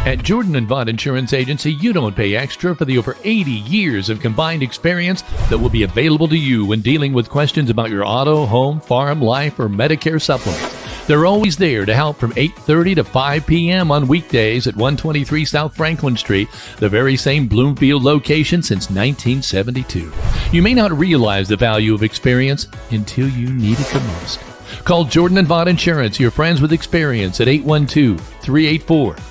At Jordan & Vaught Insurance Agency, you don't pay extra for the over 80 years of combined experience that will be available to you when dealing with questions about your auto, home, farm, life, or Medicare supplements. They're always there to help from 8:30 to 5 p.m. on weekdays at 123 South Franklin Street, the very same Bloomfield location since 1972. You may not realize the value of experience until you need it the most. Call Jordan & Vaught Insurance, your friends with experience, at 812-384-3535.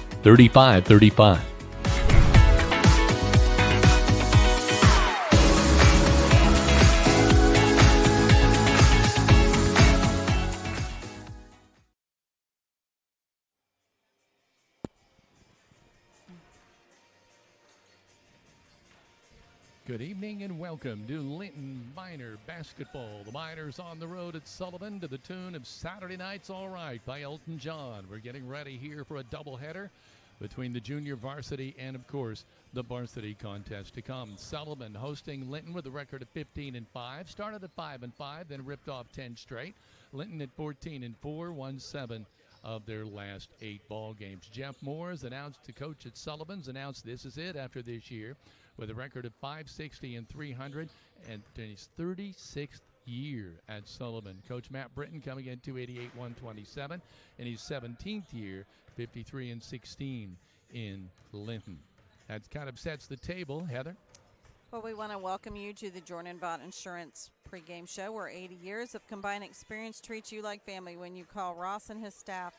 Good evening and welcome to Linton Minor Basketball. The Miners on the road at Sullivan to the tune of Saturday Night's All Right by Elton John. We're getting ready here for a doubleheader between the junior varsity and, of course, the varsity contest to come. Sullivan hosting Linton with a record of 15-5. Started at 5-5, then ripped off 10 straight. Linton at 14-4, won 7 of their last 8 ball games. Jeff Moores, announced to coach at Sullivan's, announced this is it after this year, with a record of 560-300 and his 36th year at Sullivan. Coach Matt Britton coming in 288-127 in his 17th year, 53-16 in Linton. That kind of sets the table. Heather? Well, we want to welcome you to the Jordan & Vaught Insurance pregame show, where 80 years of combined experience treats you like family when you call Ross and his staff,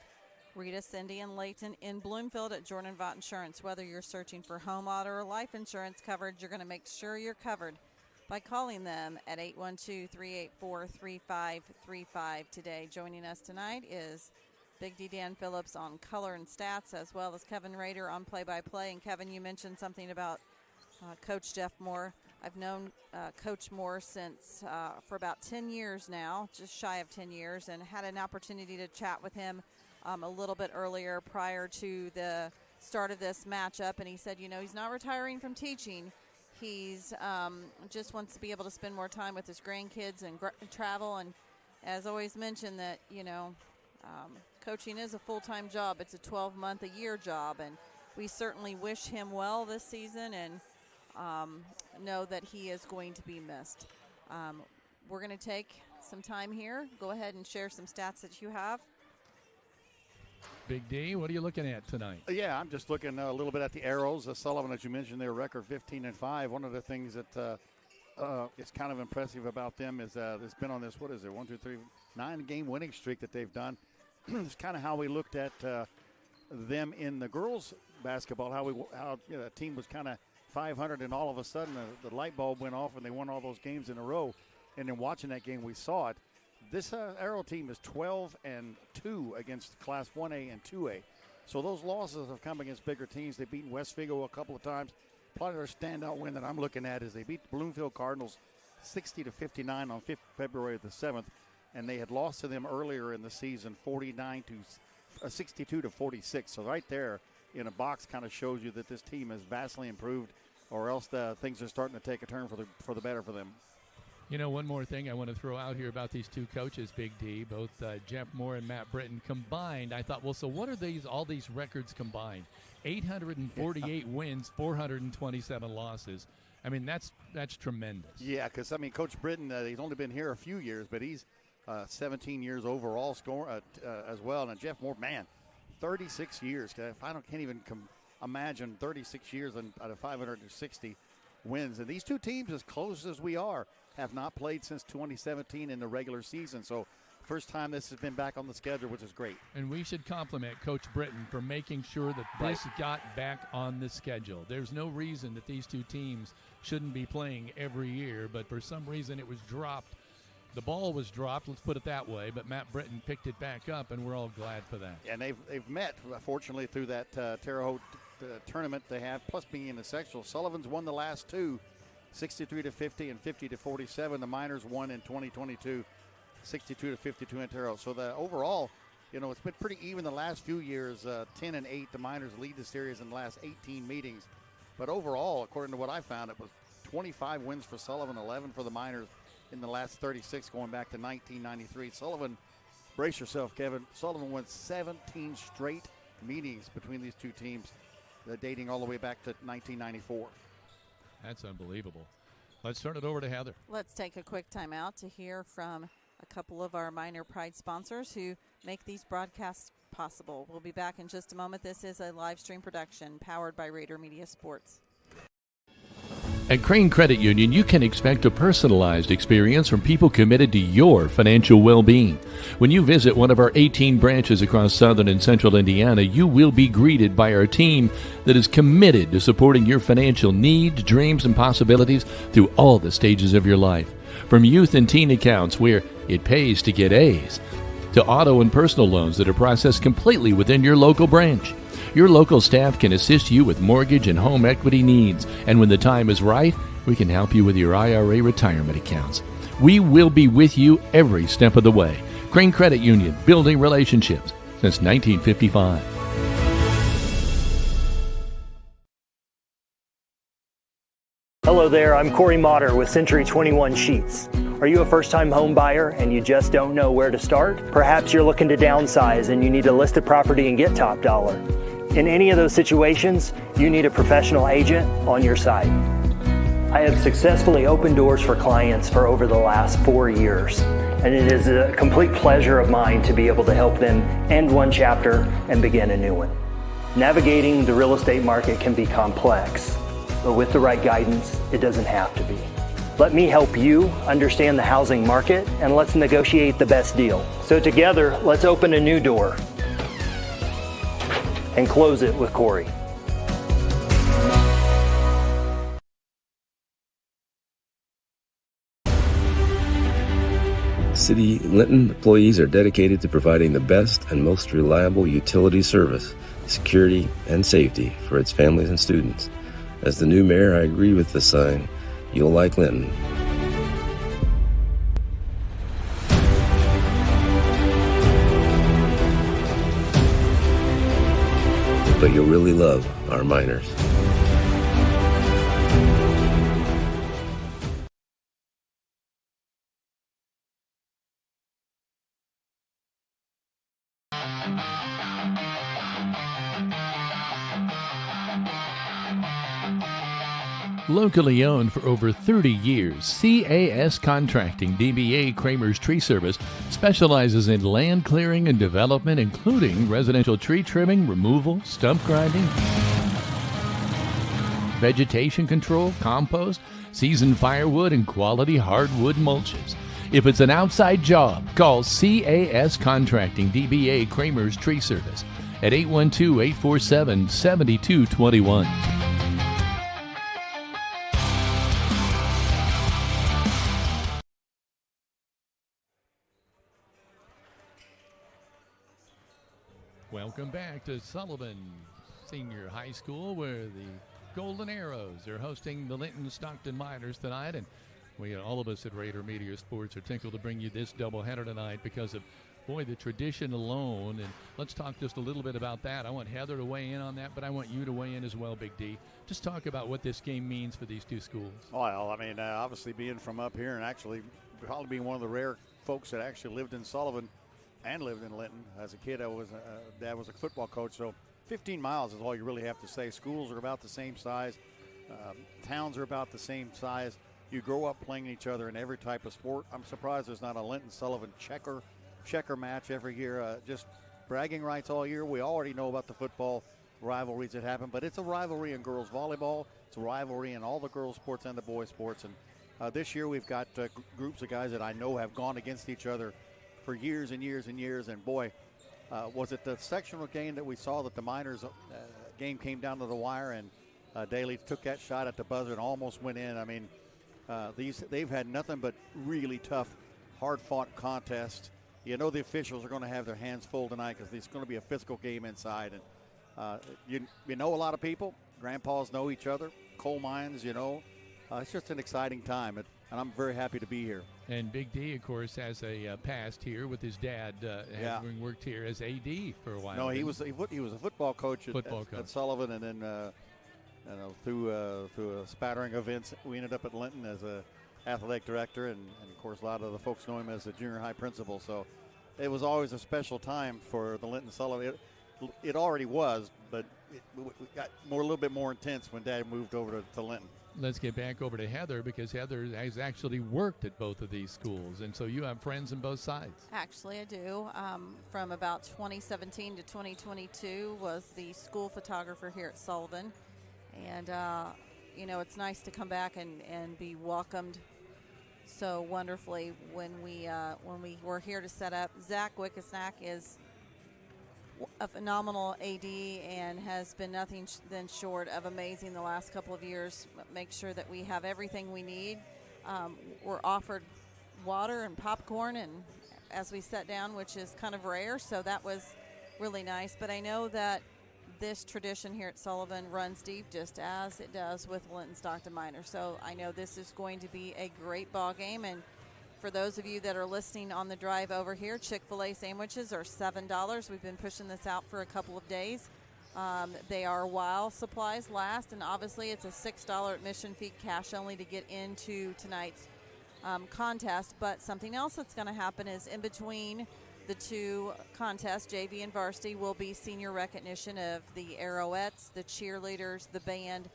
Rita, Cindy, and Layton in Bloomfield at Jordan & Vaught Insurance. Whether you're searching for home, auto, or life insurance coverage, you're going to make sure you're covered by calling them at 812-384-3535 today. Joining us tonight is Big D Dan Phillips on color and stats, as well as Kevin Rader on play-by-play. And Kevin, you mentioned something about Coach Jeff Moore. I've known Coach Moore since for about 10 years now, just shy of 10 years, and had an opportunity to chat with him a little bit earlier prior to the start of this matchup. And he said, you know, he's not retiring from teaching. He's just wants to be able to spend more time with his grandkids and travel. And as always mentioned that, you know, coaching is a full-time job. It's a 12-month-a-year job. And we certainly wish him well this season and know that he is going to be missed. We're going to take some time here. Go ahead and share some stats that you have. Big D, what are you looking at tonight? Yeah, I'm just looking a little bit at the Arrows. Sullivan, as you mentioned, their record 15-5. One of the things that is kind of impressive about them is it's been on this, 9-game winning streak that they've done. It's kind of how we looked at them in the girls' basketball, how you know, the team was kind of 500, and all of a sudden the light bulb went off and they won all those games in a row. And then watching that game, we saw it. This Arrow team is 12-2 against Class 1A and 2A. So those losses have come against bigger teams. They've beaten West Vigo a couple of times. Probably their standout win that I'm looking at is they beat the Bloomfield Cardinals 60-59 on February the 7th, and they had lost to them earlier in the season 62-46. So right there in a box kind of shows you that this team has vastly improved, or else things are starting to take a turn for the better for them. You know, one more thing I want to throw out here about these two coaches, Big D, both Jeff Moore and Matt Britton combined. I thought, well, so what are all these records combined? 848 wins, 427 losses. I mean, that's tremendous. Yeah, because, I mean, Coach Britton, he's only been here a few years, but he's 17 years overall score as well. And Jeff Moore, man, 36 years. Can't even imagine 36 years out of 560 wins. And these two teams, as close as we are, have not played since 2017 in the regular season. So first time this has been back on the schedule, which is great. And we should compliment Coach Britton for making sure that this got back on the schedule. There's no reason that these two teams shouldn't be playing every year, but for some reason it was dropped. The ball was dropped, let's put it that way, but Matt Britton picked it back up, and we're all glad for that. And they've met, fortunately, through that Terre Haute tournament they have, plus being in the sectional. Sullivan's won the last two, 63-50 and 50-47. The Miners won in 2022, 62-52 in Terre Haute. So the overall, you know, it's been pretty even the last few years. 10-8, the Miners lead the series in the last 18 meetings. But overall, according to what I found, it was 25 wins for Sullivan, 11 for the Miners in the last 36, going back to 1993. Sullivan, brace yourself, Kevin. Sullivan won 17 straight meetings between these two teams. dating all the way back to 1994. That's unbelievable. Let's turn it over to Heather. Let's take a quick timeout to hear from a couple of our Minor Pride sponsors who make these broadcasts possible. We'll be back in just a moment. This is a live stream production powered by Rader Media Sports. At Crane Credit Union, you can expect a personalized experience from people committed to your financial well-being. When you visit one of our 18 branches across southern and central Indiana, you will be greeted by our team that is committed to supporting your financial needs, dreams, and possibilities through all the stages of your life. From youth and teen accounts where it pays to get A's, to auto and personal loans that are processed completely within your local branch. Your local staff can assist you with mortgage and home equity needs, and when the time is right, we can help you with your IRA retirement accounts. We will be with you every step of the way. Crane Credit Union, building relationships since 1955. Hello there, I'm Corey Motter with Century 21 Sheets. Are you a first-time home buyer and you just don't know where to start? Perhaps you're looking to downsize and you need a listed property and get top dollar. In any of those situations, you need a professional agent on your side. I have successfully opened doors for clients for over the last 4 years, and it is a complete pleasure of mine to be able to help them end one chapter and begin a new one. Navigating the real estate market can be complex, but with the right guidance, it doesn't have to be. Let me help you understand the housing market, and let's negotiate the best deal. So together, let's open a new door and close it with Corey. City Linton employees are dedicated to providing the best and most reliable utility service, security, and safety for its families and students. As the new mayor, I agree with the sign, "You'll like Linton." But you'll really love our miners. Locally owned for over 30 years, CAS Contracting DBA Kramer's Tree Service specializes in land clearing and development, including residential tree trimming, removal, stump grinding, vegetation control, compost, seasoned firewood, and quality hardwood mulches. If it's an outside job, call CAS Contracting DBA Kramer's Tree Service at 812-847-7221. Welcome back to Sullivan Senior High School, where the Golden Arrows are hosting the Linton-Stockton Miners tonight. And all of us at Rader Media Sports are tickled to bring you this doubleheader tonight because of, boy, the tradition alone. And let's talk just a little bit about that. I want Heather to weigh in on that, but I want you to weigh in as well, Big D. Just talk about what this game means for these two schools. Well, I mean, obviously being from up here and actually probably being one of the rare folks that actually lived in Sullivan and lived in Linton. As a kid, Dad was a football coach, so 15 miles is all you really have to say. Schools are about the same size. Towns are about the same size. You grow up playing each other in every type of sport. I'm surprised there's not a Linton-Sullivan checker match every year. Just bragging rights all year. We already know about the football rivalries that happen, but it's a rivalry in girls volleyball. It's a rivalry in all the girls sports and the boys sports. And this year we've got groups of guys that I know have gone against each other for years and years and years. And boy, was it the sectional game that we saw that the Miners game came down to the wire, and Daly took that shot at the buzzer and almost went in. I mean, they've had nothing but really tough, hard-fought contests. You know the officials are going to have their hands full tonight because it's going to be a physical game inside. And you know a lot of people. Grandpas know each other. Coal mines, you know. It's just an exciting time, and I'm very happy to be here. And Big D, of course, has a past here with his dad, having worked here as AD for a while. No, he was a football coach at Sullivan, and then through a spattering of events, we ended up at Linton as a athletic director, and of course a lot of the folks know him as a junior high principal. So it was always a special time for the Linton-Sullivan. It already was, but we got a little bit more intense when Dad moved over to Linton. Let's get back over to Heather, because Heather has actually worked at both of these schools, and so you have friends on both sides. Actually, I do. From about 2017 to 2022 was the school photographer here at Sullivan. And, it's nice to come back and be welcomed so wonderfully when we were here to set up. Zach Wickesnack is a phenomenal AD and has been nothing than short of amazing the last couple of years. Make sure that we have everything we need. We're offered water and popcorn and as we sat down, which is kind of rare, so that was really nice. But I know that this tradition here at Sullivan runs deep, just as it does with Linton-Stockton Miners. So I know this is going to be a great ball game. And for those of you that are listening on the drive over here, Chick-fil-A sandwiches are $7. We've been pushing this out for a couple of days. They are while supplies last, and obviously it's a $6 admission fee, cash only, to get into tonight's contest. But something else that's going to happen is in between the two contests, JV and varsity, will be senior recognition of the Arrowettes, the cheerleaders, the band,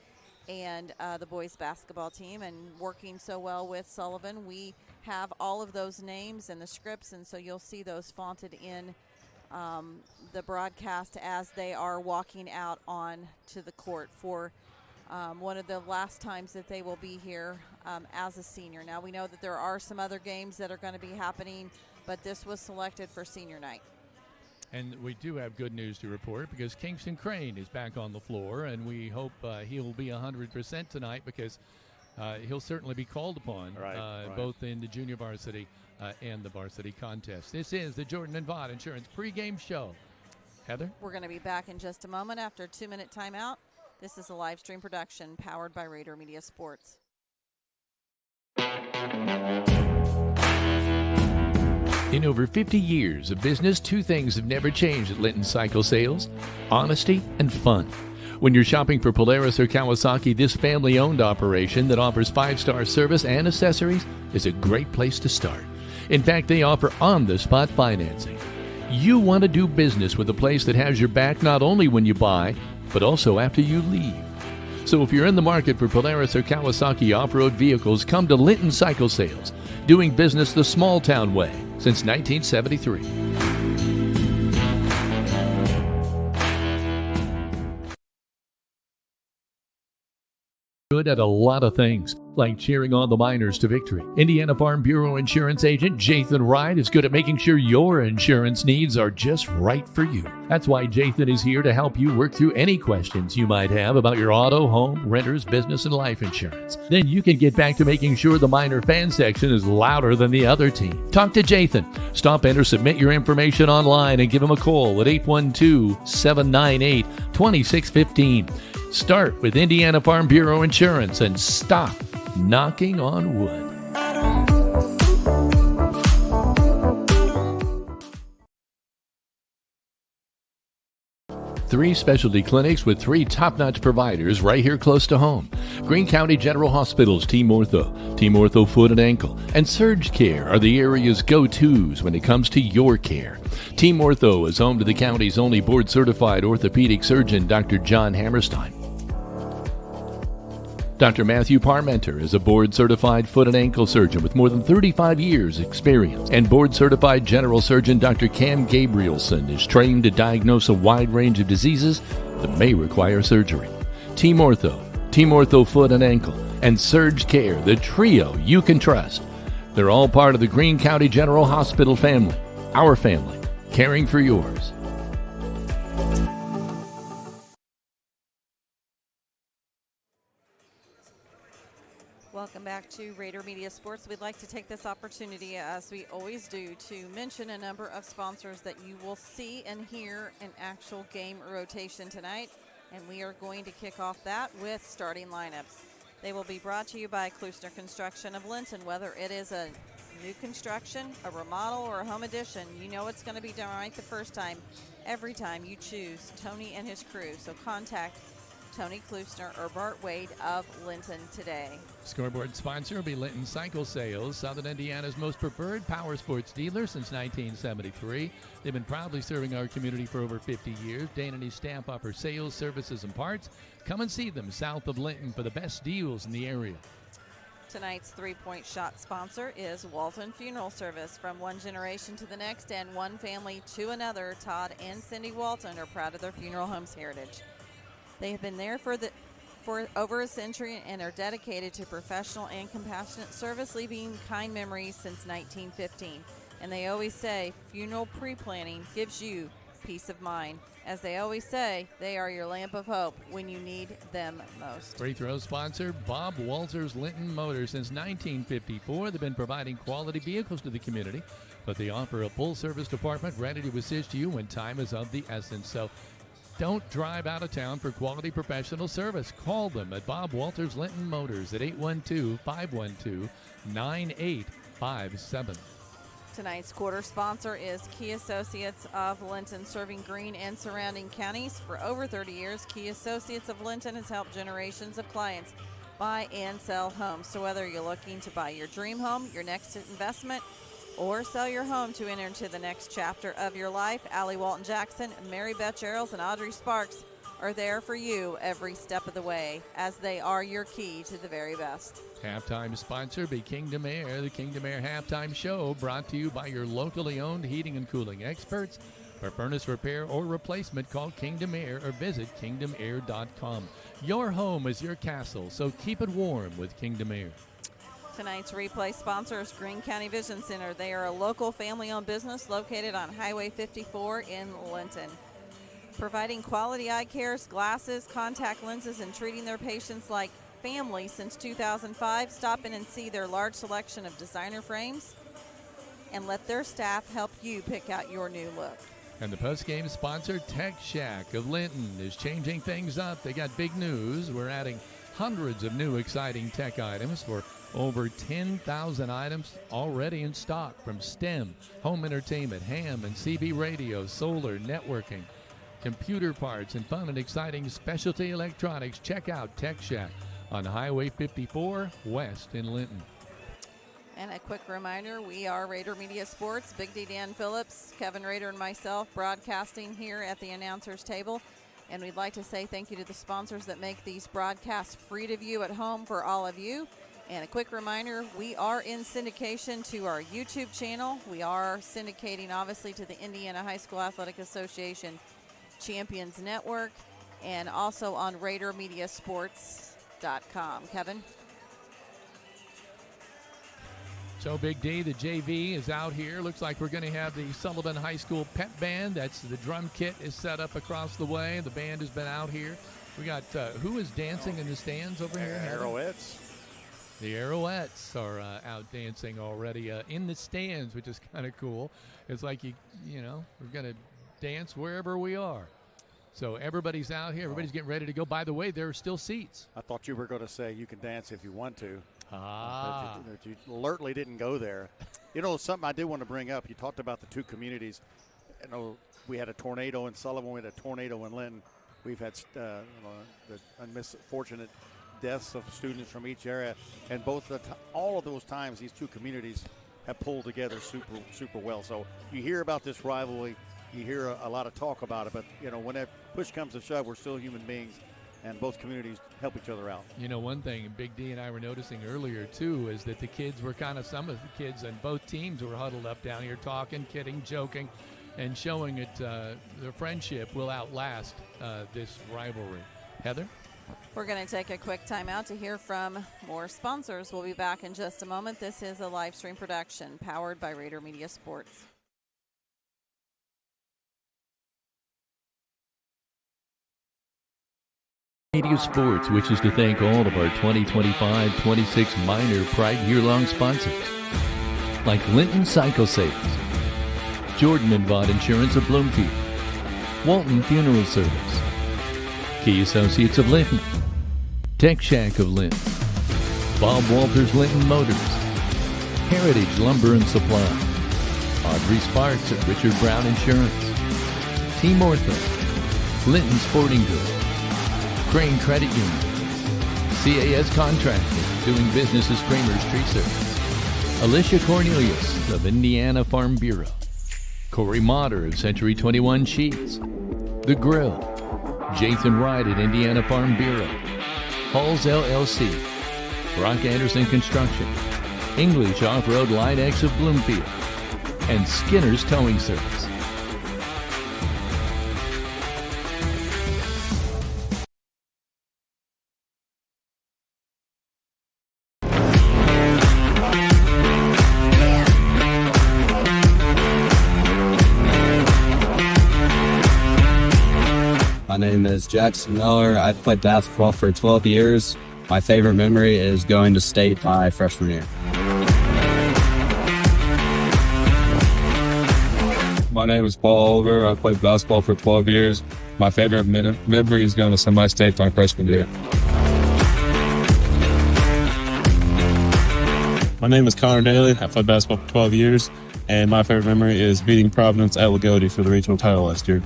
and the boys basketball team. And working so well with Sullivan, we have all of those names and the scripts, and so you'll see those fonted in the broadcast as they are walking out on to the court for one of the last times that they will be here as a senior. Now, we know that there are some other games that are going to be happening, but this was selected for senior night. And we do have good news to report, because Kingston Crane is back on the floor, and we hope he'll be 100% tonight, because he'll certainly be called upon, both in the junior varsity and the varsity contest. This is the Jordan and Vaught Insurance pregame show. Heather? We're going to be back in just a moment after a 2-minute timeout. This is a live stream production powered by Rader Media Sports. In over 50 years of business, two things have never changed at Linton Cycle Sales: honesty and fun. When you're shopping for Polaris or Kawasaki, this family-owned operation that offers 5-star service and accessories is a great place to start. In fact, they offer on-the-spot financing. You want to do business with a place that has your back not only when you buy, but also after you leave. So if you're in the market for Polaris or Kawasaki off-road vehicles, come to Linton Cycle Sales, doing business the small-town way since 1973. Good at a lot of things, like cheering on the Miners to victory. Indiana Farm Bureau Insurance Agent Jathan Wright is good at making sure your insurance needs are just right for you. That's why Jathan is here to help you work through any questions you might have about your auto, home, renters, business, and life insurance. Then you can get back to making sure the Miner fan section is louder than the other team. Talk to Jathan. Stop in or submit your information online and give him a call at 812-798-2615. Start with Indiana Farm Bureau Insurance and stop knocking on wood. 3 specialty clinics with 3 top-notch providers right here close to home. Greene County General Hospital's Team Ortho Foot and Ankle, and Surge Care are the area's go-tos when it comes to your care. Team Ortho is home to the county's only board-certified orthopedic surgeon, Dr. John Hammerstein. Dr. Matthew Parmenter is a board-certified foot and ankle surgeon with more than 35 years' experience. And board-certified general surgeon Dr. Cam Gabrielson is trained to diagnose a wide range of diseases that may require surgery. Team Ortho Foot and Ankle, and Surge Care, the trio you can trust. They're all part of the Greene County General Hospital family. Our family, caring for yours. Welcome back to Rader Media Sports. We'd like to take this opportunity, as we always do, to mention a number of sponsors that you will see and hear in actual game rotation tonight. And we are going to kick off that with starting lineups. They will be brought to you by Klusner Construction of Linton. Whether it is a new construction, a remodel, or a home addition, you know it's going to be done right the first time, every time you choose Tony and his crew. So contact Tony Klusner, or Bart Wade of Linton today. Scoreboard sponsor will be Linton Cycle Sales, Southern Indiana's most preferred power sports dealer since 1973. They've been proudly serving our community for over 50 years. Dane and his staff offer sales, services, and parts. Come and see them south of Linton for the best deals in the area. Tonight's three-point shot sponsor is Walton Funeral Service. From one generation to the next and one family to another, Todd and Cindy Walton are proud of their funeral home's heritage. They have been there for over a century and are dedicated to professional and compassionate service, leaving kind memories since 1915. And they always say funeral pre-planning gives you peace of mind. As they always say, they are your lamp of hope when you need them most. Free throw sponsor, Bob Walters Linton Motors. Since 1954, they've been providing quality vehicles to the community, but they offer a full-service department ready to assist you when time is of the essence. So don't drive out of town for quality professional service. Call them at Bob Walters Linton Motors at 812-512-9857. Tonight's quarter sponsor is Key Associates of Linton, serving Greene and surrounding counties. For over 30 years, Key Associates of Linton has helped generations of clients buy and sell homes. So whether you're looking to buy your dream home, your next investment, or sell your home to enter into the next chapter of your life, Allie Walton Jackson, Mary Beth Gerald, and Audrey Sparks are there for you every step of the way, as they are your key to the very best. Halftime sponsor be Kingdom Air. The Kingdom Air Halftime Show brought to you by your locally owned heating and cooling experts. For furnace repair or replacement, call Kingdom Air or visit kingdomair.com. Your home is your castle, so keep it warm with Kingdom Air. Tonight's replay sponsor is Greene County Vision Center. They are a local family-owned business located on Highway 54 in Linton, providing quality eye care, glasses, contact lenses, and treating their patients like family since 2005. Stop in and see their large selection of designer frames and let their staff help you pick out your new look. And the post-game sponsor, Tech Shack of Linton, is changing things up. They got big news. We're adding hundreds of new exciting tech items for over 10,000 items already in stock, from STEM, home entertainment, ham and CB radio, solar, networking, computer parts, and fun and exciting specialty electronics. Check out Tech Shack on Highway 54 West in Linton. And a quick reminder, we are Rader Media Sports. Big D Dan Phillips, Kevin Rader, and myself broadcasting here at the announcer's table. And we'd like to say thank you to the sponsors that make these broadcasts free to view at home for all of you. And a quick reminder, we are in syndication to our YouTube channel. We are syndicating, obviously, to the Indiana High School Athletic Association Champions Network, and also on RaderMediaSports.com. Kevin? So Big D, the JV is out here. Looks like we're going to have the Sullivan High School pep band. That's the drum kit is set up across the way. The band has been out here. We got, who is dancing in the stands over here? Arrowheads. The Arrowheads are out dancing already in the stands, which is kind of cool. It's like, you know, we're going to dance wherever we are. So everybody's out here. Everybody's getting ready to go. By the way, there are still seats. I thought you were going to say you can dance if you want to. But you alertly didn't go there. You know, something I did want to bring up. You talked about the two communities. You know, we had a tornado in Sullivan. We had a tornado in Linton. We've had the unfortunate deaths of students from each area, and all of those times, these two communities have pulled together super well. So you hear about this rivalry, you hear a lot of talk about it, but you know, when that push comes to shove, we're still human beings, and both communities help each other out. You know, one thing Big D and I were noticing earlier too is that the kids were some of the kids and both teams were huddled up down here talking, kidding, joking, and showing it their friendship will outlast this rivalry. Heather? We're going to take a quick timeout to hear from more sponsors. We'll be back in just a moment. This is a live stream production powered by Rader Media Sports. Media Sports wishes to thank all of our 2025-26 minor Pride year-long sponsors, like Linton Cycle Sales, Jordan and Vaught Insurance of Bloomfield, Walton Funeral Service, Key Associates of Linton, Tech Shack of Linton, Bob Walters Linton Motors, Heritage Lumber and Supply, Audrey Sparks at Richard Brown Insurance, Team Ortho, Linton Sporting Goods, Crane Credit Union, CAS Contracting, doing business as Kramer's Tree Service, Alicia Cornelius of Indiana Farm Bureau, Corey Motter of Century 21 Sheets, The Grill, Jathan Wright at Indiana Farm Bureau, Halls LLC, Brock Anderson Construction, English Off-Road Light X of Bloomfield, and Skinner's Towing Service. My name is Jackson Miller. I've played basketball for 12 years. My favorite memory is going to state my freshman year. My name is Paul Oliver. I played basketball for 12 years. My favorite memory is going to semi-state my freshman year. My name is Connor Daly. I played basketball for 12 years, and my favorite memory is beating Providence at Lagodi for the regional title last year.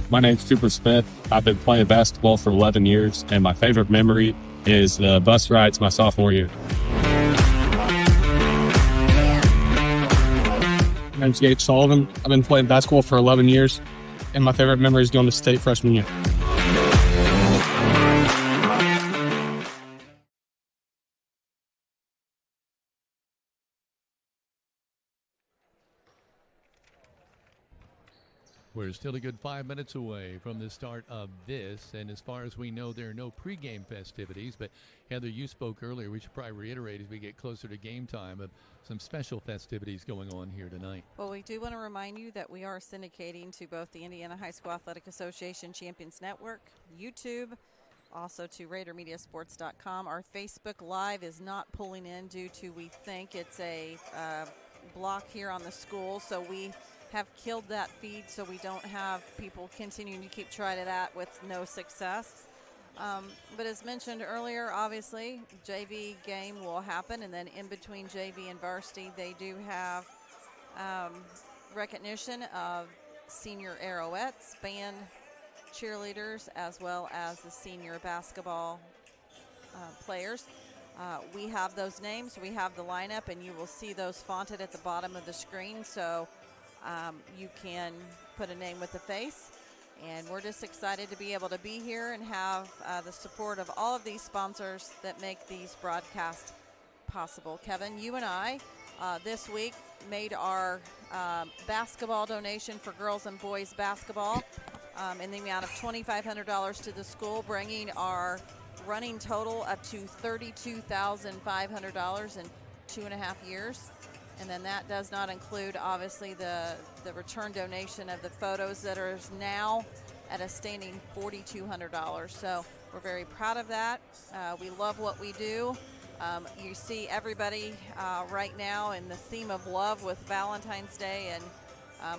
My name's Cooper Smith. I've been playing basketball for 11 years, and my favorite memory is the bus rides my sophomore year. My name's Gabe Sullivan. I've been playing basketball for 11 years, and my favorite memory is going to state freshman year. We're still a good 5 minutes away from the start of this, and as far as we know, there are no pregame festivities. But Heather, you spoke earlier. We should probably reiterate as we get closer to game time of some special festivities going on here tonight. Well, we do want to remind you that we are syndicating to both the Indiana High School Athletic Association Champions Network, YouTube, also to RaiderMediaSports.com. Our Facebook Live is not pulling in due to, we think it's a block here on the school, so we have killed that feed so we don't have people continuing to keep trying that with no success. But as mentioned earlier, obviously, JV game will happen, and then in between JV and varsity, they do have recognition of senior arrowettes, band, cheerleaders, as well as the senior basketball players. We have those names, we have the lineup, and you will see those fonted at the bottom of the screen, so you can put a name with a face. And we're just excited to be able to be here and have the support of all of these sponsors that make these broadcasts possible. Kevin, you and I this week made our basketball donation for girls and boys basketball in the amount of $2,500 to the school, bringing our running total up to $32,500 in 2.5 years. And then that does not include, obviously, the return donation of the photos that are now at a standing $4,200. So we're very proud of that. We love what we do. You see everybody right now in the theme of love with Valentine's Day, and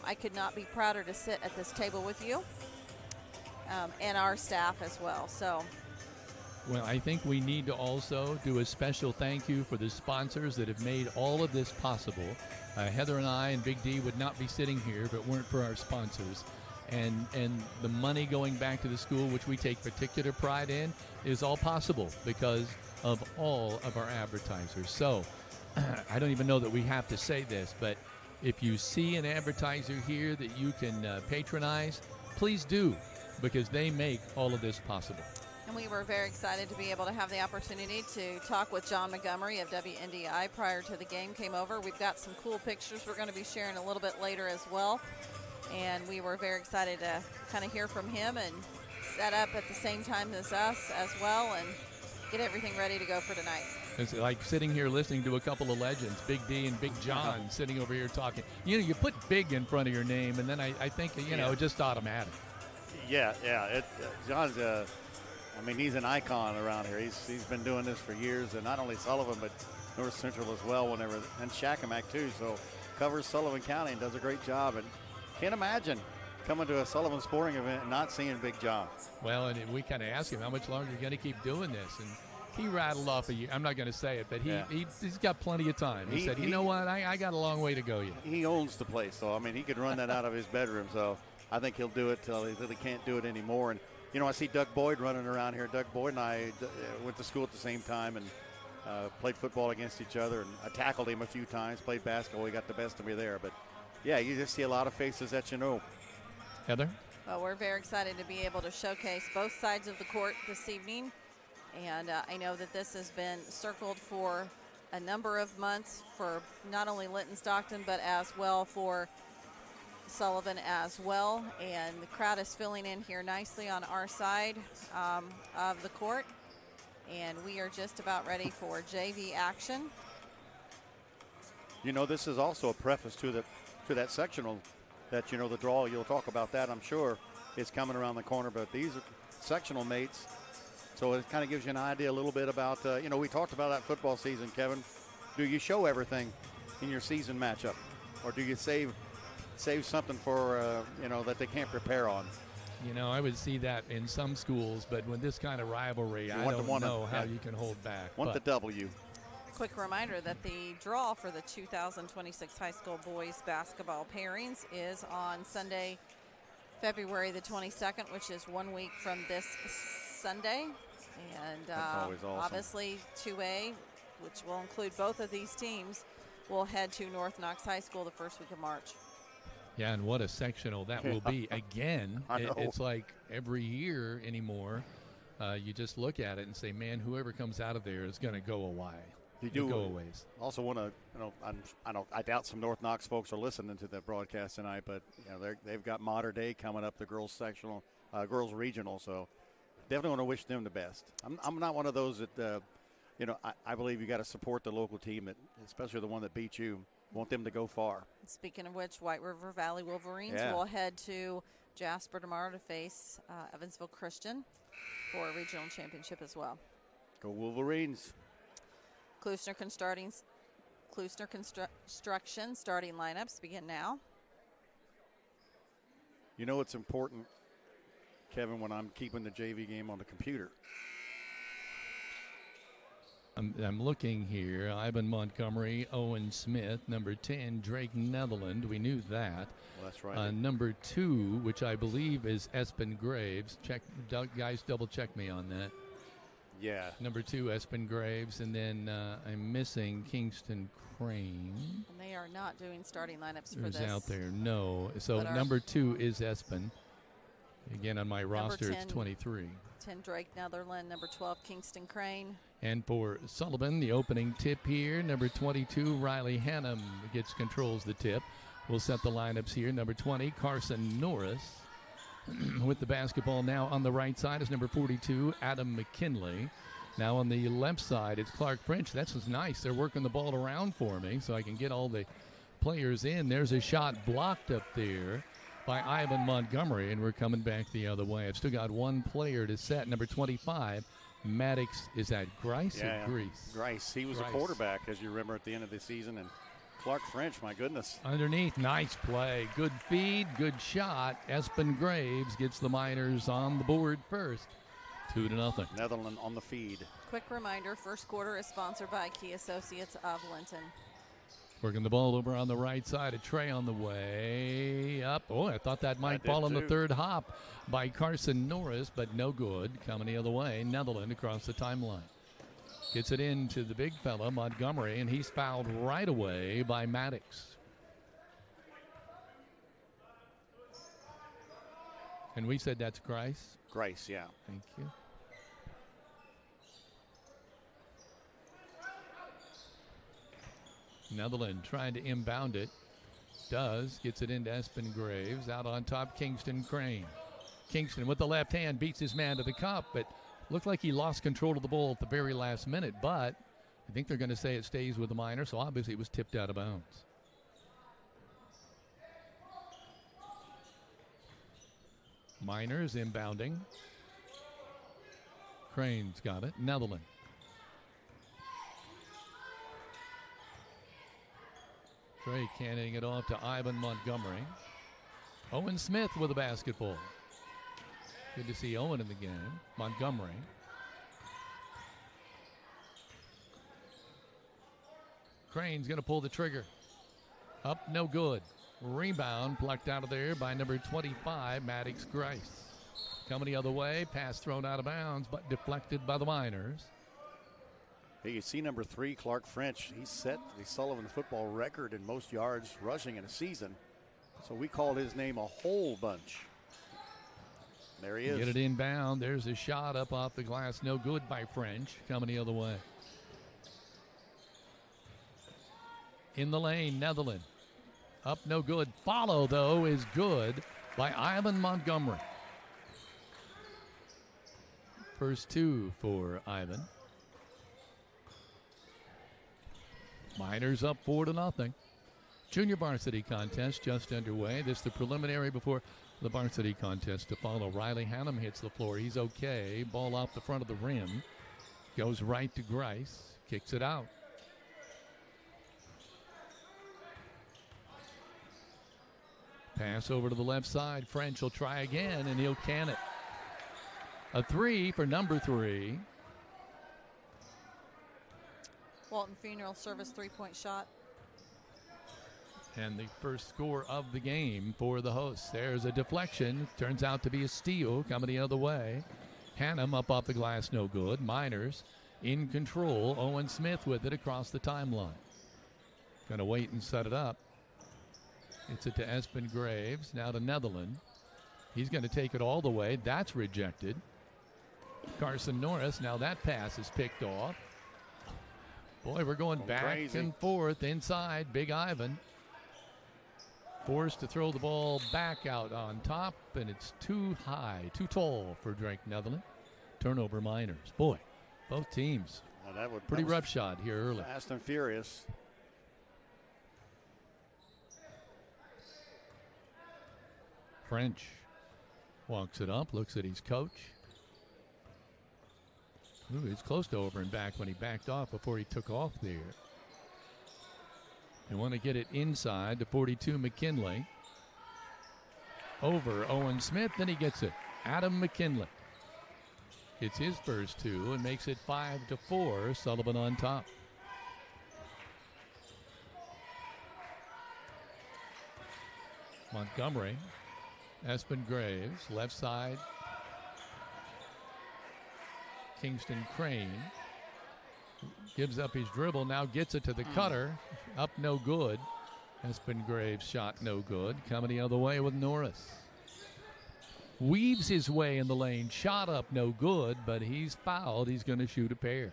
I could not be prouder to sit at this table with you and our staff as well. So. Well, I think we need to also do a special thank you for the sponsors that have made all of this possible. Heather and I and Big D would not be sitting here if it weren't for our sponsors. And the money going back to the school, which we take particular pride in, is all possible because of all of our advertisers. So I don't even know that we have to say this, but if you see an advertiser here that you can patronize, please do, because they make all of this possible. And we were very excited to be able to have the opportunity to talk with John Montgomery of WNDI prior to the game came over. We've got some cool pictures we're going to be sharing a little bit later as well. And we were very excited to kind of hear from him and set up at the same time as us as well and get everything ready to go for tonight. It's like sitting here listening to a couple of legends, Big D and Big John, sitting over here talking. You know, you put Big in front of your name, and then I think, just automatic. Yeah. John's I mean, he's an icon around here. He's been doing this for years, and not only Sullivan, but North Central as well, and Shakamak too. So covers Sullivan County and does a great job. And can't imagine coming to a Sullivan sporting event and not seeing Big John. Well, and we kind of asked him how much longer you're going to keep doing this, and he rattled off a year. I'm not going to say it, but he's got plenty of time. He said, you know what, I got a long way to go yet. He owns the place, so I mean, he could run that out of his bedroom. So I think he'll do it till he really can't do it anymore. And, you know, I see Doug Boyd running around here. Doug Boyd and I went to school at the same time and played football against each other. And I tackled him a few times, played basketball. He got the best of me there. But, yeah, you just see a lot of faces that you know. Heather? Well, we're very excited to be able to showcase both sides of the court this evening. And I know that this has been circled for a number of months for not only Linton-Stockton, but as well for Sullivan as well. And the crowd is filling in here nicely on our side of the court. And we are just about ready for JV action. You know, this is also a preface to that sectional that, you know, the draw, you'll talk about that, I'm sure, is coming around the corner. But these are sectional mates. So it kind of gives you an idea a little bit about, you know, we talked about that football season, Kevin. Do you show everything in your season matchup? Or do you save something for, you know, that they can't prepare on? You know, I would see that in some schools, but with this kind of rivalry, I don't know how you can hold back. Want the W. Quick reminder that the draw for the 2026 high school boys basketball pairings is on Sunday, February the 22nd, which is 1 week from this Sunday. And always awesome. Obviously 2A, which will include both of these teams, will head to North Knox High School the first week of March. Yeah, and what a sectional that will be. Again, it's like every year anymore, you just look at it and say, man, whoever comes out of there is going to go a while. You do go a ways. Also want to, you know, I doubt some North Knox folks are listening to the broadcast tonight, but you know they've got Modern Day coming up, the girls sectional, girls regional. So definitely want to wish them the best. I'm not one of those that, you know, I believe you got to support the local team, especially the one that beat you. Want them to go far. Speaking of which, White River Valley Wolverines will head to Jasper tomorrow to face Evansville Christian for a regional championship as well. Go Wolverines. Klusner Construction starting lineups begin now. You know it's important, Kevin, when I'm keeping the JV game on the computer. I'm looking here. Ivan Montgomery, Owen Smith, number 10, Drake Netherland. We knew that. Well, that's right. Number 2, which I believe is Espen Graves. Guys, double check me on that. Yeah. Number 2, Espen Graves, and then I'm missing Kingston Crane. And they are not doing starting lineups for this. Out there, no. So number 2 is Espen. Again, on my roster, 10, it's 23. 10, Drake Netherland. Number 12, Kingston Crane. And for Sullivan, the opening tip here, number 22, Riley Hannum controls the tip. We'll set the lineups here. Number 20, Carson Norris. With the basketball now on the right side is number 42, Adam McKinley. Now on the left side, it's Clark French. That's what's nice. They're working the ball around for me so I can get all the players in. There's a shot blocked up there by Ivan Montgomery, and we're coming back the other way. I've still got one player to set, number 25, Maddox. Is that Grice or Grease? Grice. He was a quarterback, as you remember, at the end of the season. And Clark French, my goodness. Underneath, nice play. Good feed, good shot. Espen Graves gets the Miners on the board first. 2-0. Netherland on the feed. Quick reminder, first quarter is sponsored by Key Associates of Linton. Working the ball over on the right side. A Trey on the way up. Oh, I thought that might fall on the third hop by Carson Norris, but no good. Coming the other way, Netherland across the timeline. Gets it into the big fella, Montgomery, and he's fouled right away by Maddox. And we said that's Grice? Grice, yeah. Thank you. Netherland trying to inbound it. Gets it into Espen Graves. Out on top, Kingston Crane. Kingston with the left hand beats his man to the cup, but looked like he lost control of the ball at the very last minute, but I think they're going to say it stays with the Miners, so obviously it was tipped out of bounds. Miners inbounding. Crane's got it. Netherland. Drake handing it off to Ivan Montgomery. Owen Smith with the basketball. Good to see Owen in the game. Montgomery. Crane's going to pull the trigger. Up, no good. Rebound plucked out of there by number 25, Maddox Grice. Coming the other way, pass thrown out of bounds, but deflected by the Miners. Hey, you see number 3, Clark French. He set the Sullivan football record in most yards rushing in a season. So we called his name a whole bunch. There he is. Get it inbound. There's a shot up off the glass. No good by French. Coming the other way. In the lane, Netherland. Up, no good. Follow, though, is good by Ivan Montgomery. First 2 for Ivan. Miners up 4-0. Junior varsity contest just underway. This is the preliminary before the varsity contest to follow. Riley Hannum hits the floor. He's okay. Ball off the front of the rim. Goes right to Grice. Kicks it out. Pass over to the left side. French will try again, and he'll can it. A 3 for number 3. Walton Funeral Service 3-point shot. And the first score of the game for the hosts. There's a deflection. Turns out to be a steal coming the other way. Hannum up off the glass, no good. Miners in control. Owen Smith with it across the timeline. Going to wait and set it up. It's it to Espen Graves. Now to Netherland. He's going to take it all the way. That's rejected. Carson Norris. Now that pass is picked off. Boy, we're going back crazy. and forth inside. Big Ivan. Forced to throw the ball back out on top, and it's too high, too tall for Drake Netherland. Turnover Miners. Boy, both teams. Pretty rough shot here early. Fast and furious. French walks it up, looks at his coach. Ooh, he's close to over and back when he backed off before he took off there. They want to get it inside to 42 McKinley. Over Owen Smith, then he gets it. Adam McKinley. It's his first 2 and makes it 5-4. Sullivan on top. Montgomery. Espen Graves, left side. Kingston Crane gives up his dribble, now gets it to the cutter. Up, no good. Espen Graves shot no good. Coming the other way with Norris. Weaves his way in the lane, shot up, no good, but he's fouled. He's going to shoot a pair.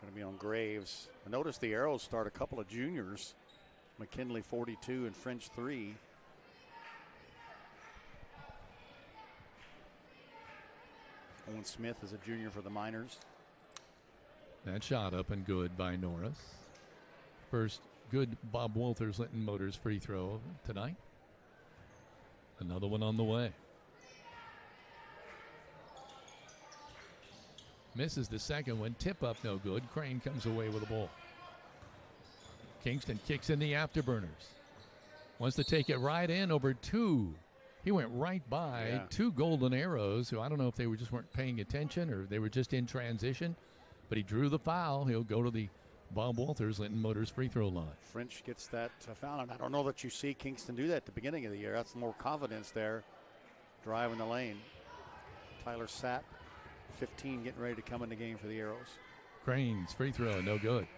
Going to be on Graves. I noticed the arrows start a couple of juniors. McKinley 42 and French 3. Owen Smith is a junior for the Miners. That shot up and good by Norris. First good Bob Walters Linton Motors free throw tonight. Another one on the way. Misses the second one. Tip up no good. Crane comes away with the ball. Kingston kicks in the afterburners. Wants to take it right in over 2. He went right by 2 golden arrows, who I don't know if they were just weren't paying attention or they were just in transition, but he drew the foul. He'll go to the Bob Walters Linton Motors free throw line. French gets that foul, and I don't know that you see Kingston do that at the beginning of the year. That's more confidence there, driving the lane. Tyler Sapp, 15, getting ready to come in the game for the Arrows. Crane's free throw, no good.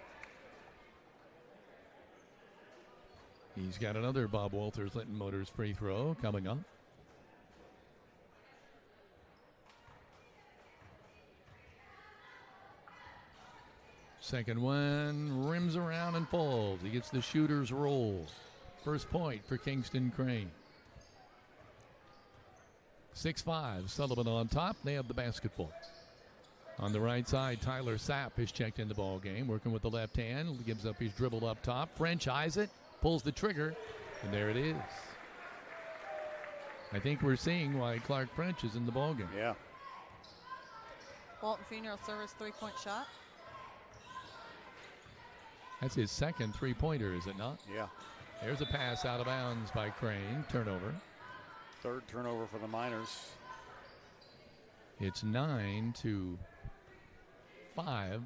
He's got another Bob Walters Linton Motors free throw coming up. Second one rims around and falls. He gets the shooter's roll. First point for Kingston Crane. 6-5, Sullivan on top. They have the basketball. On the right side, Tyler Sapp is checked in the ball game, working with the left hand. Gives up his dribble up top. French eyes it, pulls the trigger, and there it is. I think we're seeing why Clark French is in the ball game. Yeah. Walton Funeral Service 3-point shot. That's his second three-pointer, is it not? Yeah. There's a pass out of bounds by Crane. Turnover. Third turnover for the Miners. It's 9-5.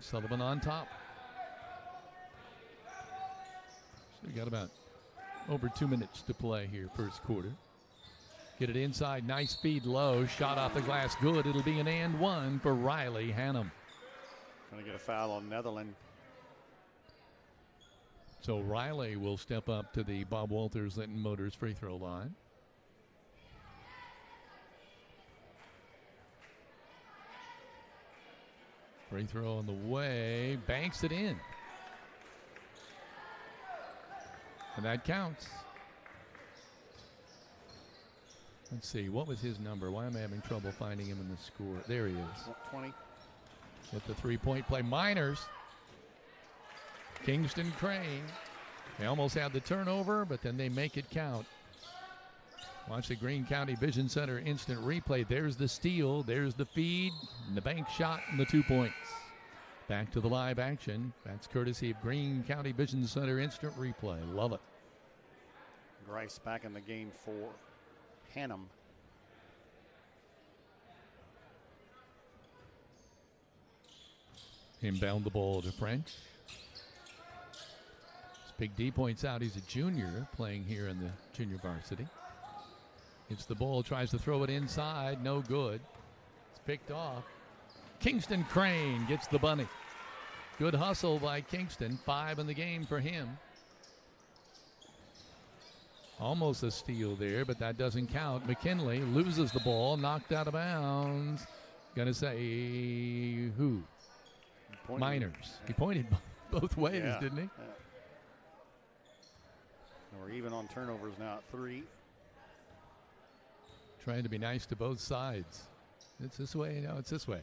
Sullivan on top. So we got about Over 2 minutes to play here, first quarter. Get it inside, nice feed low, shot off the glass, good. It'll be an and one for Riley Hannum. Going to get a foul on Netherland. So Riley will step up to the Bob Walters Linton Motors free throw line. Free throw on the way, banks it in. And that counts. Let's see, what was his number? Why am I having trouble finding him in the score? There he is. 20. With the three-point play. Miners. Kingston Crane. They almost had the turnover, but then they make it count. Watch the Greene County Vision Center instant replay. There's the steal, there's the feed, and the bank shot, and the 2 points. Back to the live action. That's courtesy of Greene County Vision Center instant replay. Love it. Grice back in the game for Hannum. Inbound the ball to French. As Big D points out, he's a junior playing here in the junior varsity. It's the ball, tries to throw it inside, no good. It's picked off. Kingston Crane gets the bunny. Good hustle by Kingston, 5 in the game for him. Almost a steal there, but that doesn't count. McKinley loses the ball, knocked out of bounds. Gonna say who? Miners. He pointed both ways, didn't he? Yeah. We're even on turnovers now at 3. Trying to be nice to both sides. It's this way, no, it's this way.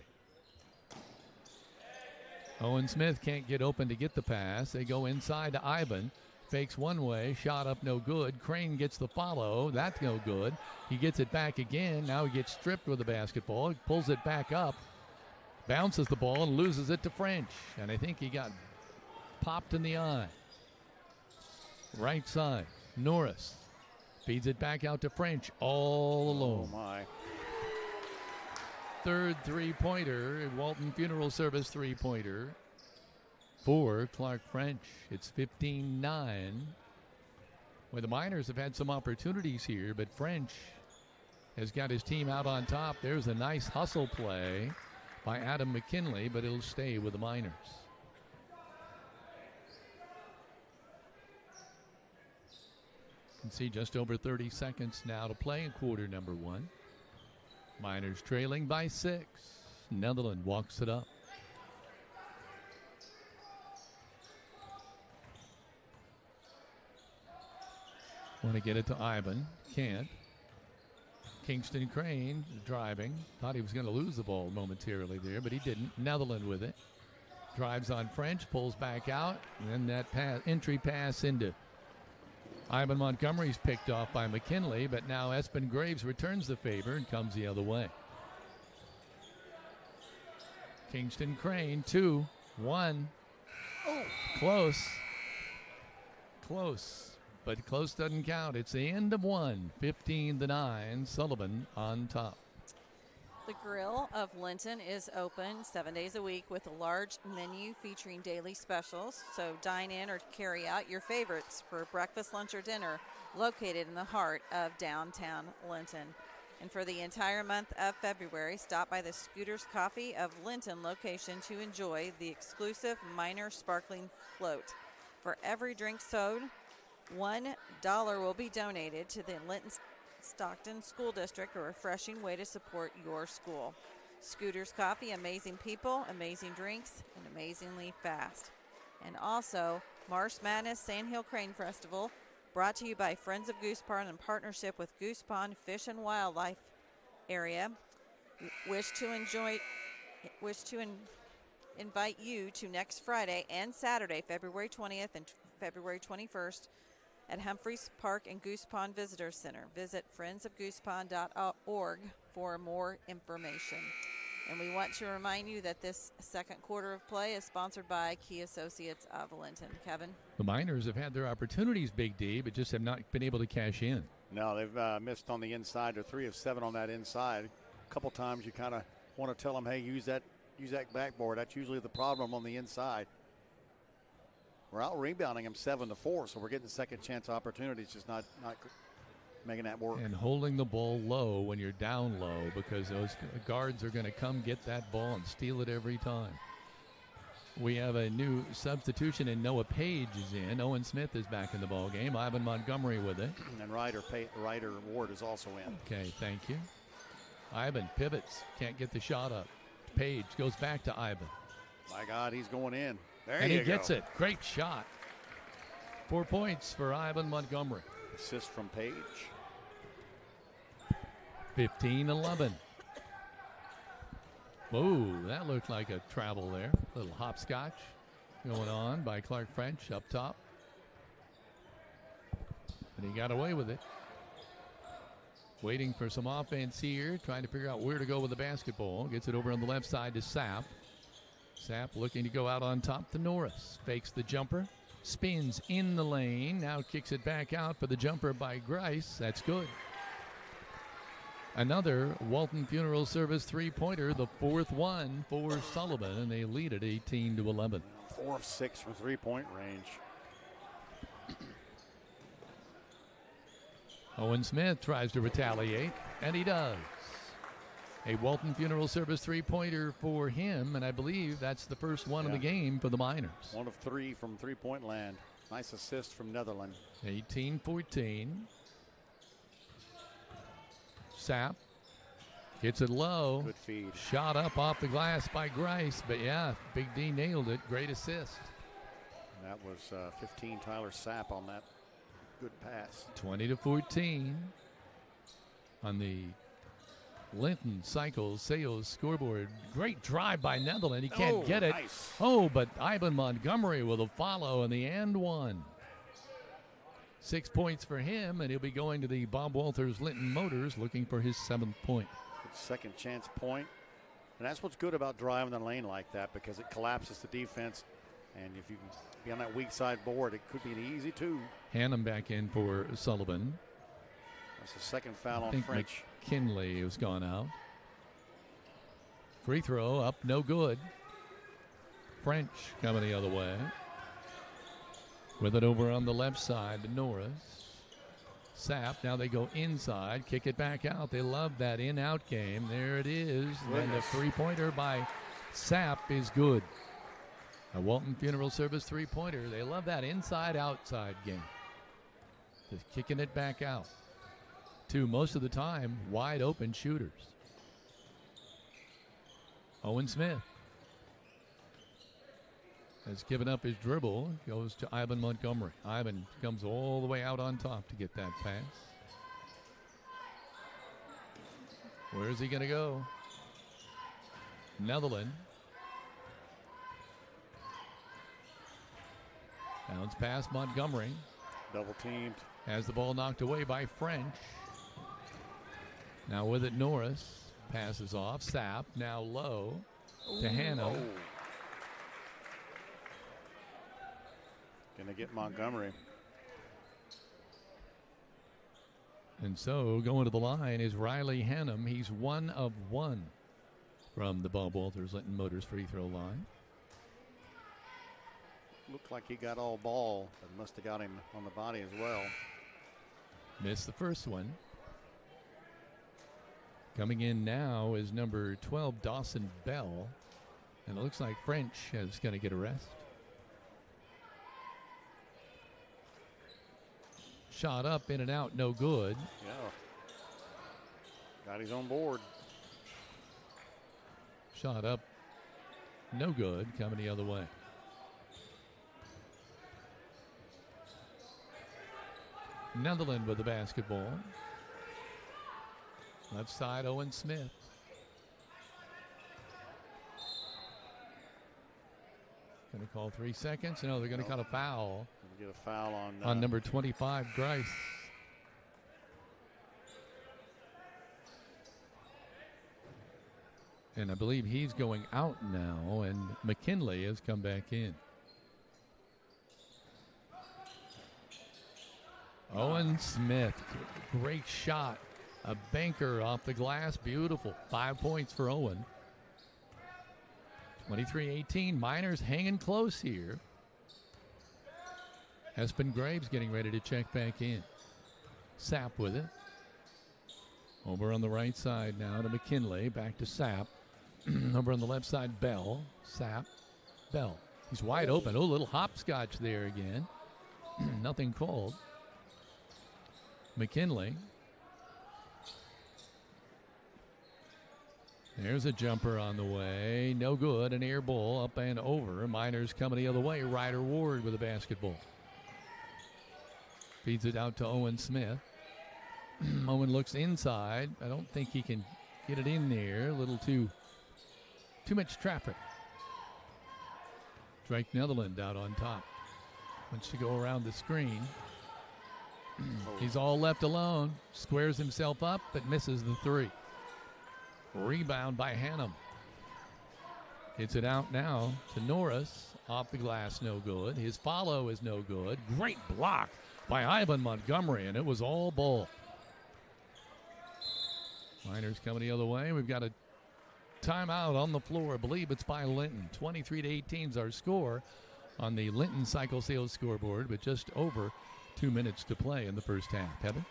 Owen Smith can't get open to get the pass. They go inside to Ivan. Fakes one way, shot up, no good. Crane gets the follow, that's no good. He gets it back again. Now he gets stripped with the basketball. He pulls it back up, bounces the ball and loses it to French. And I think he got popped in the eye. Right side, Norris feeds it back out to French all alone. Oh my. Third three-pointer, Walton Funeral Service three-pointer for Clark French. It's 15-9. Well, the Miners have had some opportunities here, but French has got his team out on top. There's a nice hustle play by Adam McKinley, but it'll stay with the Miners. You can see just over 30 seconds now to play in quarter number 1. Miners trailing by 6. Netherland walks it up. Want to get it to Ivan. Can't. Kingston Crane driving. Thought he was going to lose the ball momentarily there, but he didn't. Netherland with it. Drives on French, pulls back out, and then that entry pass into Ivan Montgomery's picked off by McKinley, but now Espen Graves returns the favor and comes the other way. Kingston Crane, 2, 1. Oh, close. Close, but close doesn't count. It's the end of 1, 15-9. Sullivan on top. The Grill of Linton is open 7 days a week with a large menu featuring daily specials. So dine in or carry out your favorites for breakfast, lunch, or dinner, located in the heart of downtown Linton. And for the entire month of February, stop by the Scooters Coffee of Linton location to enjoy the exclusive Miner Sparkling Float. For every drink sold, $1 will be donated to the Linton-Stockton School District, a refreshing way to support your school. Scooters Coffee, amazing people, amazing drinks, and amazingly fast. And also, Marsh Madness Sandhill Crane Festival, brought to you by Friends of Goose Pond in partnership with Goose Pond Fish and Wildlife Area. Invite you to next Friday and Saturday, February 20th and February 21st, at Humphreys Park and Goose Pond Visitor Center. Visit friendsofgoosepond.org for more information. And we want to remind you that this second quarter of play is sponsored by Key Associates of Linton. Kevin? The Miners have had their opportunities, Big D, but just have not been able to cash in. No, they've missed on the inside. They're 3 of 7 on that inside. A couple times you kind of want to tell them, hey, use that backboard. That's usually the problem on the inside. We're out rebounding them 7-4, so we're getting second chance opportunities, just not making that work. And holding the ball low when you're down low, because those guards are going to come get that ball and steal it every time. We have a new substitution, and Noah Page is in. Owen Smith is back in the ball game. Ivan Montgomery with it. And Rader Ward is also in. Okay, thank you. Ivan pivots, can't get the shot up. Page goes back to Ivan. My God, he's going in. There and you he go. gets it. Great shot. 4 points for Ivan Montgomery. Assist from Page. 15-11. Ooh, that looked like a travel there. Little hopscotch going on by Clark French up top. And he got away with it. Waiting for some offense here, trying to figure out where to go with the basketball. Gets it over on the left side to Sapp. Sapp looking to go out on top to Norris. Fakes the jumper. Spins in the lane. Now kicks it back out for the jumper by Grice. That's good. Another Walton Funeral Service three-pointer, the fourth one for Sullivan, and they lead at 18-11. 4 of 6 from three-point range. Owen Smith tries to retaliate, and he does. A Walton Funeral Service three-pointer for him, and I believe that's the first one of the game for the Miners. 1 of 3 from three-point land. Nice assist from Netherland. 18-14. Sapp gets it low. Good feed. Shot up off the glass by Grice, but yeah, Big D nailed it. Great assist. And that was 15 Tyler Sapp on that good pass. 20-14 on the Linton Cycles Sales scoreboard. Great drive by Netherland. He can't get it. Nice. Oh, but Ivan Montgomery with a follow in the and one. 6 points for him, and he'll be going to the Bob Walters Linton Motors looking for his 7th point. Good second chance point. And that's what's good about driving the lane like that, because it collapses the defense. And if you can be on that weak side board, it could be an easy 2. Hannum back in for Sullivan. That's the second foul on I think French. McKinley has gone out. Free throw up, no good. French coming the other way. With it over on the left side to Norris. Sapp, now they go inside, kick it back out. They love that in-out game. There it is. And the three-pointer by Sapp is good. A Walton Funeral Service three-pointer. They love that inside-outside game. Just kicking it back out. 2 most of the time wide-open shooters. Owen Smith has given up his dribble, goes to Ivan Montgomery. Ivan comes all the way out on top to get that pass. Where's he going to go? Netherland. Bounce past Montgomery. Double teamed. Has the ball knocked away by French. Now with it, Norris. Passes off. Sapp now low to Hannah. Gonna get Montgomery. And so going to the line is Riley Hannum. He's 1 of 1 from the Bob Walters Linton Motors free throw line. Looked like he got all ball, but must have got him on the body as well. Missed the first one. Coming in now is number 12, Dawson Bell. And it looks like French is going to get a rest. Shot up, in and out, no good. Yeah. Got his own board. Shot up, no good, coming the other way. Netherland with the basketball. Left side, Owen Smith. Going to call 3 seconds. No, they're going to call a foul. Get a foul on number 25, Grice. And I believe he's going out now, and McKinley has come back in. Owen Smith, great shot. A banker off the glass, beautiful. 5 points for Owen. 23-18, Miners hanging close here. Espen Graves getting ready to check back in. Sapp with it. Over on the right side now to McKinley. Back to Sapp. Over on the left side, Bell. Sapp. Bell. He's wide open. Oh, little hopscotch there again. Nothing called. McKinley. There's a jumper on the way. No good. An air ball up and over. Miners coming the other way. Rader Ward with a basketball. Feeds it out to Owen Smith. Owen looks inside. I don't think he can get it in there. A little too much traffic. Drake Netherland out on top. Wants to go around the screen. He's all left alone. Squares himself up, but misses the three. Rebound by Hannum. Gets it out now to Norris. Off the glass, no good. His follow is no good. Great block by Ivan Montgomery, and it was all ball. Miners coming the other way. We've got a timeout on the floor. I believe it's by Linton. 23-18 is our score on the Linton Cycle Sales scoreboard, but just over 2 minutes to play in the first half. Heather?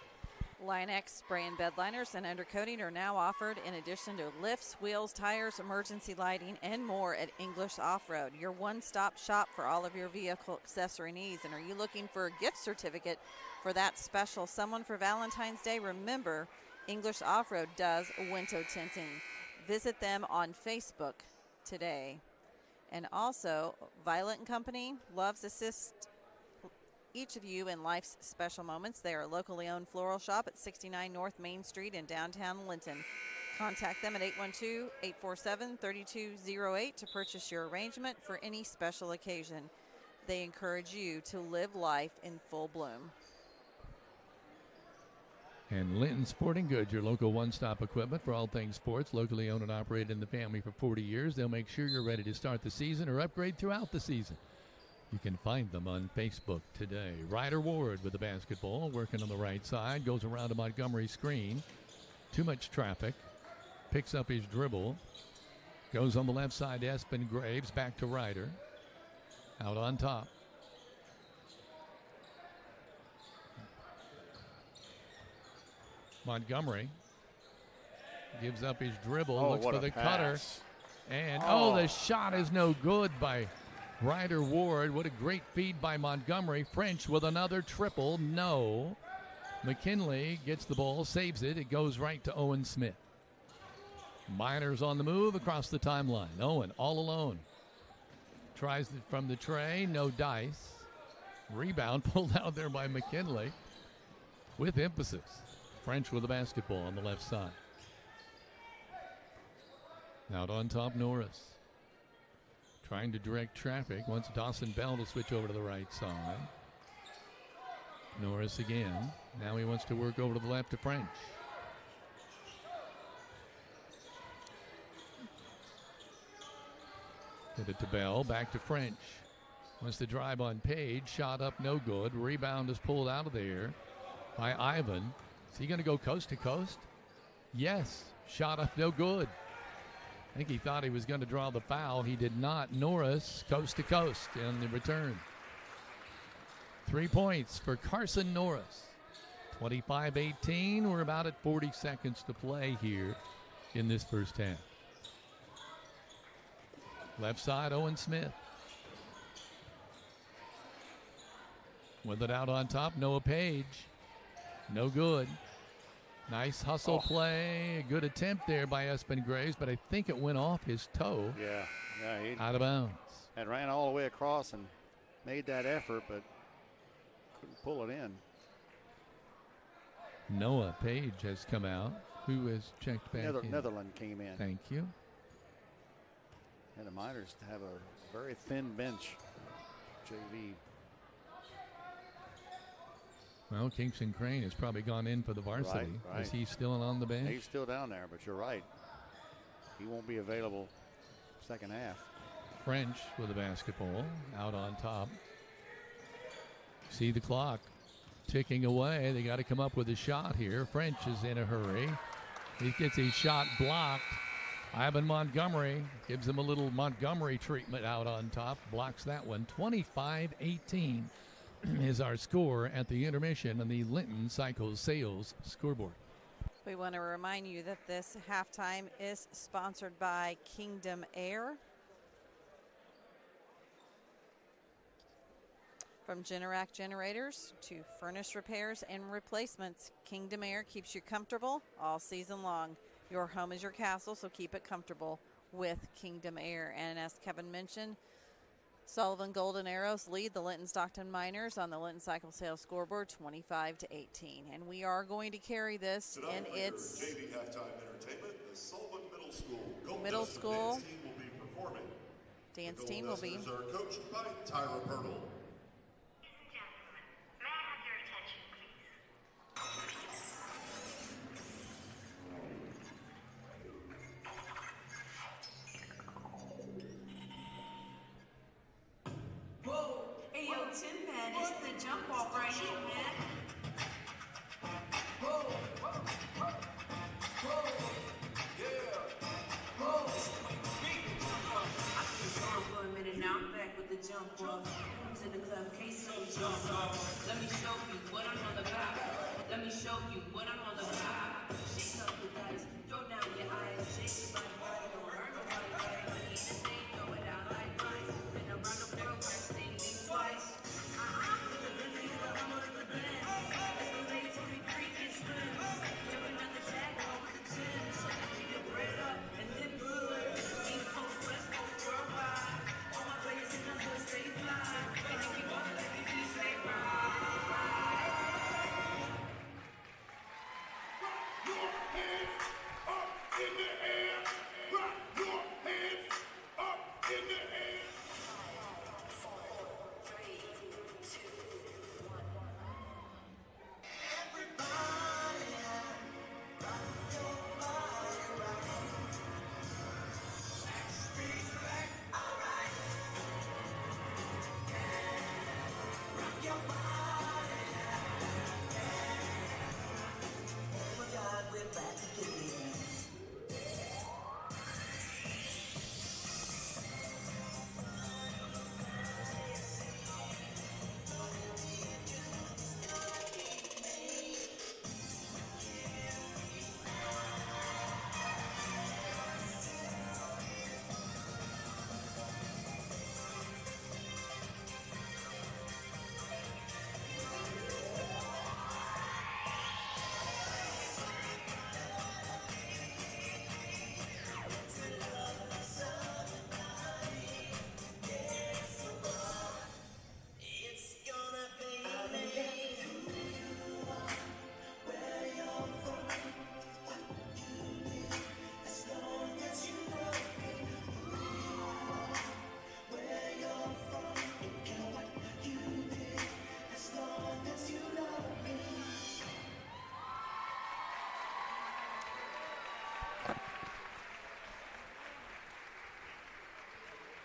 Line-X spray and bed liners and undercoating are now offered in addition to lifts, wheels, tires, emergency lighting, and more at English Off-Road, your one-stop shop for all of your vehicle accessory needs. And are you looking for a gift certificate for that special someone for Valentine's Day? Remember, English Off-Road does window tinting. Visit them on Facebook today. And also, Violet & Company loves assist each of you in life's special moments. They are a locally owned floral shop at 69 North Main Street in downtown Linton. Contact them at 812-847-3208 to purchase your arrangement for any special occasion. They encourage you to live life in full bloom. And Linton Sporting Goods, your local one-stop equipment for all things sports, locally owned and operated in the family for 40 years. They'll make sure you're ready to start the season or upgrade throughout the season. You can find them on Facebook today. Rader Ward with the basketball, working on the right side, goes around to Montgomery's screen. Too much traffic. Picks up his dribble. Goes on the left side to Espen Graves, back to Rader. Out on top. Montgomery gives up his dribble, looks for the cutter. And, the shot is no good by Rader Ward. What a great feed by Montgomery. French with another triple. No. McKinley gets the ball, saves it. It goes right to Owen Smith. Miners on the move across the timeline. Owen all alone. Tries it from the tray. No dice. Rebound pulled out there by McKinley with emphasis. French with the basketball on the left side. Out on top, Norris. Trying to direct traffic. Wants Dawson Bell to switch over to the right side. Norris again. Now he wants to work over to the left to French. Get it to Bell. Back to French. Wants to drive on Page. Shot up, no good. Rebound is pulled out of there by Ivan. Is he going to go coast to coast? Yes. Shot up, no good. I think he thought he was going to draw the foul. He did not. Norris, coast to coast in the return. 3 points for Carson Norris. 25-18. We're about at 40 seconds to play here in this first half. Left side, Owen Smith. With it out on top, Noah Page. No good. Nice hustle play. A good attempt there by Espen Graves, but I think it went off his toe. Yeah, he out of bounds. And ran all the way across and made that effort, but couldn't pull it in. Noah Page has come out. Who has checked back in? Netherland came in. Thank you. And the Miners have a very thin bench, JV. Well, Kingston Crane has probably gone in for the varsity. Right. Is he still on the bench? He's still down there, but you're right. He won't be available second half. French with the basketball out on top. See the clock ticking away. They got to come up with a shot here. French is in a hurry. He gets his shot blocked. Ivan Montgomery gives him a little Montgomery treatment out on top. Blocks that one. 25-18. is our score at the intermission on the Linton Cycle Sales scoreboard. We want to remind you that this halftime is sponsored by Kingdom Air. From Generac generators to furnace repairs and replacements, Kingdom Air keeps you comfortable all season long. Your home is your castle, so keep it comfortable with Kingdom Air. And as Kevin mentioned, Sullivan Golden Arrows lead the Linton-Stockton Miners on the Linton Cycle Sales scoreboard 25-18. And we are going to carry this in its JV halftime entertainment. The Sullivan Middle School dance team will be performing. Dance The team will be Gold Dusters are coached by Tyra Purtle.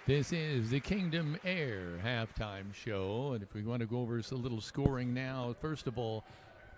This is the Kingdom Air halftime show. And if we want to go over a little scoring now, first of all,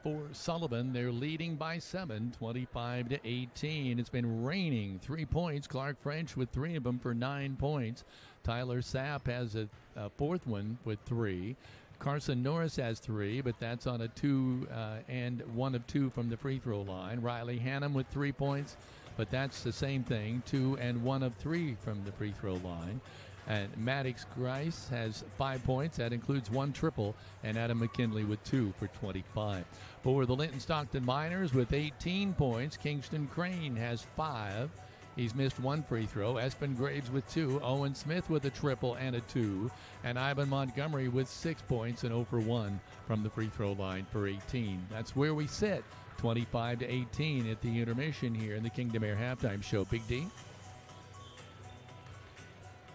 for Sullivan, they're leading by 7, 25-18. It's been raining 3 points. Clark French with 3 of them for 9 points. Tyler Sapp has a fourth one with 3. Carson Norris has 3, but that's on a 2 and 1 of 2 from the free throw line. Riley Hannum with 3 points, but that's the same thing, 2 and 1 of 3 from the free throw line. And Maddox Grice has 5 points. That includes 1 triple, and Adam McKinley with 2 for 25. For the Linton-Stockton Miners with 18 points, Kingston Crane has 5. He's missed 1 free throw. Espen Graves with 2. Owen Smith with a triple and a 2. And Ivan Montgomery with 6 points and 0 for 1 from the free throw line for 18. That's where we sit, 25-18 at the intermission here in the Kingdom Air halftime show. Big D?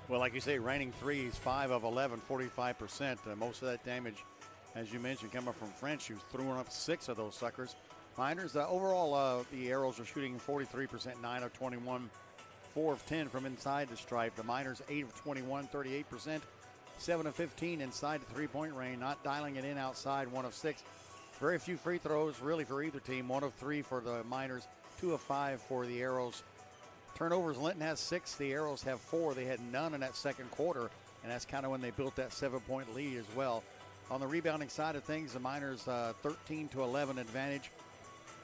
Well, like you say, raining threes, 5 of 11, 45%. Most of that damage, as you mentioned, coming from French, who's throwing up 6 of those suckers. Miners, overall, the Arrows are shooting 43%, 9 of 21, 4 of 10 from inside the stripe. The Miners, 8 of 21, 38%, 7 of 15 inside the three-point range, not dialing it in outside, 1 of 6. Very few free throws, really, for either team. 1 of 3 for the Miners, 2 of 5 for the Arrows. Turnovers, Linton has 6, the Arrows have 4. They had none in that second quarter, and that's kind of when they built that 7-point lead as well. On the rebounding side of things, the Miners 13-11 advantage.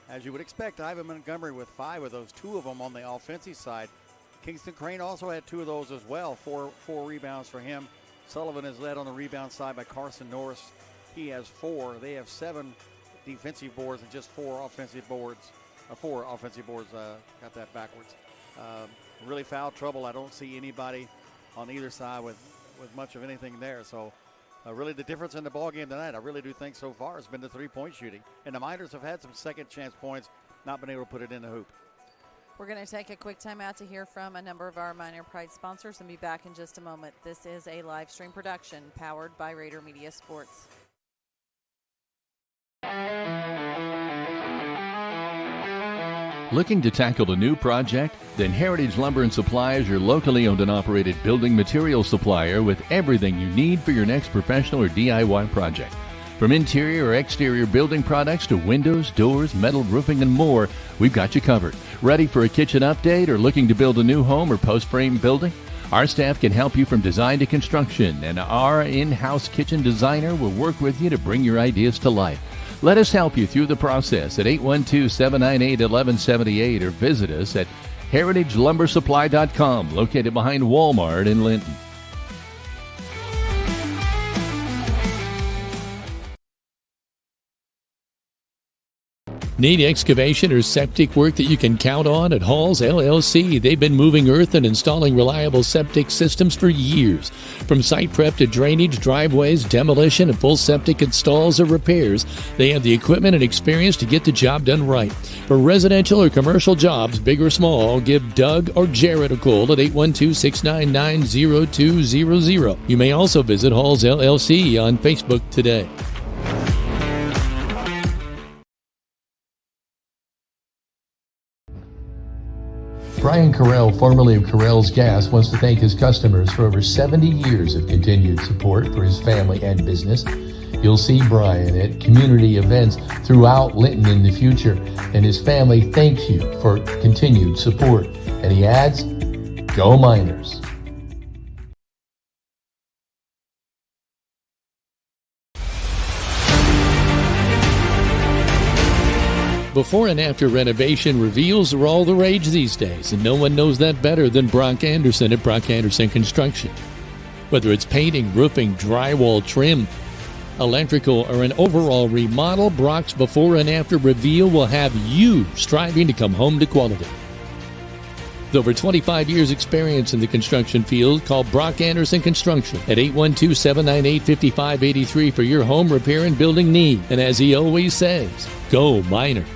As you would expect, Ivan Montgomery with 5 of those, 2 of them on the offensive side. Kingston Crane also had 2 of those as well, four rebounds for him. Sullivan is led on the rebound side by Carson Norris. He has 4. They have 7 defensive boards and just 4 offensive boards. 4 offensive boards, got that backwards. Really foul trouble. I don't see anybody on either side with much of anything there. So really the difference in the ball game tonight, I really do think so far, has been the three-point shooting. And the Miners have had some second chance points, not been able to put it in the hoop. We're going to take a quick time out to hear from a number of our Miner Pride sponsors and be back in just a moment. This is a live stream production powered by Rader Media Sports. Looking to tackle a new project? Then Heritage Lumber and Supply is your locally owned and operated building material supplier with everything you need for your next professional or DIY project. From interior or exterior building products to windows, doors, metal roofing, and more, we've got you covered. Ready for a kitchen update or looking to build a new home or post-frame building? Our staff can help you from design to construction, and our in-house kitchen designer will work with you to bring your ideas to life. Let us help you through the process at 812-798-1178 or visit us at heritagelumbersupply.com, located behind Walmart in Linton. Need excavation or septic work that you can count on at Halls LLC? They've been moving earth and installing reliable septic systems for years. From site prep to drainage, driveways, demolition, and full septic installs or repairs, they have the equipment and experience to get the job done right. For residential or commercial jobs, big or small, give Doug or Jared a call at 812-699-0200. You may also visit Halls LLC on Facebook today. Brian Carell, formerly of Carell's Gas, wants to thank his customers for over 70 years of continued support for his family and business. You'll see Brian at community events throughout Linton in the future, and his family thanks you for continued support. And he adds, go Miners. Before and after renovation reveals are all the rage these days, and no one knows that better than Brock Anderson at Brock Anderson Construction. Whether it's painting, roofing, drywall, trim, electrical, or an overall remodel, Brock's before and after reveal will have you striving to come home to quality. With over 25 years experience in the construction field, call Brock Anderson Construction at 812-798-5583 for your home repair and building need. And as he always says, go Miners.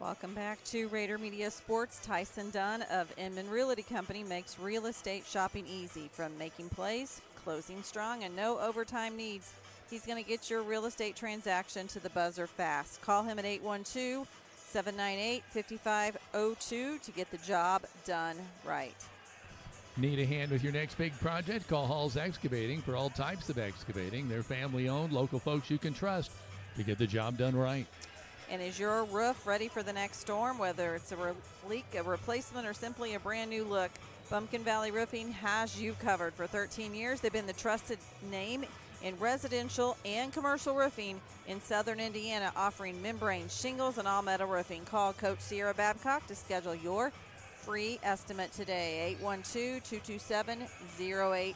Welcome back to Rader Media Sports. Tyson Dunn of Inman Realty Company makes real estate shopping easy. From making plays, closing strong, and no overtime needs, he's going to get your real estate transaction to the buzzer fast. Call him at 812-798-5502 to get the job done right. Need a hand with your next big project? Call Halls Excavating for all types of excavating. They're family-owned, local folks you can trust to get the job done right. And is your roof ready for the next storm? Whether it's a leak, a replacement, or simply a brand new look, Bumpkin Valley Roofing has you covered. For 13 years, they've been the trusted name in residential and commercial roofing in southern Indiana, offering membrane, shingles, and all-metal roofing. Call Coach Sierra Babcock to schedule your free estimate today, 812-227-0818.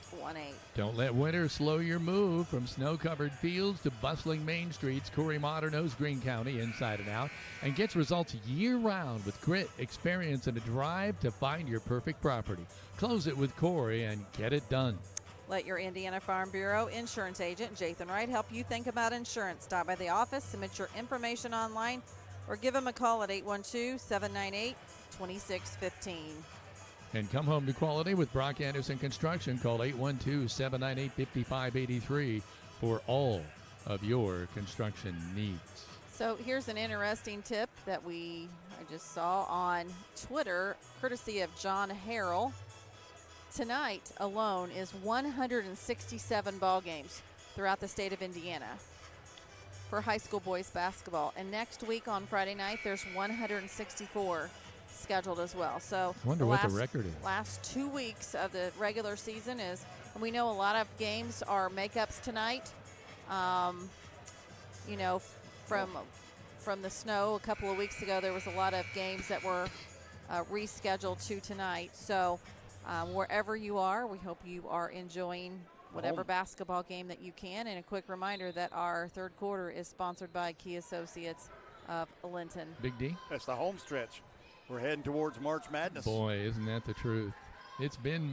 Don't let winter slow your move. From snow-covered fields to bustling main streets, Corey Motter knows Greene County inside and out and gets results year-round with grit, experience, and a drive to find your perfect property. Close it with Corey and get it done. Let your Indiana Farm Bureau insurance agent, Jathan Wright, help you think about insurance. Stop by the office, submit your information online, or give him a call at 812-798-2615. And come home to quality with Brock Anderson Construction. Call 812-798-5583 for all of your construction needs. So here's an interesting tip that I just saw on Twitter, courtesy of John Harrell. Tonight alone is 167 ball games throughout the state of Indiana for high school boys basketball. And next week on Friday night, there's 164. scheduled as well. So I wonder what the record is. Last 2 weeks of the regular season is, and we know a lot of games are makeups tonight. You know, from the snow a couple of weeks ago, there was a lot of games that were rescheduled to tonight. So wherever you are, we hope you are enjoying whatever basketball game that you can. And a quick reminder that our third quarter is sponsored by Key Associates of Linton. Big D? That's the home stretch. We're heading towards March Madness. Boy, isn't that the truth. It's been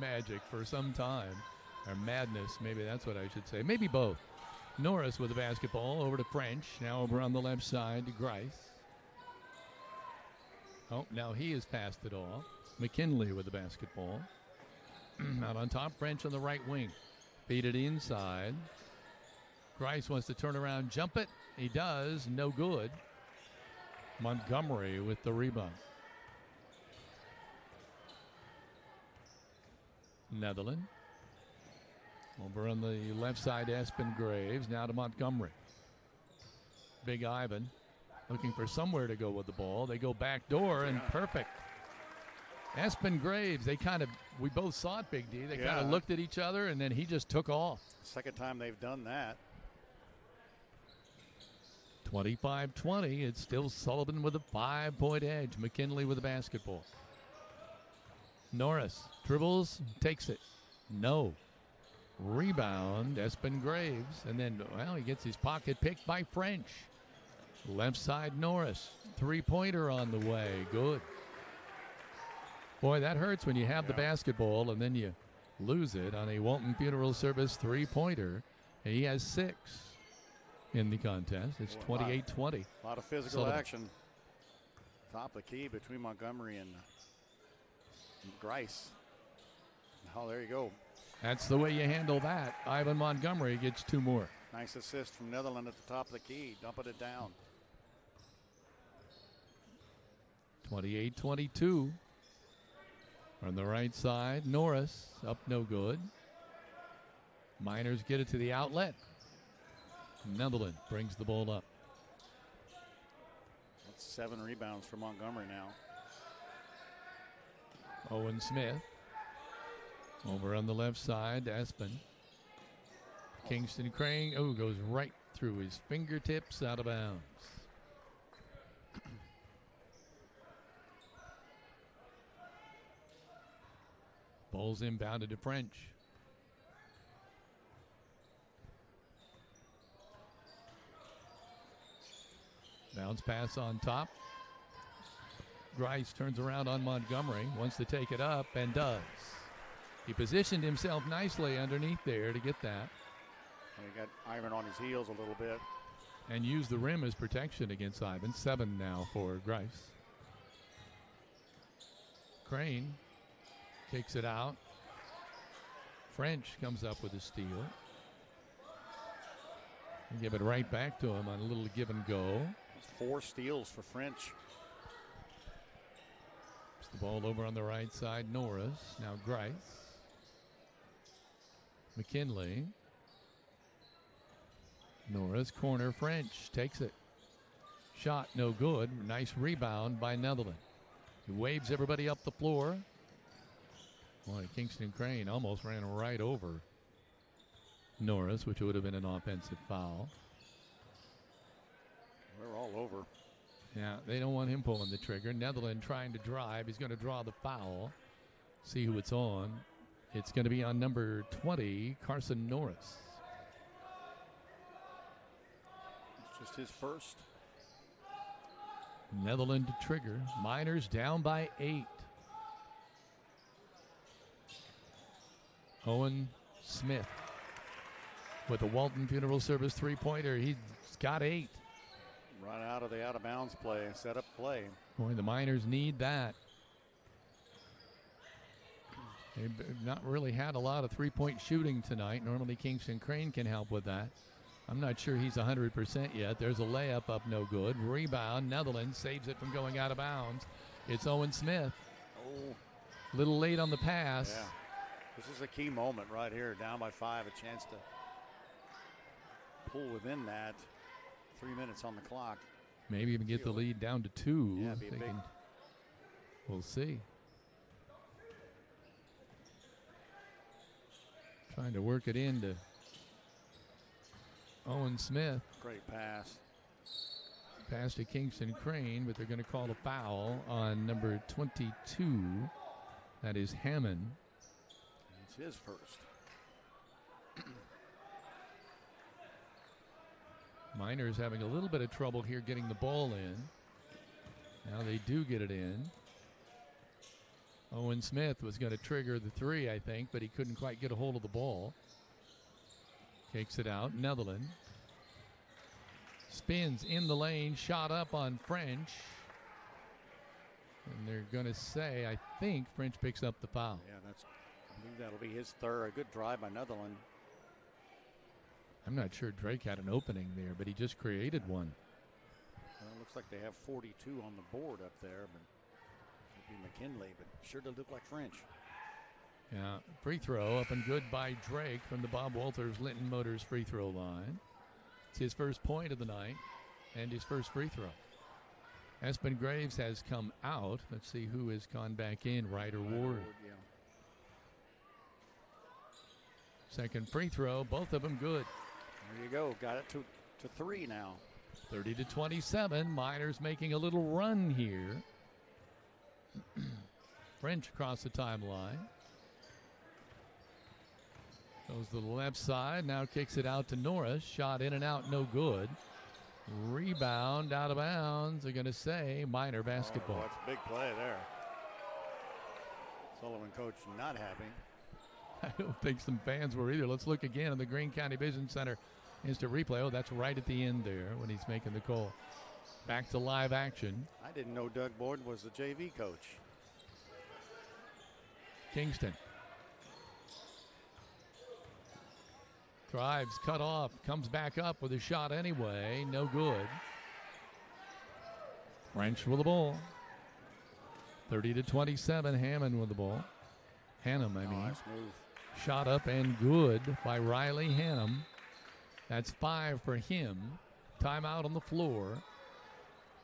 magic for some time. Or madness, maybe that's what I should say. Maybe both. Norris with the basketball over to French. Now over on the left side to Grice. Oh, now he has passed it off. McKinley with the basketball. Out on top, French on the right wing. Feed it inside. Grice wants to turn around, jump it. He does. No good. Montgomery with the rebound. Netherland. Over on the left side, Espen Graves. Now to Montgomery. Big Ivan looking for somewhere to go with the ball. They go back door and perfect. Espen Graves, we both saw it, Big D. They kind of looked at each other and then he just took off. Second time they've done that. 25-20. It's still Sullivan with a 5-point edge. McKinley with the basketball. Norris dribbles, takes it. No. Rebound, Espen Graves. And then, he gets his pocket picked by French. Left side, Norris. Three-pointer on the way. Good. Boy, that hurts when you have the basketball and then you lose it on a Walton Funeral Service three-pointer. And he has 6 in the contest. It's 28-20. A lot of physical action. Top of the key between Montgomery and Grice. Oh, there you go. That's the way you handle that. Ivan Montgomery gets 2 more. Nice assist from Netherland at the top of the key, dumping it down. 28-22. On the right side, Norris up no good. Miners get it to the outlet. Netherland brings the ball up. That's 7 rebounds for Montgomery now. Owen Smith. Over on the left side, Espen. Kingston Crane, goes right through his fingertips, out of bounds. Ball's inbounded to French. Bounce pass on top. Grice turns around on Montgomery, wants to take it up, and does. He positioned himself nicely underneath there to get that. He got Ivan on his heels a little bit. And used the rim as protection against Ivan. 7 now for Grice. Crane kicks it out. French comes up with a steal. And give it right back to him on a little give and go. 4 steals for French. It's the ball over on the right side. Norris. Now Grice. McKinley. Norris, corner, French takes it. Shot no good. Nice rebound by Netherland. He waves everybody up the floor. Boy, Kingston Crane almost ran right over Norris, which would have been an offensive foul. We're all over. Yeah, they don't want him pulling the trigger. Netherland trying to drive. He's going to draw the foul. See who it's on. It's going to be on number 20, Carson Norris. It's just his first. Netherland to trigger. Miners down by 8. Owen Smith with the Walton Funeral Service three-pointer. He's got 8. Run out of the out-of-bounds play, set up play. Boy, the Miners need that. They've not really had a lot of three-point shooting tonight. Normally Kingston Crane can help with that. I'm not sure he's 100% yet. There's a layup up no good. Rebound. Netherlands saves it from going out of bounds. It's Owen Smith. A little late on the pass. Yeah. This is a key moment right here. Down by 5. A chance to pull within that. 3 minutes on the clock. Maybe even get the lead down to 2. Yeah, be a big We'll see. Trying to work it into Owen Smith. Great pass. Pass to Kingston Crane, but they're going to call a foul on number 22. That is Hammond. It's his first. Miners having a little bit of trouble here getting the ball in. Now they do get it in. Owen Smith was going to trigger the three, I think, but he couldn't quite get a hold of the ball. Kicks it out. Netherland spins in the lane, shot up on French. And they're going to say, I think French picks up the foul. Yeah, I think that'll be his third. A good drive by Netherland. I'm not sure Drake had an opening there, but he just created one. Well, it looks like they have 42 on the board up there, but it'd be McKinley, but sure does look like French. Yeah, free throw up and good by Drake from the Bob Walters Linton Motors free throw line. It's his first point of the night and his first free throw. Espen Graves has come out. Let's see who has gone back in. Rader Ward. Yeah. Second free throw, both of them good. There you go. Got it to three now. 30-27. Miners making a little run here. French across the timeline. Goes to the left side. Now kicks it out to Norris. Shot in and out, no good. Rebound out of bounds. They're going to say Miner basketball. Oh, that's a big play there. Sullivan coach not happy. I don't think some fans were either. Let's look again in the Greene County Vision Center instant replay. Oh, that's right at the end there when he's making the call. Back to live action. I didn't know Doug Borden was the JV coach. Kingston. Drives, cut off, comes back up with a shot anyway. No good. French with the ball. 30-27. Hammond with the ball. Hannum, I mean. Nice move. Shot up and good by Riley Hannum. That's 5 for him. Timeout on the floor.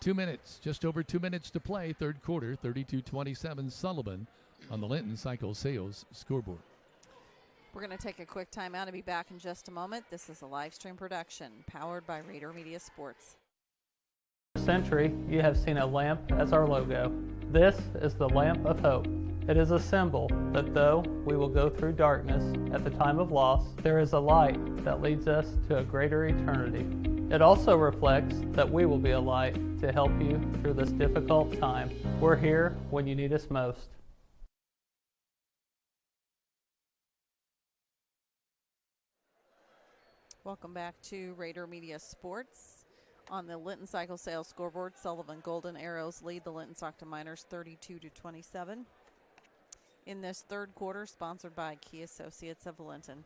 2 minutes, just over 2 minutes to play. Third quarter, 32-27. Sullivan on the Linton Cycle Sales scoreboard. We're going to take a quick timeout and be back in just a moment. This is a live stream production powered by Rader Media Sports. Century, you have seen a lamp as our logo. This is the lamp of hope. It is a symbol that though we will go through darkness at the time of loss, there is a light that leads us to a greater eternity. It also reflects that we will be a light to help you through this difficult time. We're here when you need us most. Welcome back to Rader Media Sports. On the Linton Cycle Sales scoreboard, Sullivan Golden Arrows lead the Linton-Stockton Miners 32-27. In this third quarter, sponsored by Key Associates of Linton.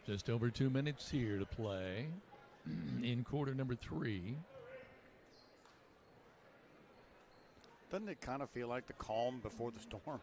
Just over 2 minutes here to play in quarter number 3. Doesn't it kind of feel like the calm before the storm?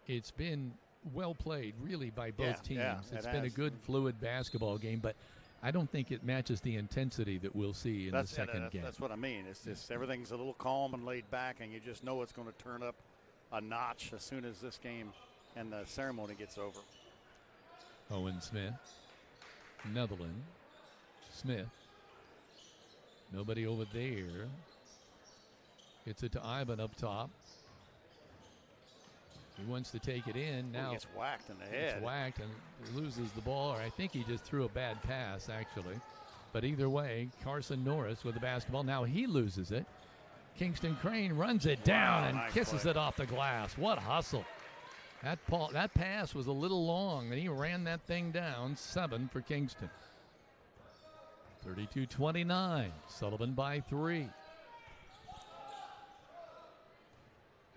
It's been well played, really, by both teams. Yeah, it's been a good, fluid basketball game, but I don't think it matches the intensity that we'll see in the second game. That's what I mean. It's just everything's a little calm and laid back, and you just know it's going to turn up a notch as soon as this game and the ceremony gets over. Owen Smith, Netherland, Smith. Nobody over there. Gets it to Ivan up top. He wants to take it in. Now he gets whacked in the head. Gets whacked and loses the ball, or I think he just threw a bad pass, actually. But either way, Carson Norris with the basketball. Now he loses it. Kingston Crane runs it down and nice kisses play. it off the glass. What a hustle. That pass was a little long, and he ran that thing down. 7 for Kingston. 32-29. Sullivan by 3.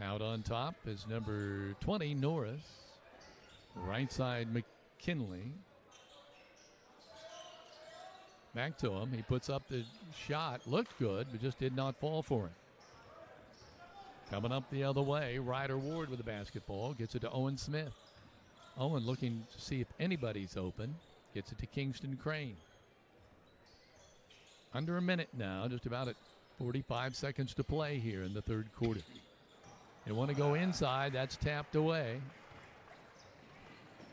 Out on top is number 20, Norris. Right side, McKinley. Back to him. He puts up the shot. Looked good, but just did not fall for him. Coming up the other way, Ryder Ward with the basketball. Gets it to Owen Smith. Owen looking to see if anybody's open. Gets it to Kingston Crane. Under a minute now, just about at 45 seconds to play here in the third quarter. They want to go inside. That's tapped away.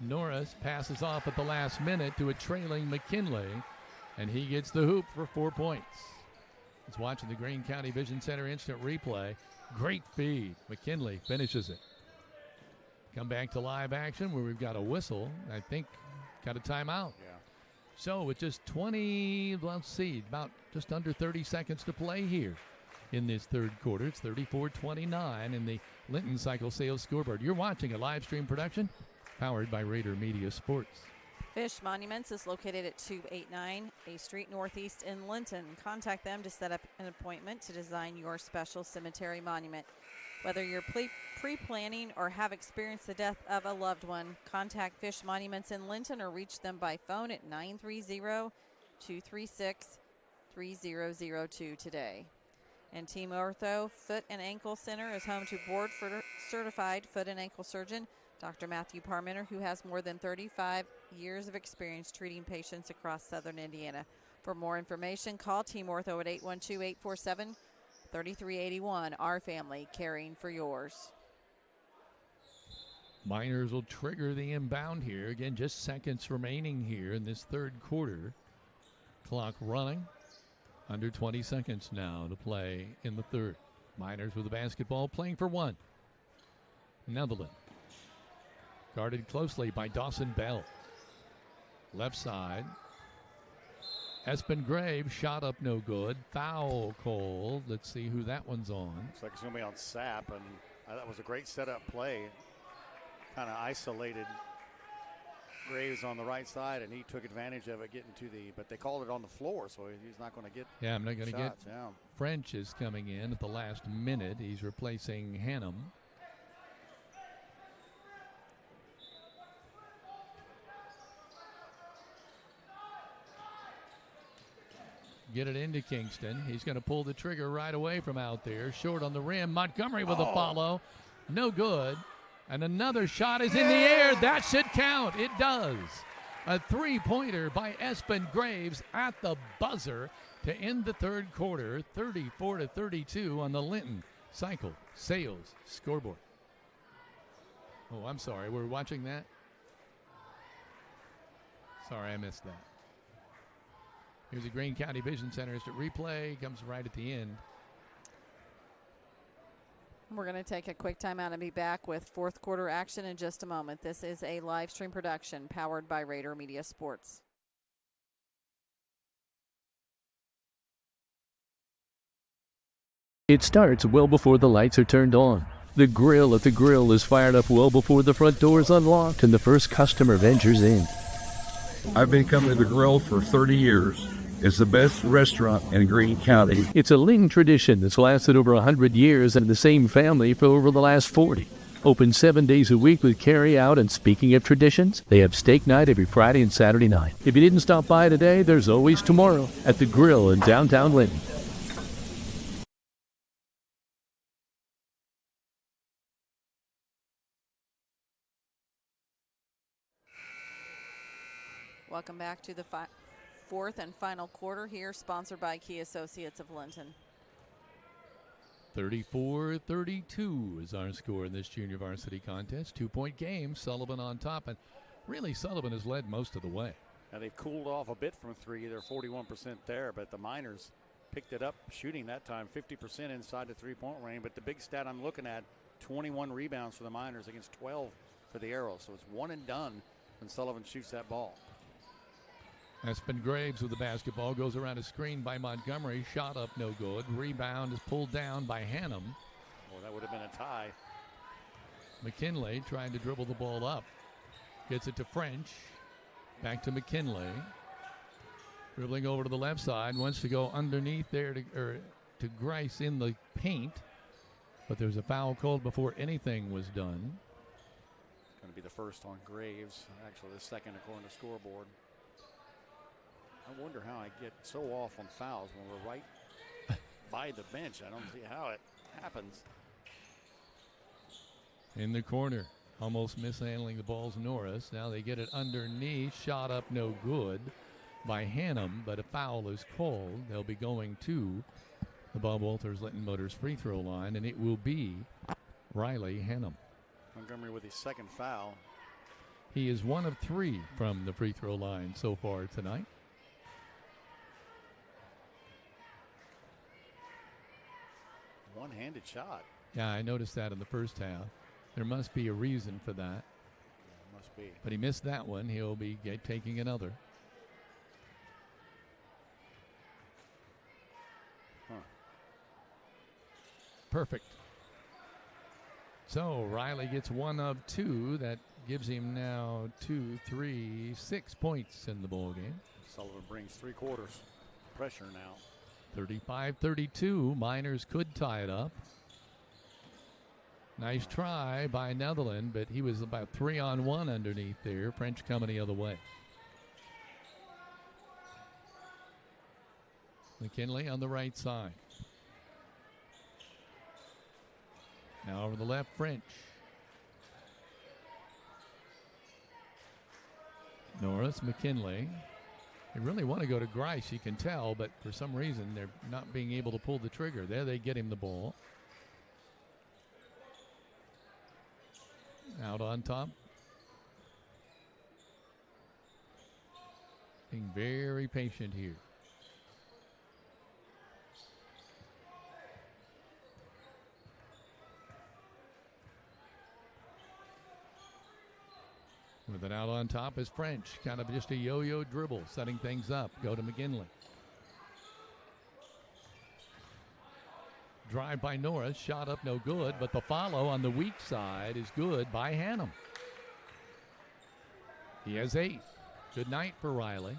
Norris passes off at the last minute to a trailing McKinley, and he gets the hoop for 4 points. It's watching the Greene County Vision Center instant replay. Great feed. McKinley finishes it. Come back to live action where we've got a whistle. I think got a timeout. Yeah. So with just 20, let's see, about just under 30 seconds to play here in this third quarter. It's 34-29 in the Linton Cycle Sales scoreboard. You're watching a live stream production powered by Rader Media Sports. Fish Monuments is located at 289 A Street Northeast in Linton. Contact them to set up an appointment to design your special cemetery monument. Whether you're pre-planning or have experienced the death of a loved one, contact Fish Monuments in Linton or reach them by phone at 930-236-3002 today. And Team Ortho Foot and Ankle Center is home to board-certified foot and ankle surgeon Dr. Matthew Parmenter, who has more than 35 years of experience treating patients across southern Indiana. For more information, call Team Ortho at 812-847-3381. Our family, caring for yours. Miners will trigger the inbound here. Again, just seconds remaining here in this third quarter. Clock running. Under 20 seconds now to play in the third. Miners with the basketball, playing for one. Netherland. Guarded closely by Dawson Bell. Left side. Espen Graves, shot up no good. Foul called. Let's see who that one's on. Looks like it's going to be on Sapp, and that was a great setup play. Kind of isolated Graves on the right side, and he took advantage of it getting to the, but they called it on the floor, so he's not going to get Yeah, I'm not going to get. Yeah. French is coming in at the last minute. He's replacing Hannum. Get it into Kingston. He's going to pull the trigger right away from out there. Short on the rim. Montgomery with a follow. No good. And another shot is in the air. That should count. It does. A three-pointer by Espen Graves at the buzzer to end the third quarter. 34-32 on the Linton Cycle Sales scoreboard. Oh, I'm sorry. We're watching that? Sorry, I missed that. Here's the Greene County Vision Center instant replay. Comes right at the end. We're going to take a quick timeout and be back with fourth quarter action in just a moment. This is a live stream production powered by Rader Media Sports. It starts well before the lights are turned on. The grill at the grill is fired up well before the front door is unlocked and the first customer ventures in. I've been coming to the grill for 30 years. It's the best restaurant in Greene County. It's a Linton tradition that's lasted over 100 years and the same family for over the last 40. Open 7 days a week with carry out, and speaking of traditions, they have steak night every Friday and Saturday night. If you didn't stop by today, there's always tomorrow at the grill in downtown Linton. Welcome back to the fourth and final quarter here, sponsored by Key Associates of Linton. 34-32 is our score in this junior varsity contest. 2-point game, Sullivan on top, and really Sullivan has led most of the way. Now they've cooled off a bit from three. They're 41% there, but the Miners picked it up shooting that time, 50% inside the three-point range. But the big stat I'm looking at, 21 rebounds for the Miners against 12 for the Arrows. So it's one and done when Sullivan shoots that ball. Espen Graves with the basketball, goes around a screen by Montgomery. Shot up no good. Rebound is pulled down by Hannum. Well, that would have been a tie. McKinley trying to dribble the ball up. Gets it to French. Back to McKinley. Dribbling over to the left side. Wants to go underneath there to Grice in the paint. But there's a foul called before anything was done. It's going to be the first on Graves. Actually, the second according to scoreboard. I wonder how I get so off on fouls when we're right by the bench. I don't see how it happens. In the corner, Almost mishandling the ball's Norris. Now they get it underneath. Shot up no good by Hannum, but a foul is called. They'll be going to the Bob Walters Linton Motors free throw line, and it will be Riley Hannum. Montgomery with his second foul. He is 1 of 3 from the free throw line so far tonight. One-handed shot. Yeah, I noticed that in the first half. There must be a reason for that. Yeah, must be. But he missed that one. He'll be taking another. Huh. Perfect. So Riley gets 1 of 2. That gives him now 2, 3, 6 points in the ball game. Sullivan brings 3/4 pressure now. 35-32. Miners could tie it up. Nice try by Netherland, but he was about 3-on-1 underneath there. French coming the other way. McKinley on the right side. Now over the left, French. Norris, McKinley. They really want to go to Grice, you can tell, but for some reason they're not being able to pull the trigger. There they get him the ball. Out on top. Being very patient here. With it out on top is French. Kind of just a yo-yo dribble, setting things up. Go to McGinley. Drive by Norris. Shot up no good, but the follow on the weak side is good by Hannum. He has 8. Good night for Riley.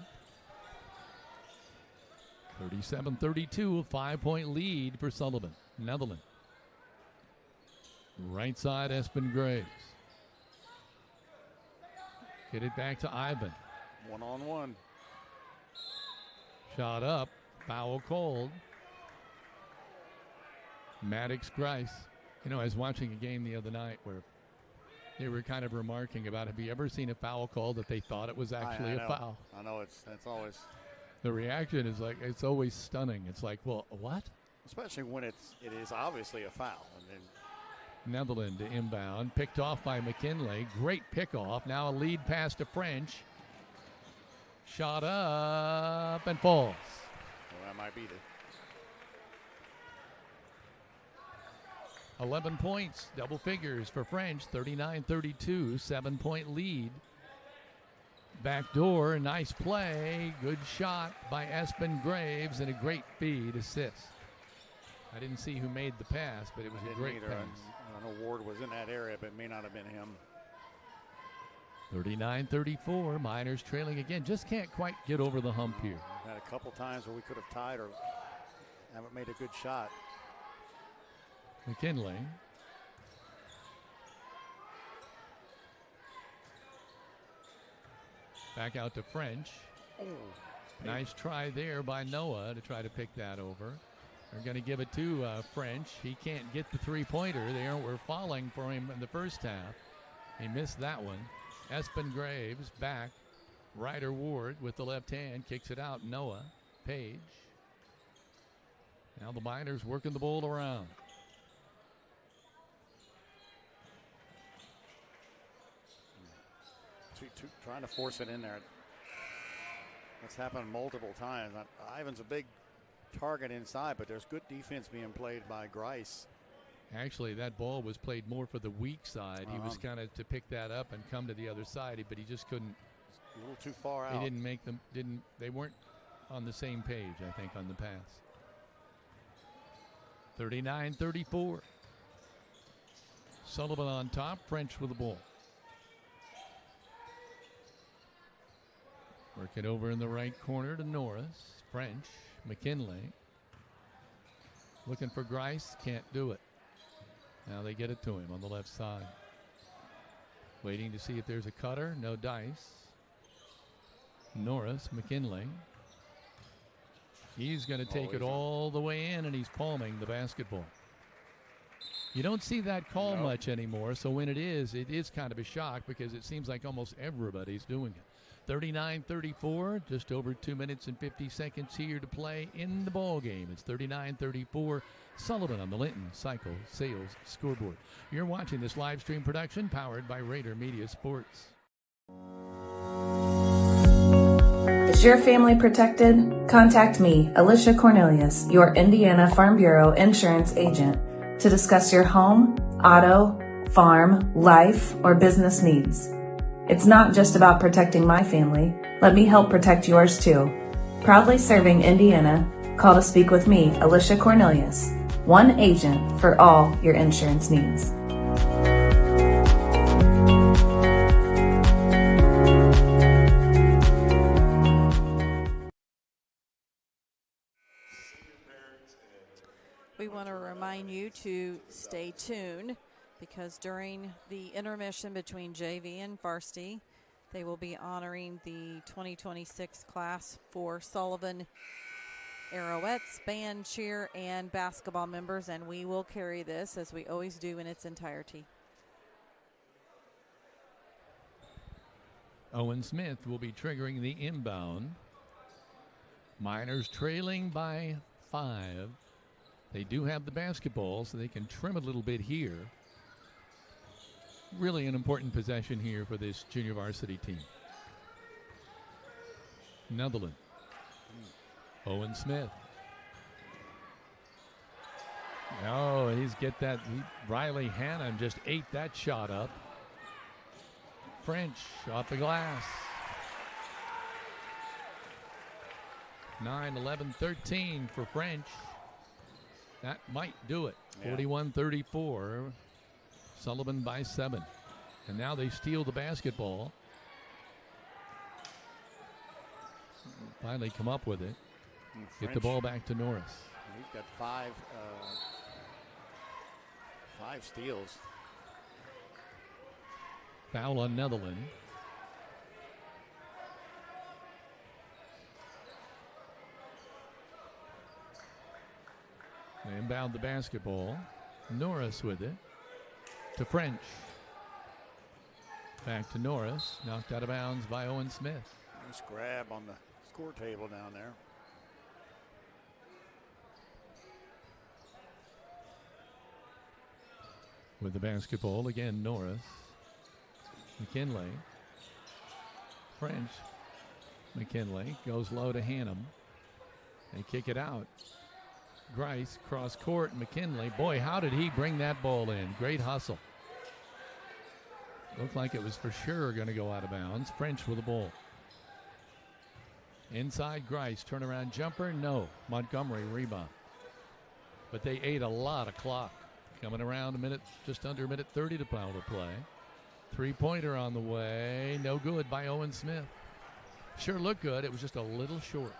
37-32, a 5-point lead for Sullivan. Netherland. Right side, Espen Graves. Get it back to Ivan. 1-on-1. Shot up. Foul called. Maddox Grice. You know, I was watching a game the other night where they were kind of remarking about, have you ever seen a foul called that they thought it was actually a foul? I know it's always. The reaction is like, it's always stunning. It's like, well, what? Especially when it is obviously a foul. And then Netherland to inbound. Picked off by McKinley. Great pickoff. Now a lead pass to French. Shot up and falls. Well, that might be the 11 points, double figures for French, 39-32, 7-point lead. Backdoor, nice play, good shot by Espen Graves, and a great feed assist. I didn't see who made the pass, but it was a great pass. I know Ward was in that area, but it may not have been him. 39-34, Miners trailing again. Just can't quite get over the hump here. Had a couple times where we could have tied or haven't made a good shot. McKinley. Back out to French. Oh, nice try there by Noah to try to pick that over. They're going to give it to French. He can't get the three-pointer. They were falling for him in the first half. He missed that one. Espen Graves back. Rader Ward with the left hand kicks it out. Noah Page. Now the Miners working the ball around. Trying to force it in there. That's happened multiple times. Ivan's a big target inside, but there's good defense being played by Grice. Actually, that ball was played more for the weak side. He was kind of to pick that up and come to the other side, but he just couldn't. A little too far out. He didn't make them. They weren't on the same page, I think, on the pass. 39-34. Sullivan on top. French with the ball. Work it over in the right corner to Norris. French. McKinley. Looking for Grice. Can't do it. Now they get it to him on the left side. Waiting to see if there's a cutter. No dice. Norris. McKinley. He's going to take it all the way in, and he's palming the basketball. You don't see that call much anymore, so when it is kind of a shock because it seems like almost everybody's doing it. 39-34, just over 2 minutes and 50 seconds here to play in the ball game. It's 39-34, Sullivan on the Linton-Stockton Sales scoreboard. You're watching this live stream production powered by Rader Media Sports. Is your family protected? Contact me, Alicia Cornelius, your Indiana Farm Bureau insurance agent, to discuss your home, auto, farm, life, or business needs. It's not just about protecting my family. Let me help protect yours too. Proudly serving Indiana, call to speak with me, Alicia Cornelius, one agent for all your insurance needs. We want to remind you to stay tuned because during the intermission between JV and varsity, they will be honoring the 2026 class for Sullivan Arrowheads, band, cheer, and basketball members, and we will carry this as we always do in its entirety. Owen Smith will be triggering the inbound. Miners trailing by 5. They do have the basketball, so they can trim a little bit here. Really an important possession here for this junior varsity team. Netherlands. Owen Smith. Oh, he's get that. Riley Hannon just ate that shot up. French off the glass. 9-11-13 for French. That might do it. 41-34. Sullivan by 7. And now they steal the basketball. Finally come up with it. Get the ball back to Norris. He's got five steals. Foul on Netherlands. They inbound the basketball. Norris with it. To French. Back to Norris. Knocked out of bounds by Owen Smith. Nice grab on the score table down there. With the basketball again, Norris. McKinley. French. McKinley goes low to Hannum. They kick it out. Grice cross court. McKinley. Boy, how did he bring that ball in? Great hustle. Looked like it was for sure going to go out of bounds. French with the ball. Inside Grice. Turnaround jumper. No. Montgomery rebound. But they ate a lot of clock. Coming around a minute, just under a minute 30 to play. Three-pointer on the way. No good by Owen Smith. Sure looked good. It was just a little short.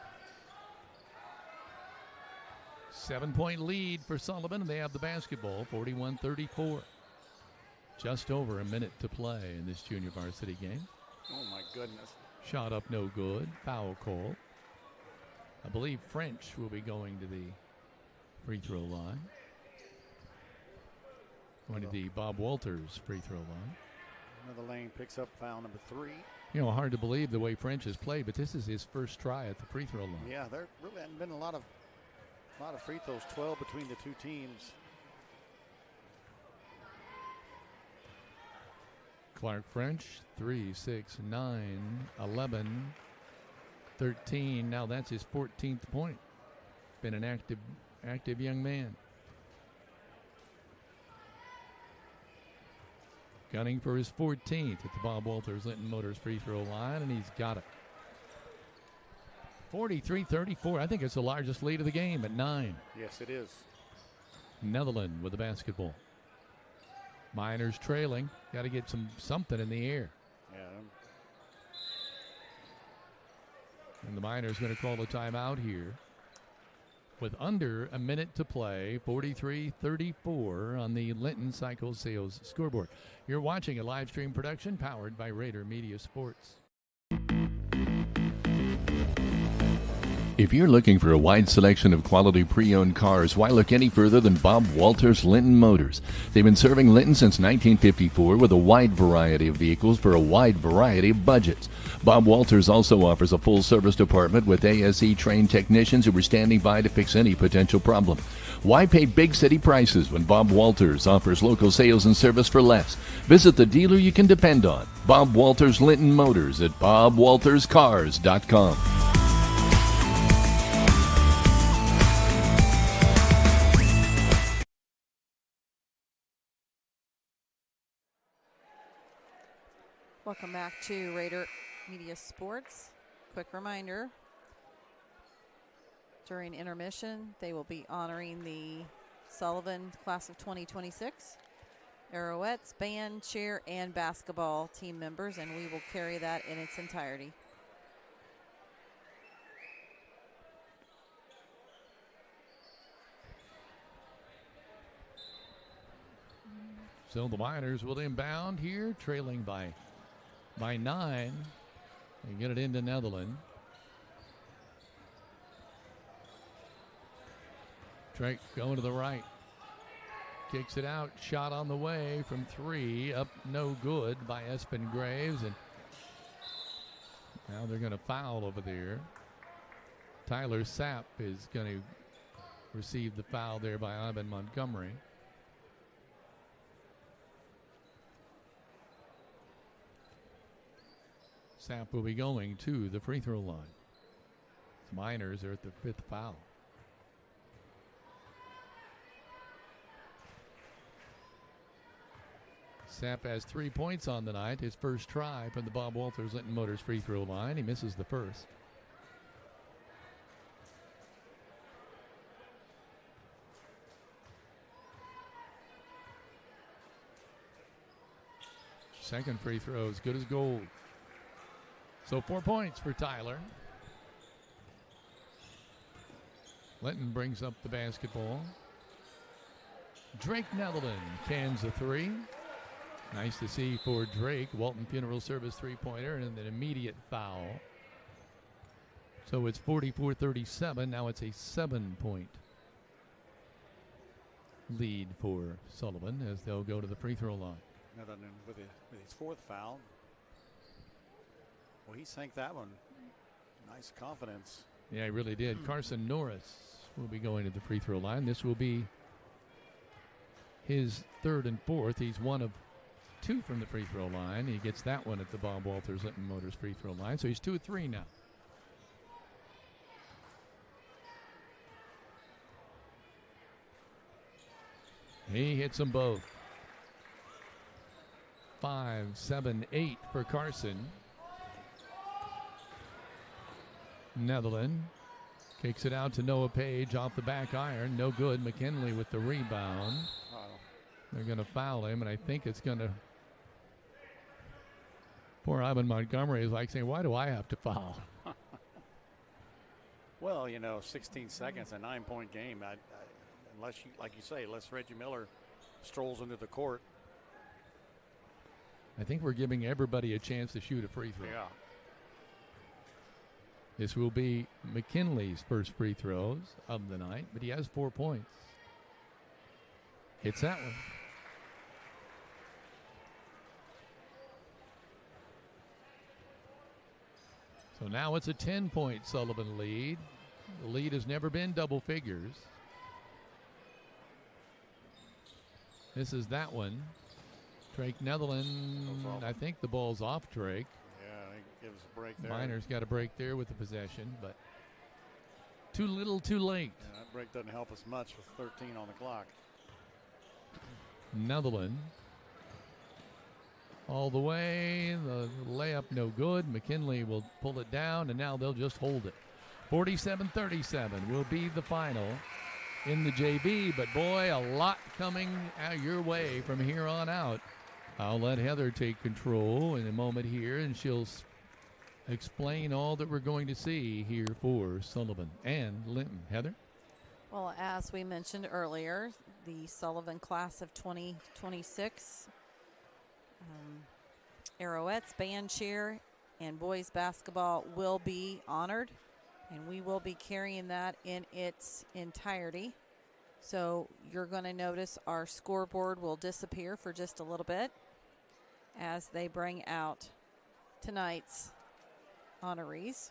7-point lead for Sullivan, and they have the basketball, 41-34. Just over a minute to play in this junior varsity game. Oh, my goodness. Shot up, no good. Foul call. I believe French will be going to the free throw line. Going to the Bob Walters free throw line. Another lane picks up foul number 3. You know, hard to believe the way French has played, but this is his first try at the free throw line. Yeah, there really hadn't been a lot of free throws, 12 between the two teams. Clark French, 3, 6, 9, 11, 13. Now that's his 14th point. Been an active young man. Gunning for his 14th at the Bob Walters Linton Motors free throw line, and he's got it. 43-34. I think it's the largest lead of the game at 9. Yes, it is. Netherlands with the basketball. Miners trailing. Got to get something in the air. Yeah. And the Miners going to call a timeout here. With under a minute to play, 43-34 on the Linton-Stockton Sales scoreboard. You're watching a live stream production powered by Rader Media Sports. If you're looking for a wide selection of quality pre-owned cars, why look any further than Bob Walters Linton Motors? They've been serving Linton since 1954 with a wide variety of vehicles for a wide variety of budgets. Bob Walters also offers a full-service department with ASE-trained technicians who are standing by to fix any potential problem. Why pay big city prices when Bob Walters offers local sales and service for less? Visit the dealer you can depend on. Bob Walters Linton Motors at bobwalterscars.com. Welcome back to Rader Media Sports. Quick reminder, during intermission, they will be honoring the Sullivan class of 2026, Arrowhettes, band, cheer, and basketball team members, and we will carry that in its entirety. So the Miners will inbound here, trailing by 9. They get it into Netherland. Drake going to the right. Kicks it out. Shot on the way from 3. Up no good by Espen Graves. And now they're going to foul over there. Tyler Sapp is going to receive the foul there by Ivan Montgomery. Sapp will be going to the free throw line. The Miners are at the 5th foul. Sapp has 3 points on the night. His first try from the Bob Walters Linton Motors free throw line. He misses the first. Second free throw is good as gold. So 4 points for Tyler. Linton brings up the basketball. Drake Netherland cans a 3. Nice to see for Drake. Walton Funeral Service three-pointer and an immediate foul. So it's 44-37. Now it's a 7-point lead for Sullivan as they'll go to the free throw line. Netherland with his 4th foul. Well, he sank that one. Nice confidence. Yeah, he really did. Carson Norris will be going to the free throw line. This will be his 3rd and 4th. He's 1 of 2 from the free throw line. He gets that one at the Bob Walters Linton Motors free throw line. So he's 2 of 3 now. He hits them both. 5, 7, 8 for Carson. Netherland kicks it out to Noah Page off the back iron. No good. McKinley with the rebound. They're going to foul him, and I think it's going to. Poor Ivan Montgomery is like saying, why do I have to foul? Well, 16 seconds, a 9-point game. Unless you, like you say, unless Reggie Miller strolls into the court. I think we're giving everybody a chance to shoot a free throw. Yeah. This will be McKinley's first free throws of the night, but he has 4 points. Hits that one. So now it's a 10-point Sullivan lead. The lead has never been double figures. This is that one. Drake Netherland, I think the ball's off Drake. Yeah, he gives a break there. Miners got a break there with the possession, but too little, too late. Yeah, that break doesn't help us much with 13 on the clock. Netherland all the way. The layup no good. McKinley will pull it down, and now they'll just hold it. 47-37 will be the final in the JV, but boy, a lot coming out your way from here on out. I'll let Heather take control in a moment here, and she'll explain all that we're going to see here for Sullivan and Linton. Heather? Well, as we mentioned earlier, the Sullivan class of 2026, Arrowhettes, band cheer, and boys basketball will be honored And we will be carrying that in its entirety. So you're going to notice our scoreboard will disappear for just a little bit as they bring out tonight's honorees.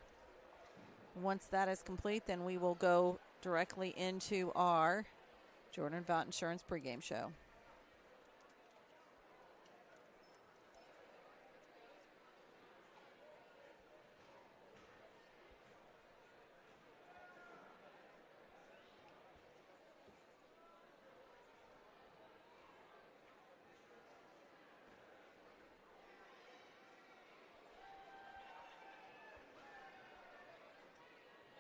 Once that is complete, then we will go directly into our Jordan Vought Insurance pregame show.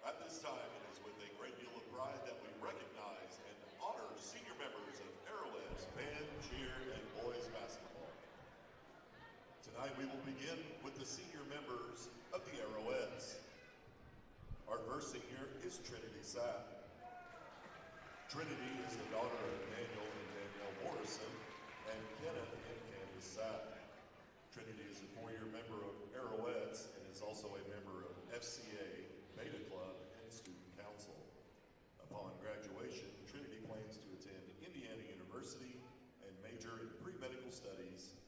At this time, it is with a great deal of pride that we recognize and honor senior members of Arrowhead's band, cheer, and boys basketball. Tonight, we will begin with the senior members of the Arrowheads. Our first senior is Trinity Sapp. Trinity is the daughter of Daniel and Danielle Morrison and Kenneth and Candace Sapp. Trinity is a four-year member of Arrowheads and is also a member of FCA, Beta Club, and Student Council. Upon graduation, Trinity plans to attend Indiana University and major in pre-medical studies.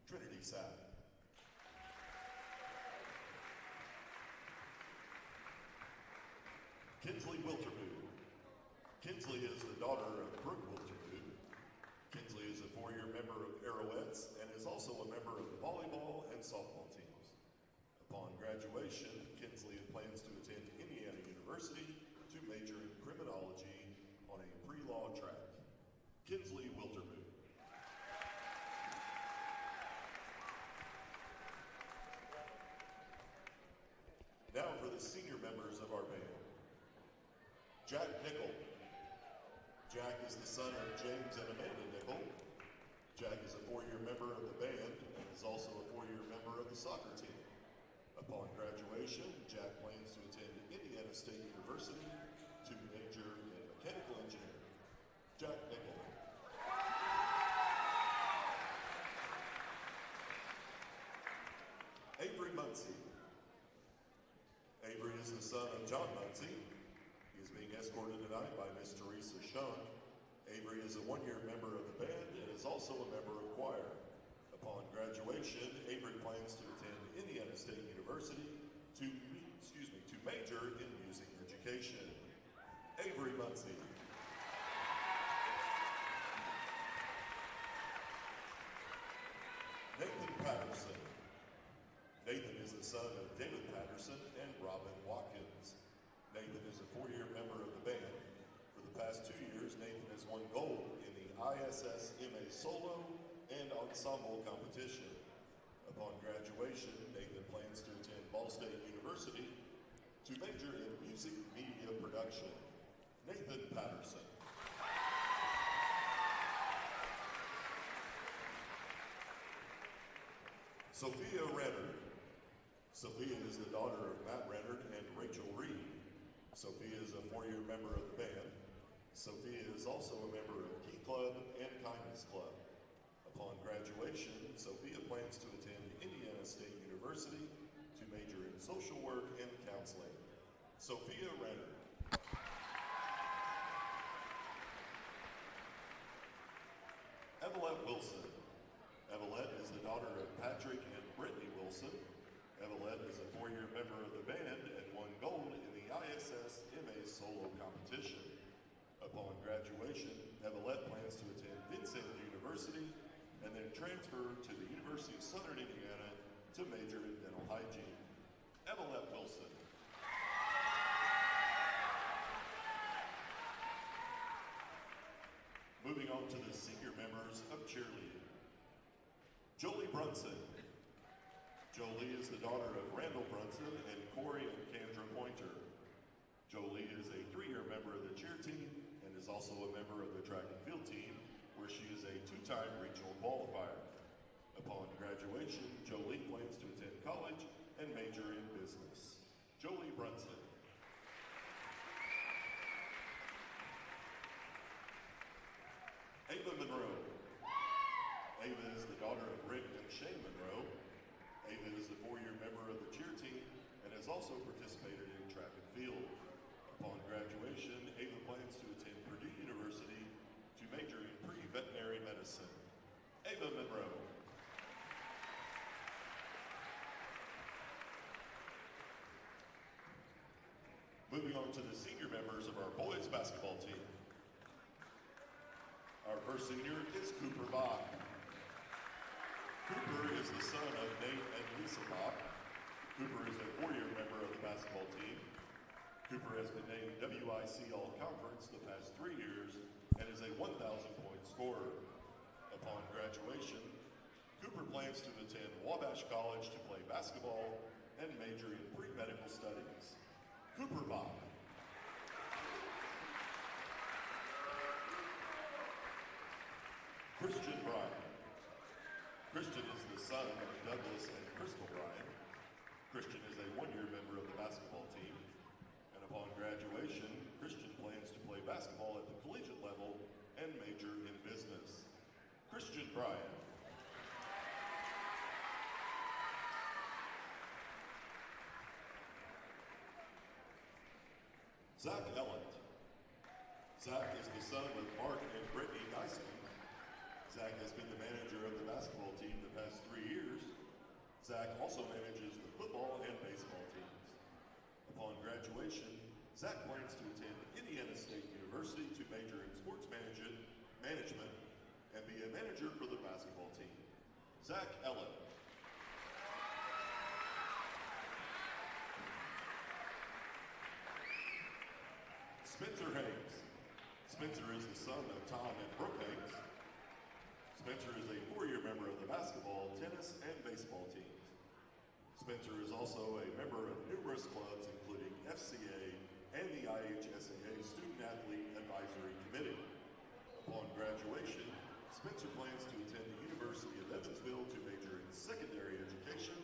Trinity Sapp. Kinsley Wilterboom. Kinsley is the daughter of Brooke Wilterboom. Kinsley is a four-year member of Arrowheads and is also a member of the volleyball and softball teams. Upon graduation, Kinsley plans to attend Indiana University to major in criminology on a pre-law track. Kinsley Wilterboom. Now for the senior members of our band. Jack Nickel. Jack is the son of James and Amanda Nickel. Jack is a four-year member of the band and is also a four-year member of the soccer team. Upon graduation, Jack plans to attend Indiana State University to major in mechanical engineering. Jack Nickel. Avery Muncie. Avery is the son of John Muncie. He is being escorted tonight by Miss Teresa Shunk. Avery is a one-year member of the band and is also a member of choir. Upon graduation, Avery plans to attend Indiana State University to major in music education. Avery Muncie. Nathan Patterson. Nathan is the son of David Patterson and Robin Watkins. Nathan is a four-year member of the band. For the past 2 years, Nathan has won gold in the ISS MA solo and ensemble competition. Upon graduation, Nathan plans to attend Ball State University to major in music media production. Nathan Patterson. Sophia Rader. Sophia is the daughter of Matt Rader and Rachel Reed. Sophia is a four-year member of the band. Sophia is also a member of Key Club and Kindness Club. Upon graduation, Sophia plans to attend Indiana State University to major in social work and counseling. Sophia Rader. Evelette Wilson. Evelette is the daughter of Patrick and Brittany Wilson. Evelette is a four-year member of the band and won gold in the ISS MA solo competition. Upon graduation, Evelette plans to attend Vincent University and then transfer to the University of Southern Indiana to major in dental hygiene. Evelette Wilson. Moving on to the senior members of cheerleading. Jolie Brunson. Jolie is the daughter of Randall Brunson and Corey and Kendra Pointer. Jolie is a three-year member of the cheer team and is also a member of the track and field team, where she is a two-time regional qualifier. Upon graduation, Jolie plans to attend college and major in business. Jolie Brunson. Ava Monroe. Ava is the daughter of Rick and Shane Monroe. Ava is a four-year member of the cheer team and has also participated in track and field. Moving on to the senior members of our boys basketball team. Our first senior is Cooper Bach. Cooper is the son of Nate and Lisa Bach. Cooper is a 4-year member of the basketball team. Cooper has been named WIC All-Conference the past 3 years and is a 1,000-point scorer. Upon graduation, Cooper plans to attend Wabash College to play basketball and major in pre-medical studies. Cooper Bach. Christian Bryan. Christian is the son of Douglas and Crystal Bryan. Christian is a 1-year member of the basketball team, and upon graduation, Christian plans to play basketball at the collegiate level and major in business. Christian Bryan. Zach Ellett. Zach is the son of Mark and Brittany Dyson. Zach has been the manager of the basketball team the past 3 years. Zach also manages the football and baseball teams. Upon graduation, Zach plans to attend Indiana State University to major in sports management and be a manager for the basketball team. Zach Ellett. Spencer Hayes. Spencer is the son of Tom and Brooke Hayes. Spencer is a 4-year member of the basketball, tennis, and baseball teams. Spencer is also a member of numerous clubs, including FCA and the IHSAA Student Athlete Advisory Committee. Upon graduation, Spencer plans to attend the University of Evansville to major in secondary education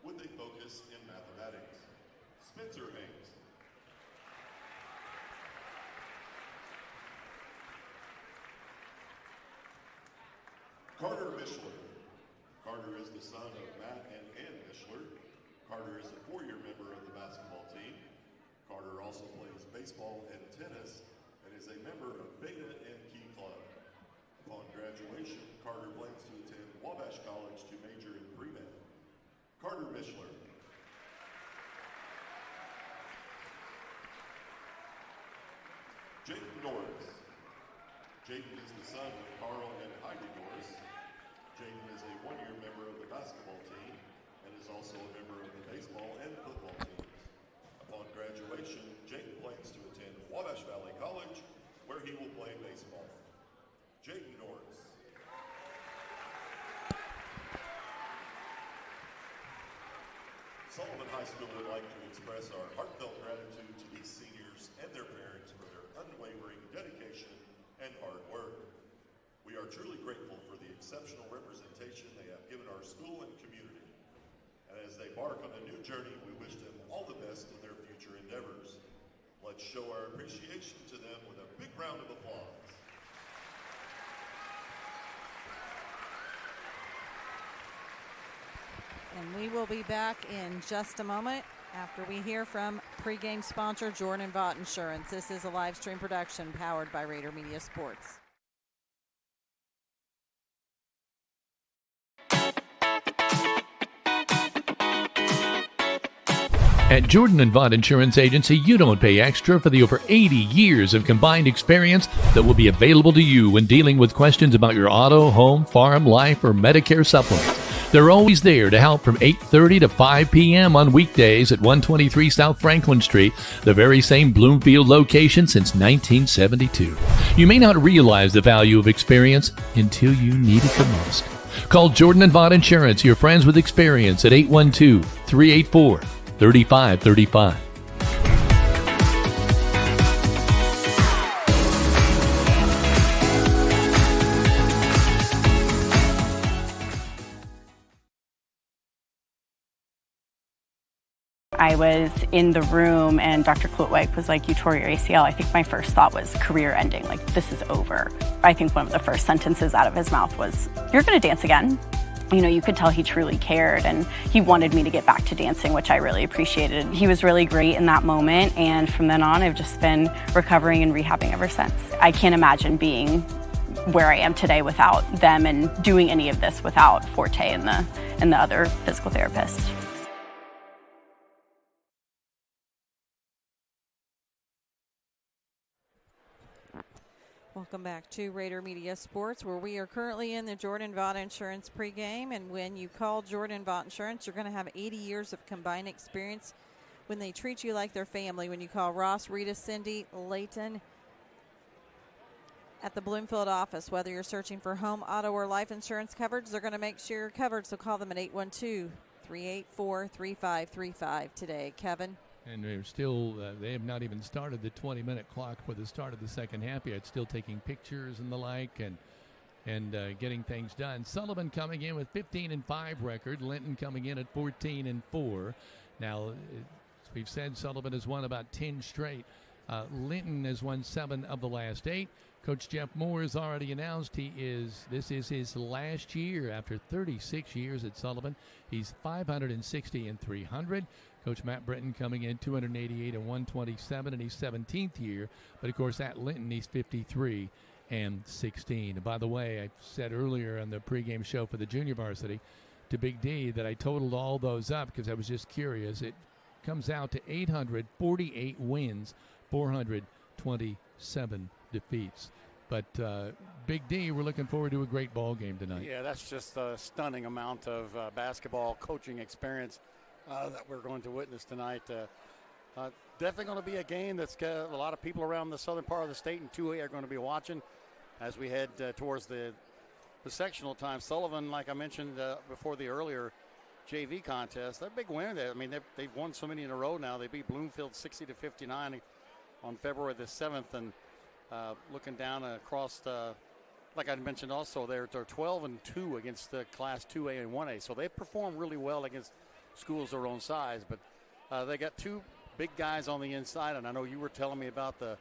with a focus in mathematics. Spencer Hayes. Carter Mishler. Carter is the son of Matt and Ann Mishler. Carter is a 4-year member of the basketball team. Carter also plays baseball and tennis and is a member of Beta and Key Club. Upon graduation, Carter plans to attend Wabash College to major in pre-med. Carter Mishler. Jaden Norris. Jaden is the son of Carl and Heidi Norris. Jaden is a 1-year member of the basketball team and is also a member of the baseball and football teams. Upon graduation, Jaden plans to attend Wabash Valley College, where he will play baseball. Jaden Norris. Sullivan High School would like to express our heartfelt gratitude to these seniors and their parents for their unwavering dedication and hard work. We are truly grateful for the exceptional representation they have given our school and community. And as they embark on a new journey, we wish them all the best in their future endeavors. Let's show our appreciation to them with a big round of applause. And we will be back in just a moment after we hear from pregame sponsor Jordan & Vaught Insurance. This is a live stream production powered by Rader Media Sports. At Jordan & Vaught Insurance Agency, you don't pay extra for the over 80 years of combined experience that will be available to you when dealing with questions about your auto, home, farm, life, or Medicare supplements. They're always there to help from 8:30 to 5 p.m. on weekdays at 123 South Franklin Street, the very same Bloomfield location since 1972. You may not realize the value of experience until you need it the most. Call Jordan & Vaught Insurance, your friends with experience, at 812-384-3535. I was in the room and Dr. Klutwijk was like, "You tore your ACL." I think my first thought was career ending, like this is over. I think one of the first sentences out of his mouth was, "You're gonna dance again." You know, you could tell he truly cared and he wanted me to get back to dancing, which I really appreciated. He was really great in that moment, and from then on I've just been recovering and rehabbing ever since. I can't imagine being where I am today without them and doing any of this without Forte and the other physical therapists. Welcome back to Rader Media Sports, where we are currently in the Jordan Vaught Insurance pregame. And when you call Jordan Vaught Insurance, you're going to have 80 years of combined experience when they treat you like their family. When you call Ross, Rita, Cindy, Layton at the Bloomfield office, whether you're searching for home, auto, or life insurance coverage, they're going to make sure you're covered. So call them at 812-384-3535 today. Kevin? And they're still, they have not even started the 20-minute clock for the start of the second half yet. Still taking pictures and the like and getting things done. Sullivan coming in with 15-5 record. Linton coming in at 14-4. Now, as we've said, Sullivan has won about 10 straight. Linton has won 7 of the last 8. Coach Jeff Moore has already announced this is his last year after 36 years at Sullivan. He's 560 and 300. Coach Matt Britton coming in 288 and 127 in his 17th year. But of course at Linton he's 53 and 16. And by the way, I said earlier on the pregame show for the junior varsity to Big D that I totaled all those up because I was just curious. It comes out to 848 wins, 427 defeats. But Big D, we're looking forward to a great ball game tonight. Yeah, that's just a stunning amount of basketball coaching experience that we're going to witness tonight. Definitely going to be a game that's got a lot of people around the southern part of the state and 2A are going to be watching as we head towards the sectional time. Sullivan, like I mentioned before the earlier JV contest, they're a big winner there. I mean, they've won so many in a row now. They beat Bloomfield 60-59 on February the 7th, and looking down across, like I mentioned also, they're 12-2 against the Class 2A and 1A. So they perform really well against schools their own size. But they got 2 big guys on the inside, and I know you were telling me about the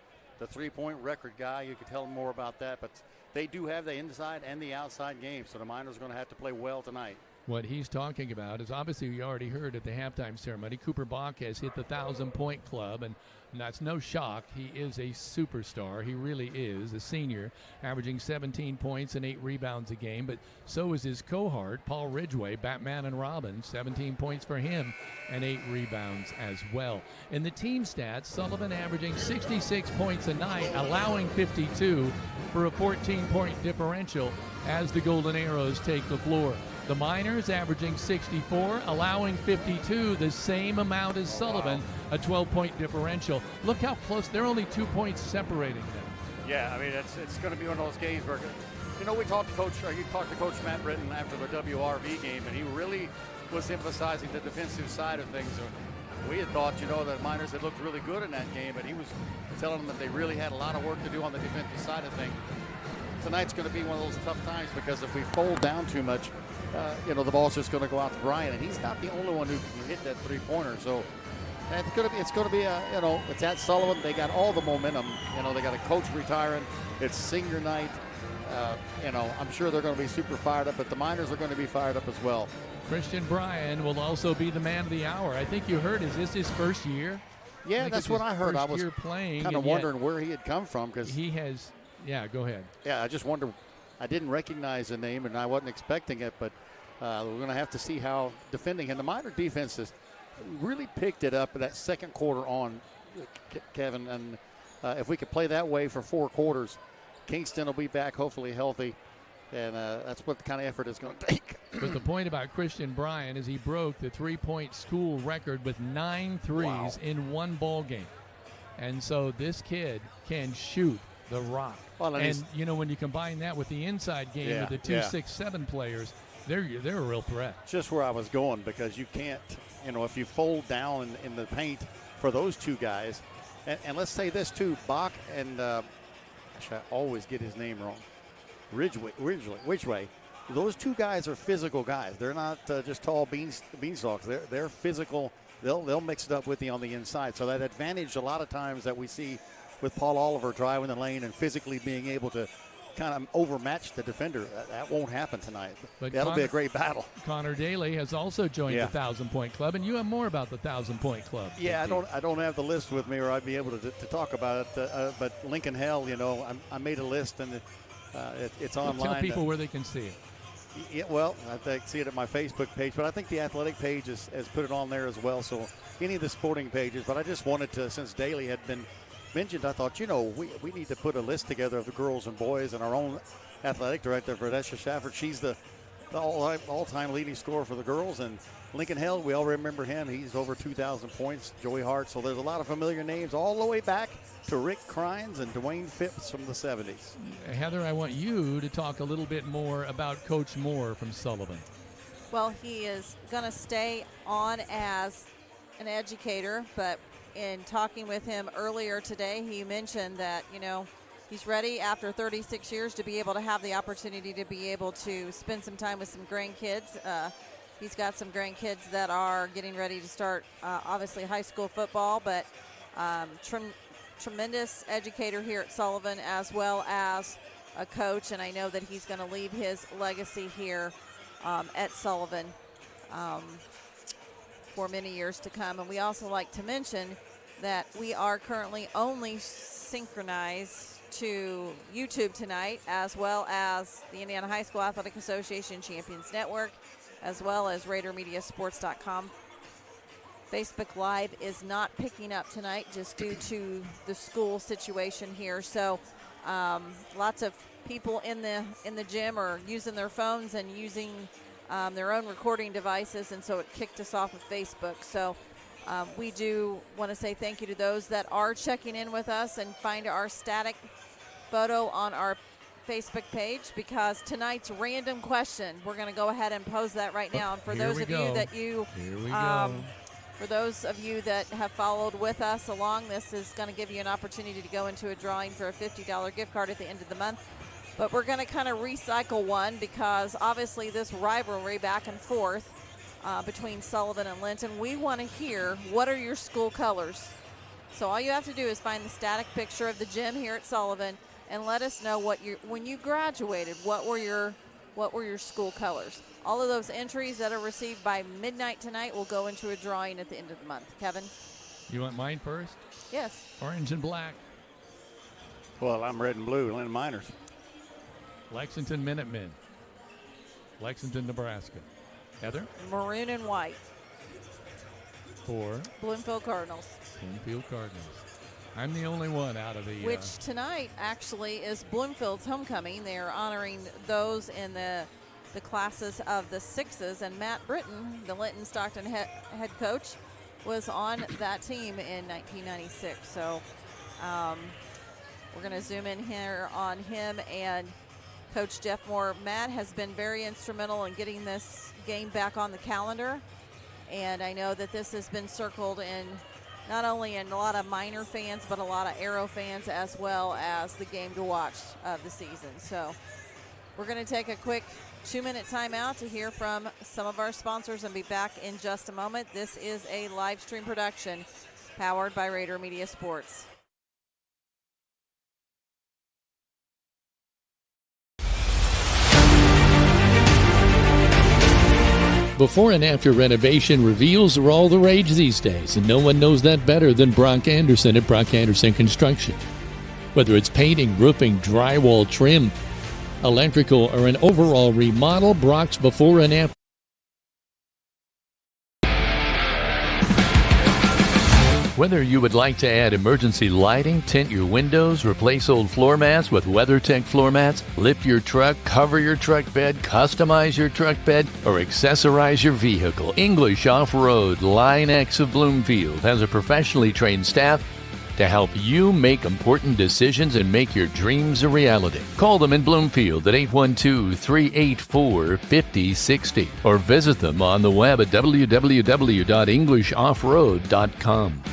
three-point record guy. You could tell them more about that. But they do have the inside and the outside game, so the Miners are going to have to play well tonight. What he's talking about is obviously we already heard at the halftime ceremony, Cooper Bach has hit the 1,000-point club, and that's no shock. He is a superstar. He really is, a senior, averaging 17 points and 8 rebounds a game. But so is his cohort, Paul Ridgway, Batman and Robin, 17 points for him and 8 rebounds as well. In the team stats, Sullivan averaging 66 points a night, allowing 52 for a 14-point differential as the Golden Arrows take the floor. The Miners averaging 64, allowing 52, the same amount as Sullivan, a 12-point differential. Look how close. They're only 2 points separating them. Yeah, I mean, it's going to be one of those games where, you know, you talked to Coach Matt Britton after the WRV game, and he really was emphasizing the defensive side of things. We had thought, you know, that Miners had looked really good in that game, but he was telling them that they really had a lot of work to do on the defensive side of things. Tonight's going to be one of those tough times because if we fold down too much, you know, the ball's just going to go out to Brian, and he's not the only one who can hit that three-pointer. So it's going to be you know, it's at Sullivan. They got all the momentum. You know, they got a coach retiring. It's senior night. You know, I'm sure they're going to be super fired up, but the Miners are going to be fired up as well. Christian Bryan will also be the man of the hour. I think you heard, is this his first year? Yeah, that's what I heard. I was playing, kind of wondering where he had come from because he has. Yeah, go ahead. Yeah, I just wonder. I didn't recognize the name, and I wasn't expecting it, but we're going to have to see how defending. And the Miner defense has really picked it up in that second quarter on, Kevin. And if we could play that way for 4 quarters, Kingston will be back hopefully healthy. And that's what the kind of effort it's going to take. But the point about Christian Bryan is he broke the 3-point school record with 9 threes in one ball game. And so this kid can shoot the rock. Well, and you know, when you combine that with the inside game with the 2-6-7 players, they're a real threat. Just where I was going, because you can't, you know, if you fold down in the paint for those 2 guys, and let's say this too, Bach and I always get his name wrong, Ridgway. Those 2 guys are physical guys. They're not just tall beanstalks. They're physical. They'll mix it up with you on the inside. So that advantage a lot of times that we see with Paul Oliver driving the lane and physically being able to kind of overmatch the defender, that won't happen tonight. But that'll be a great battle. Connor Daly has also joined the 1,000-point club, and you have more about the 100-point club. Yeah, I don't have the list with me, or I'd be able to talk about it. But Lincoln Hell, you know, I made a list, and it's online. Tell people where they can see it. Yeah, well, I see it at my Facebook page, but I think the athletic page has put it on there as well. So any of the sporting pages. But I just wanted to, since Daly had been mentioned, I thought, we need to put a list together of the girls and boys, and our own athletic director, Verdesha Shafford. She's the all-time leading scorer for the girls. And Lincoln Held, we all remember him. He's over 2,000 points. Joey Hart. So there's a lot of familiar names all the way back to Rick Crines and Dwayne Phipps from the 70s. Heather, I want you to talk a little bit more about Coach Moore from Sullivan. Well, he is going to stay on as an educator, but in talking with him earlier today, he mentioned that, he's ready after 36 years to be able to have the opportunity to be able to spend some time with some grandkids. He's got some grandkids that are getting ready to start, obviously, high school football, but tremendous educator here at Sullivan as well as a coach, and I know that he's going to leave his legacy here at Sullivan for many years to come. And we also like to mention that we are currently only synchronized to YouTube tonight, as well as the Indiana High School Athletic Association Champions Network, as well as RaiderMediaSports.com. Facebook Live is not picking up tonight just due to the school situation here. So lots of people in the gym are using their phones and using their own recording devices, and so it kicked us off of Facebook. So we do want to say thank you to those that are checking in with us and find our static photo on our Facebook page, because tonight's random question, we're going to go ahead and pose that right now. And for those of you that for those of you that have followed with us along, this is going to give you an opportunity to go into a drawing for a $50 gift card at the end of the month. But we're going to kind of recycle one, because obviously this rivalry back and forth between Sullivan and Linton, we want to hear, what are your school colors? So all you have to do is find the static picture of the gym here at Sullivan and let us know when you graduated, what were your school colors. All of those entries that are received by midnight tonight will go into a drawing at the end of the month. Kevin? You want mine first? Yes. Orange and black. Well, I'm red and blue, Linton Miners. Lexington Minutemen. Lexington, Nebraska. Heather? Maroon and white. For? Bloomfield Cardinals. Bloomfield Cardinals. I'm the only one out of the... Which tonight actually is Bloomfield's homecoming. They are honoring those in the classes of the sixes, and Matt Britton, the Linton-Stockton head coach, was on that team in 1996. So we're going to zoom in here on him and Coach Jeff Moore. Matt has been very instrumental in getting this game back on the calendar, and I know that this has been circled in not only in a lot of Miner fans, but a lot of Arrow fans, as well as the game to watch of the season. So we're going to take a quick 2-minute timeout to hear from some of our sponsors and be back in just a moment. This is a live stream production powered by Raider Media Sports. Before and after renovation, reveals are all the rage these days, and no one knows that better than Brock Anderson at Brock Anderson Construction. Whether it's painting, roofing, drywall, trim, electrical, or an overall remodel, Brock's before and after. Whether you would like to add emergency lighting, tint your windows, replace old floor mats with WeatherTech floor mats, lift your truck, cover your truck bed, customize your truck bed, or accessorize your vehicle, English Off-Road Line X of Bloomfield has a professionally trained staff to help you make important decisions and make your dreams a reality. Call them in Bloomfield at 812-384-5060 or visit them on the web at www.englishoffroad.com.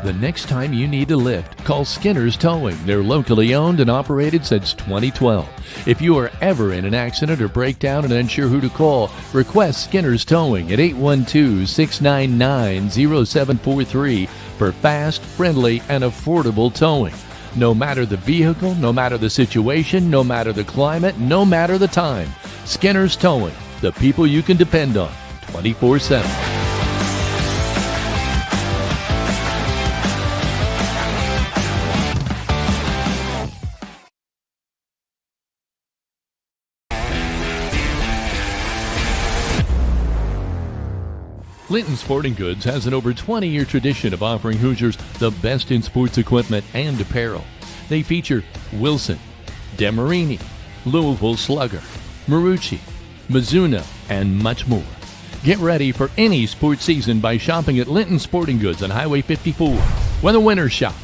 The next time you need a lift, call Skinner's Towing. They're locally owned and operated since 2012. If you are ever in an accident or breakdown and unsure who to call, request Skinner's Towing at 812-699-0743 for fast, friendly, and affordable towing. No matter the vehicle, no matter the situation, no matter the climate, no matter the time. Skinner's Towing, the people you can depend on 24/7. Linton Sporting Goods has an over 20-year tradition of offering Hoosiers the best in sports equipment and apparel. They feature Wilson, Demarini, Louisville Slugger, Marucci, Mizuno, and much more. Get ready for any sports season by shopping at Linton Sporting Goods on Highway 54. Where the winners shop.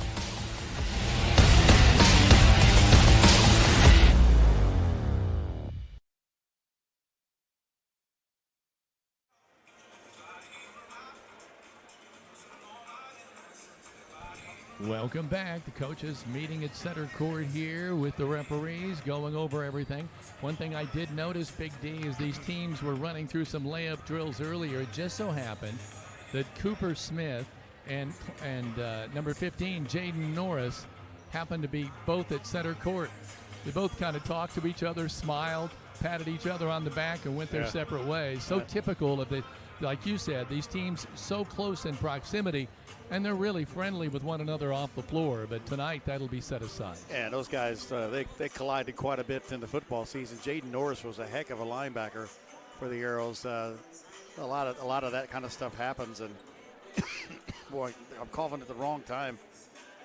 Welcome back. The coaches meeting at center court here with the referees, going over everything. One thing I did notice, Big D, is these teams were running through some layup drills earlier. It just so happened that Cooper Smith and number 15, Jaden Norris, happened to be both at center court. They both kind of talked to each other, smiled, patted each other on the back, and went their separate ways. So typical of the, like you said, these teams so close in proximity, and they're really friendly with one another off the floor. But tonight, that'll be set aside. Yeah, those guys, they collided quite a bit in the football season. Jaden Norris was a heck of a linebacker for the Arrows. A lot of that kind of stuff happens, and boy, I'm coughing at the wrong time.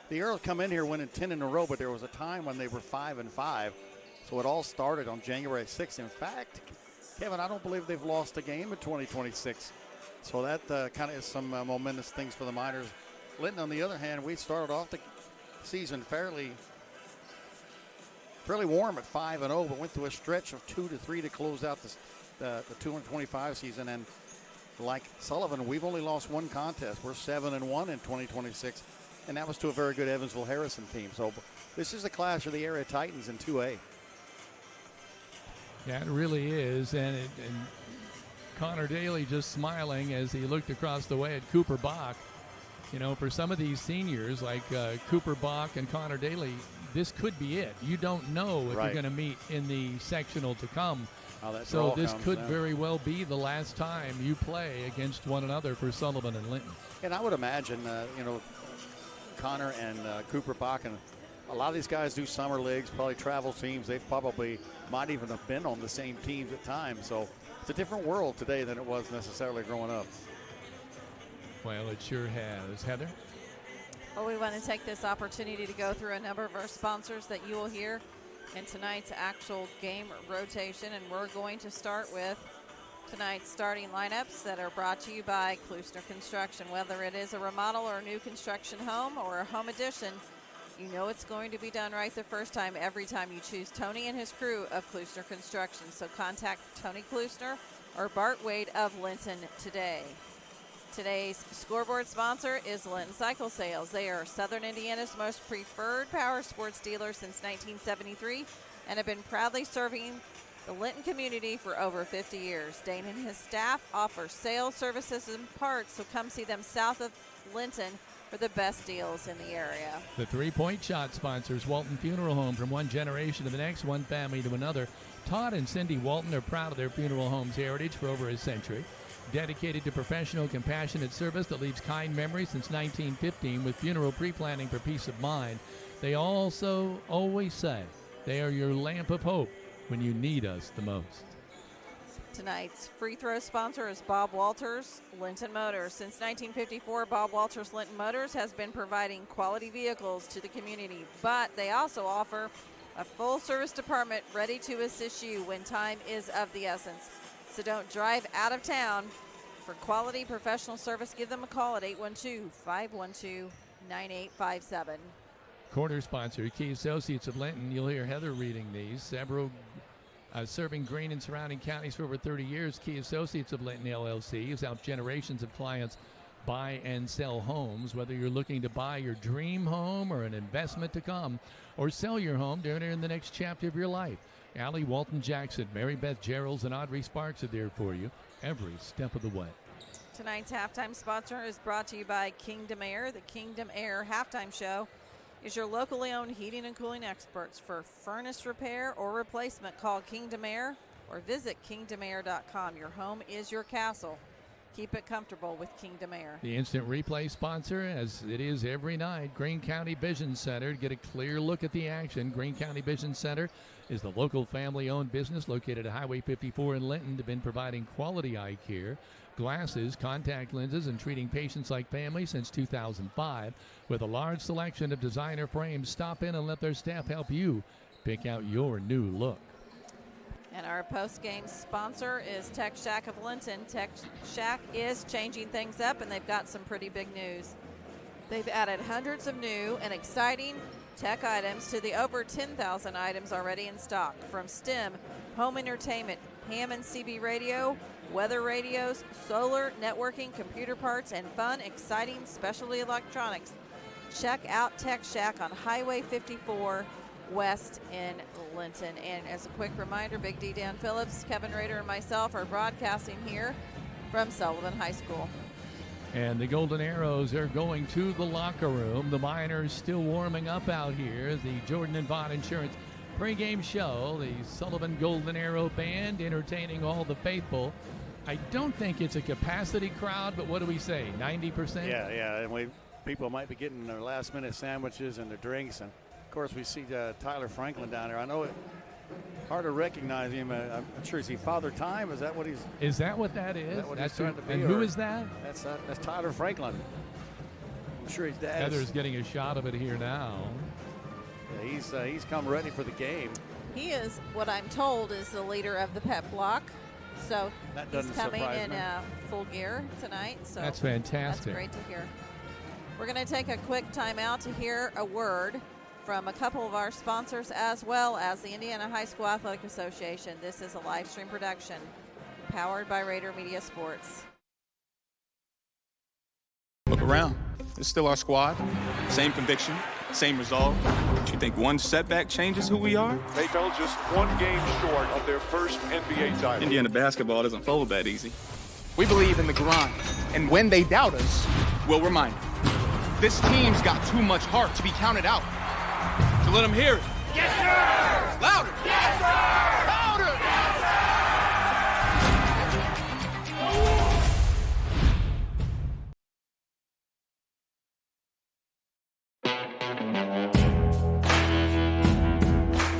The Arrows come in here winning 10 in a row, but there was a time when they were 5-5. So it all started on January 6th. In fact, Kevin, I don't believe they've lost a game in 2026. So that kind of is some momentous things for the Miners. Linton, on the other hand, we started off the season fairly warm at 5-0, but went through a stretch of 2-3 to close out the 225 season. And like Sullivan, we've only lost one contest. We're 7-1 in 2026, and that was to a very good Evansville-Harrison team. So this is a clash of the area Titans in 2A. Yeah, it really is, and Connor Daly just smiling as he looked across the way at Cooper Bach. You know, for some of these seniors like Cooper Bach and Connor Daly, this could be it. You don't know if you're going to meet in the sectional to come. So this could very well be the last time you play against one another for Sullivan and Linton. And I would imagine, Connor and Cooper Bach, and a lot of these guys do summer leagues, probably travel teams. They probably might even have been on the same teams at times. So it's a different world today than it was necessarily growing up. Well, it sure has. Heather? Well, we want to take this opportunity to go through a number of our sponsors that you will hear in tonight's actual game rotation, and we're going to start with tonight's starting lineups that are brought to you by Klusner Construction. Whether it is a remodel or a new construction home or a home addition, you know it's going to be done right the first time every time you choose Tony and his crew of Klusner Construction. So contact Tony Klusner or Bart Wade of Linton today. Today's scoreboard sponsor is Linton Cycle Sales. They are Southern Indiana's most preferred power sports dealer since 1973 and have been proudly serving the Linton community for over 50 years. Dane and his staff offer sales, services, and parts, so come see them south of Linton for the best deals in the area. The 3-point shot sponsors Walton Funeral Home. From one generation to the next, one family to another. Todd and Cindy Walton are proud of their funeral home's heritage for over a century. Dedicated to professional, compassionate service that leaves kind memories since 1915 with funeral pre-planning for peace of mind. They also always say they are your lamp of hope when you need us the most. Tonight's free throw sponsor is Bob Walters, Linton Motors. Since 1954, Bob Walters Linton Motors has been providing quality vehicles to the community, but they also offer a full service department ready to assist you when time is of the essence. So don't drive out of town. For quality professional service, give them a call at 812-512-9857. Quarter sponsor, Key Associates of Linton. You'll hear Heather reading these. Several serving Greene and surrounding counties for over 30 years. Key Associates of Linton LLC has helped generations of clients buy and sell homes. Whether you're looking to buy your dream home or an investment to come, or sell your home during the next chapter of your life, Allie Walton Jackson, Mary Beth Geralds, and Audrey Sparks are there for you every step of the way. Tonight's halftime sponsor is brought to you by Kingdom Air. The Kingdom Air halftime show is your locally owned heating and cooling experts. For furnace repair or replacement, call Kingdom Air or visit kingdomair.com. Your home is your castle. keep it comfortable with Kingdom Air. The instant replay sponsor, as it is every night, Greene County Vision Center. To get a clear look at the action, Greene County Vision Center is the local family-owned business located at Highway 54 in Linton. They've been providing quality eye care, glasses, contact lenses, and treating patients like family since 2005. With a large selection of designer frames, stop in and let their staff help you pick out your new look. And our post-game sponsor is Tech Shack of Linton. Tech Shack is changing things up, and they've got some pretty big news. They've added hundreds of new and exciting tech items to the over 10,000 items already in stock. From STEM, home entertainment, ham and CB radio, weather radios, solar, networking, computer parts, and fun, exciting specialty electronics. Check out Tech Shack on Highway 54 West in Linton. And as a quick reminder, Big D Dan Phillips, Kevin Rader, and myself are broadcasting here from Sullivan High School. And the Golden Arrows are going to the locker room. The Miners still warming up out here. The Jordan and Vaughn Insurance pregame show. The Sullivan Golden Arrow Band entertaining all the faithful. I don't think it's a capacity crowd, but what do we say, 90%? Yeah, and people might be getting their last-minute sandwiches and their drinks. And, of course, we see Tyler Franklin down there. I know it's hard to recognize him. I'm sure, is he Father Time? Is that what he's? Is that what that is? Is that what That's he's trying to be? And who is that? That's Tyler Franklin. I'm sure his dad. Heather's getting a shot of it here now. Yeah, he's come ready for the game. He is, what I'm told, is the leader of the pep block. So he's coming in full gear tonight. So that's fantastic. That's great to hear. We're going to take a quick timeout to hear a word from a couple of our sponsors, as well as the Indiana High School Athletic Association. This is a live stream production powered by Rader Media Sports. Look around. It's still our squad. Same conviction, same resolve. You think one setback changes who we are? They fell just one game short of their first NBA title. Indiana basketball doesn't fold that easy. We believe in the grind, and when they doubt us, we'll remind them. This team's got too much heart to be counted out. So let them hear it. Yes, sir! Louder! Yes, sir! Louder! Yes, sir!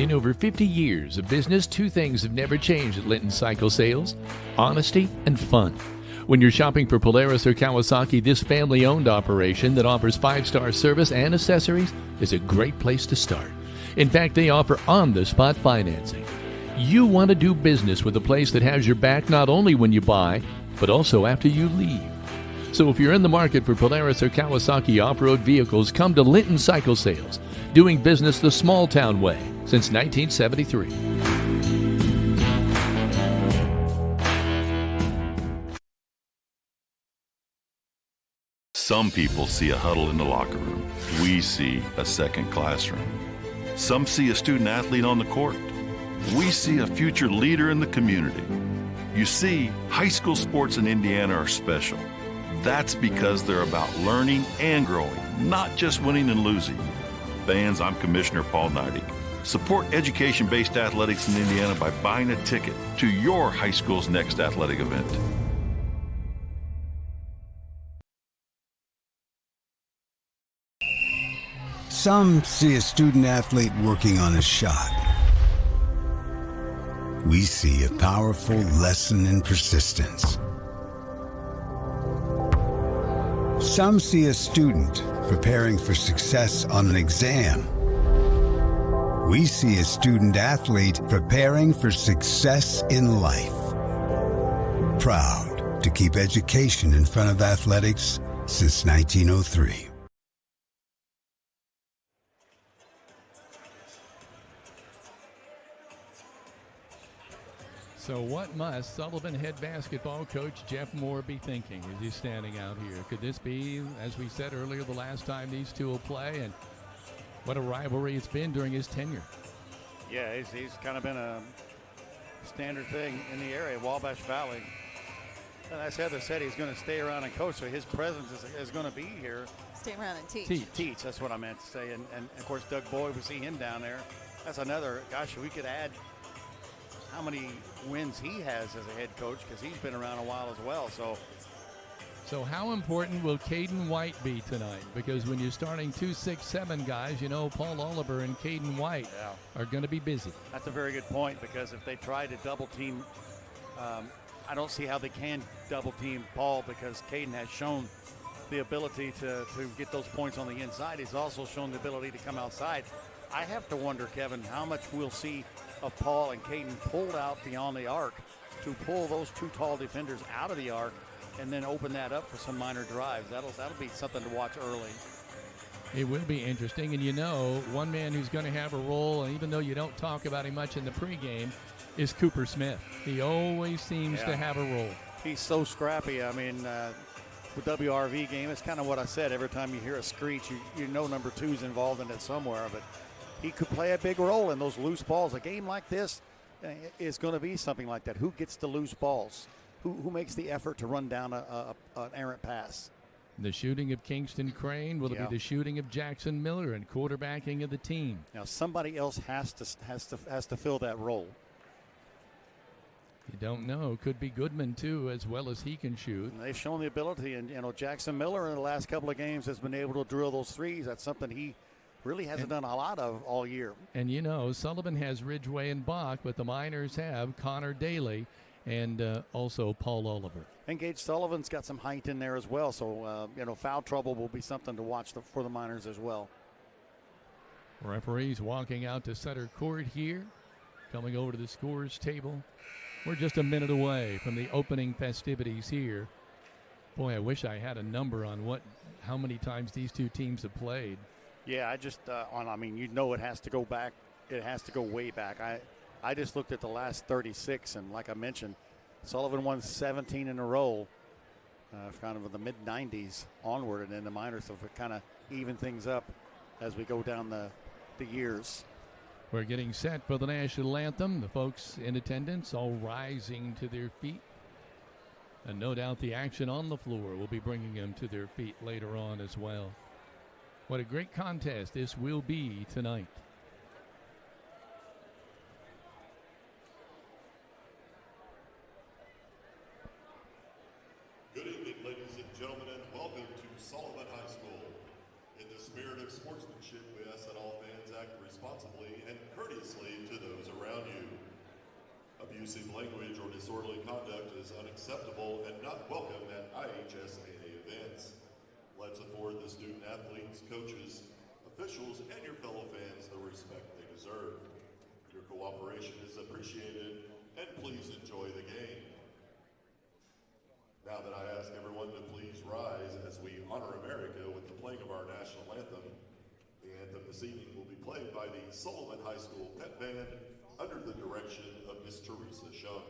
In over 50 years of business, two things have never changed at Linton Cycle Sales: honesty and fun. When you're shopping for Polaris or Kawasaki, this family-owned operation that offers 5-star service and accessories is a great place to start. In fact, they offer on-the-spot financing. You want to do business with a place that has your back not only when you buy, but also after you leave. So if you're in the market for Polaris or Kawasaki off-road vehicles, come to Linton Cycle Sales, doing business the small-town way since 1973. Some people see a huddle in the locker room. We see a second classroom. Some see a student athlete on the court. We see a future leader in the community. You see, high school sports in Indiana are special. That's because they're about learning and growing, not just winning and losing. Fans, I'm Commissioner Paul Neidig. Support education-based athletics in Indiana by buying a ticket to your high school's next athletic event. Some see a student athlete working on a shot. We see a powerful lesson in persistence. Some see a student preparing for success on an exam. We see a student athlete preparing for success in life. Proud to keep education in front of athletics since 1903. So what must Sullivan head basketball coach Jeff Moore be thinking as he's standing out here? Could this be, as we said earlier, the last time these two will play? And what a rivalry it's been during his tenure. Yeah, he's kind of been a standard thing in the area, Wabash Valley. And as Heather said, he's going to stay around and coach, so his presence is going to be here. Stay around and teach. Teach, that's what I meant to say. And of course, Doug Boyd, we see him down there. That's another, gosh, we could add how many wins he has as a head coach, because he's been around a while as well. So So how important will Caden White be tonight? Because when you're starting 2, 6, 7 guys, you know Paul Oliver and Caden White are going to be busy. That's a very good point, because if they try to double team, I don't see how they can double team Paul, because Caden has shown the ability to get those points on the inside. He's also shown the ability to come outside. I have to wonder, Kevin, how much we'll see of Paul and Caden pulled out beyond the arc to pull those two tall defenders out of the arc and then open that up for some minor drives. That'll be something to watch early. It will be interesting, and you know, one man who's going to have a role, and even though you don't talk about him much in the pregame, is Cooper Smith. He always seems to have a role. He's so scrappy. I mean, with WRV game, it's kind of what I said. Every time you hear a screech, you know number 2's involved in it somewhere, but he could play a big role in those loose balls. A game like this is going to be something like that. Who gets the loose balls? Who makes the effort to run down an errant pass? The shooting of Kingston Crane. Will it be the shooting of Jackson Miller and quarterbacking of the team? Now somebody else has to fill that role. You don't know. Could be Goodman too, as well as he can shoot. And they've shown the ability, and Jackson Miller in the last couple of games has been able to drill those threes. That's something he really hasn't done a lot of all year. And you know, Sullivan has Ridgway and Bach, but the Miners have Connor Daly and also Paul Oliver. And Gage Sullivan's got some height in there as well, so foul trouble will be something to watch for the Miners as well. Referees walking out to center court here, coming over to the scorers table. We're just a minute away from the opening festivities here. Boy, I wish I had a number on how many times these two teams have played. Yeah, it has to go back. It has to go way back. I just looked at the last 36, and like I mentioned, Sullivan won 17 in a row, kind of in the mid-90s onward, and then the Miners have kind of evened things up as we go down the years. We're getting set for the national anthem. The folks in attendance all rising to their feet. And no doubt the action on the floor will be bringing them to their feet later on as well. What a great contest this will be tonight. Good evening, ladies and gentlemen, and welcome to Sullivan High School. In the spirit of sportsmanship, we ask that all fans act responsibly and courteously to those around you. Abusive language or disorderly conduct is unacceptable and not welcome at IHSAA events. Let's afford the student athletes, coaches, officials, and your fellow fans the respect they deserve. Your cooperation is appreciated, and please enjoy the game. Now that I ask everyone to please rise as we honor America with the playing of our national anthem. The anthem this evening will be played by the Sullivan High School Pep Band under the direction of Miss Teresa Shunk.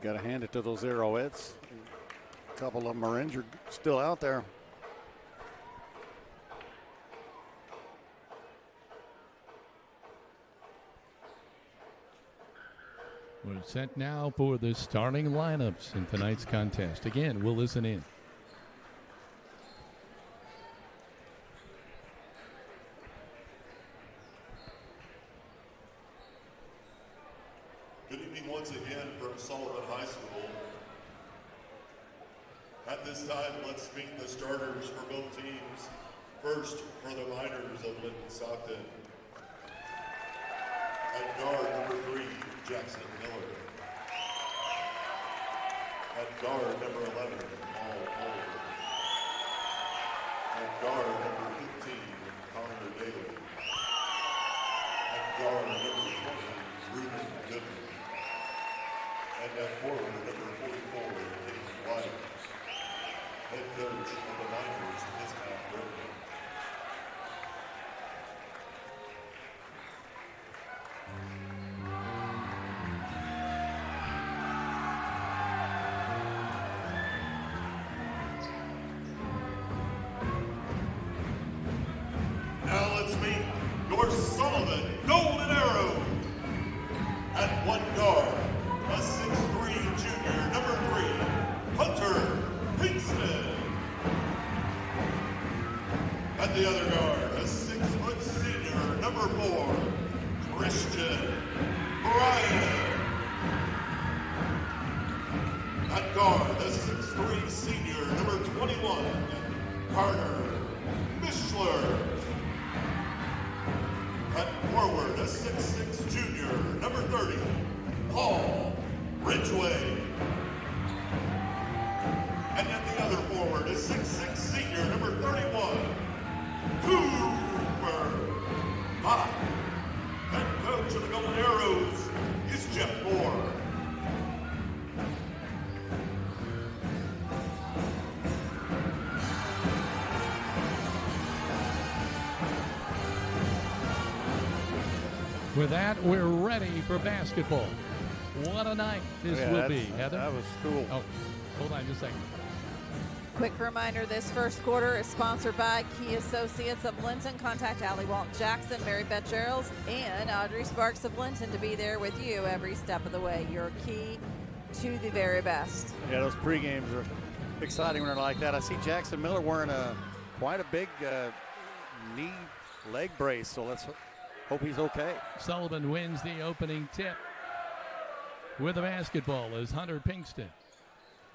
got to hand it to those Arrowheads. A couple of them are injured, still out there. We're set now for the starting lineups in tonight's contest. Again, we'll listen in. Good evening once again from Sullivan High School. At this time, let's meet the starters for both teams. First, for the Miners of Linton-Stockton. At guard, number 3, Jackson Miller. At guard, number 11, Paul Oliver. At guard, number 15, Connor Daly. At guard, number 20, Ruben Goodman. And at forward, number 44, Nate White. Head coach of the Miners is Matt Brogan. Now let's meet your Sullivan Golden Arrow. At one guard, a 6'3" junior, number 3, Hunter Pinkston. At the other guard, a 6-foot senior, number 4, Christian Bryan. At guard, the 6'3" senior, number 21, Carter Mishler. At forward, a 6'6" junior, number 30, Paul Ridgway. And at the other forward, a 6'6" senior, number 31, Cooper Bach. Head coach of the Golden Arrows is Jeff Moore. With that, we're ready for basketball. What a night this will be, Heather. That was cool. Oh, hold on just a second. Quick reminder, this first quarter is sponsored by Key Associates of Linton. Contact Allie Walton Jackson, Mary Beth Geralds, and Audrey Sparks of Linton to be there with you every step of the way. Your key to the very best. Yeah, those pre-games are exciting when they're like that. I see Jackson Miller wearing quite a big knee leg brace, so let's hope he's okay. Sullivan wins the opening tip. With the basketball is Hunter Pinkston.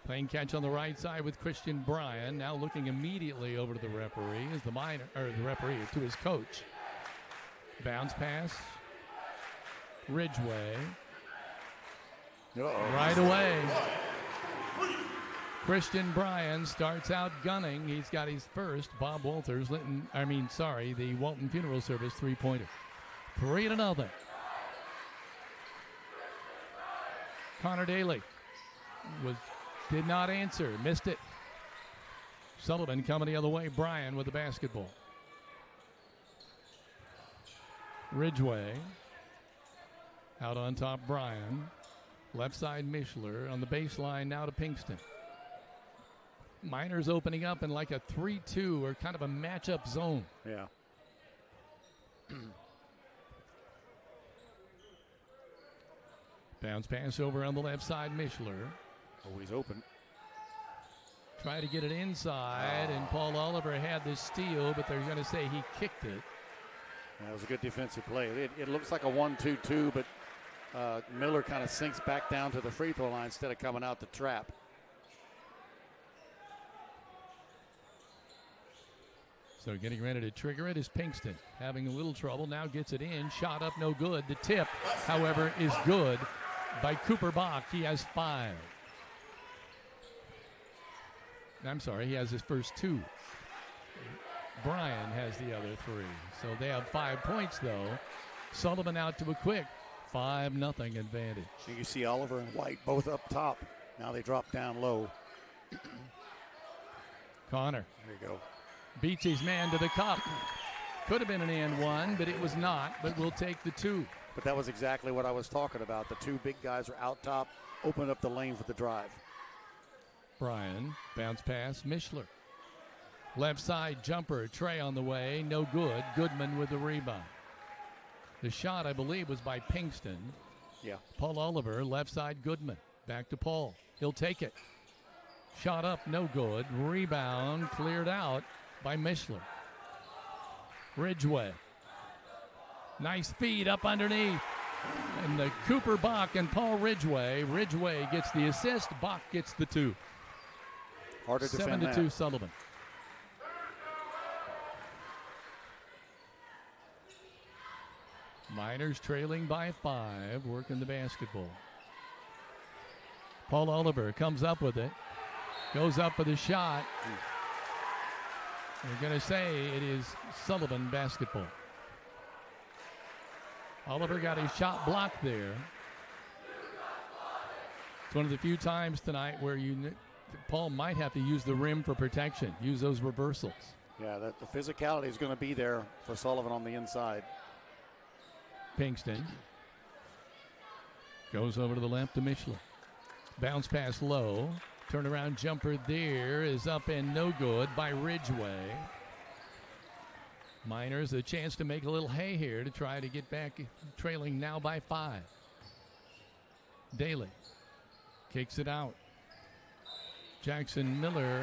Playing catch on the right side with Christian Bryan. Now looking immediately over to the referee as to his coach. Bounce pass. Ridgway. Right away. Christian Bryan starts out gunning. He's got his first Bob Walters, the Walton Funeral Service 3-pointer. 3-0. Connor Daly did not answer, missed it. Sullivan coming the other way. Bryan with the basketball. Ridgway out on top. Bryan, left side Mishler on the baseline now to Pinkston. Miners opening up in like a 3-2 or kind of a matchup zone. Yeah. Bounce pass over on the left side, Mishler. Always open. Try to get it inside, and Paul Oliver had the steal, but they're going to say he kicked it. That was a good defensive play. It looks like a 1-2-2, but Miller kind of sinks back down to the free throw line instead of coming out the trap. So getting ready to trigger it is Pinkston. Having a little trouble, now gets it in. Shot up, no good. The tip, however, is good by Cooper Bach. He has 5. I'm sorry, he has his first 2. Bryan has the other 3. So they have 5 points, though. Sullivan out to a quick 5-0 advantage. You see Oliver and White both up top. Now they drop down low. Connor. There you go. Beats his man to the cup. Could have been an and one, but it was not. But we'll take the 2. But that was exactly what I was talking about. The two big guys are out top, open up the lane for the drive. Bryan, bounce pass, Mishler. Left side jumper, Trey on the way, no good. Goodman with the rebound. The shot, I believe, was by Pinkston. Yeah. Paul Oliver, left side Goodman. Back to Paul. He'll take it. Shot up, no good. Rebound cleared out by Mishler. Ridgeway. Nice feed up underneath. And the Cooper Bach and Paul Ridgeway. Ridgeway gets the assist. Bach gets the 2. Hard to defend 7-2 Sullivan. Miners trailing by 5, working the basketball. Paul Oliver comes up with it. Goes up for the shot. We're going to say it is Sullivan basketball. Oliver got his shot blocked there. It's one of the few times tonight where Paul might have to use the rim for protection, use those reversals. Yeah, the physicality is going to be there for Sullivan on the inside. Pinkston goes over to the left to Mishler. Bounce pass low. Turnaround jumper there is up and no good by Ridgeway. Miners a chance to make a little hay here to try to get back, trailing now by 5. Daly kicks it out. Jackson Miller.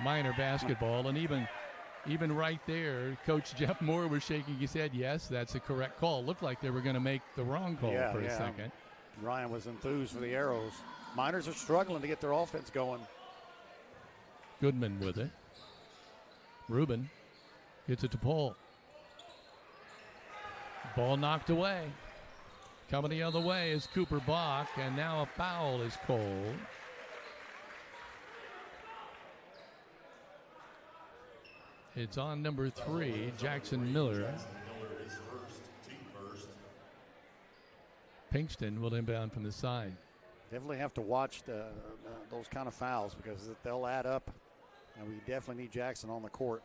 Miner basketball, and even right there, Coach Jeff Moore was shaking his head. Yes, that's a correct call. Looked like they were going to make the wrong call for a second. Ryan was enthused for the arrows. Miners are struggling to get their offense going. Goodman with it. Rubin gets it to Paul. Ball knocked away. Coming the other way is Cooper Bach, and now a foul is called. It's on number 3, Jackson Miller. Pinkston will inbound from the side. Definitely have to watch those kind of fouls because they'll add up, and we definitely need Jackson on the court.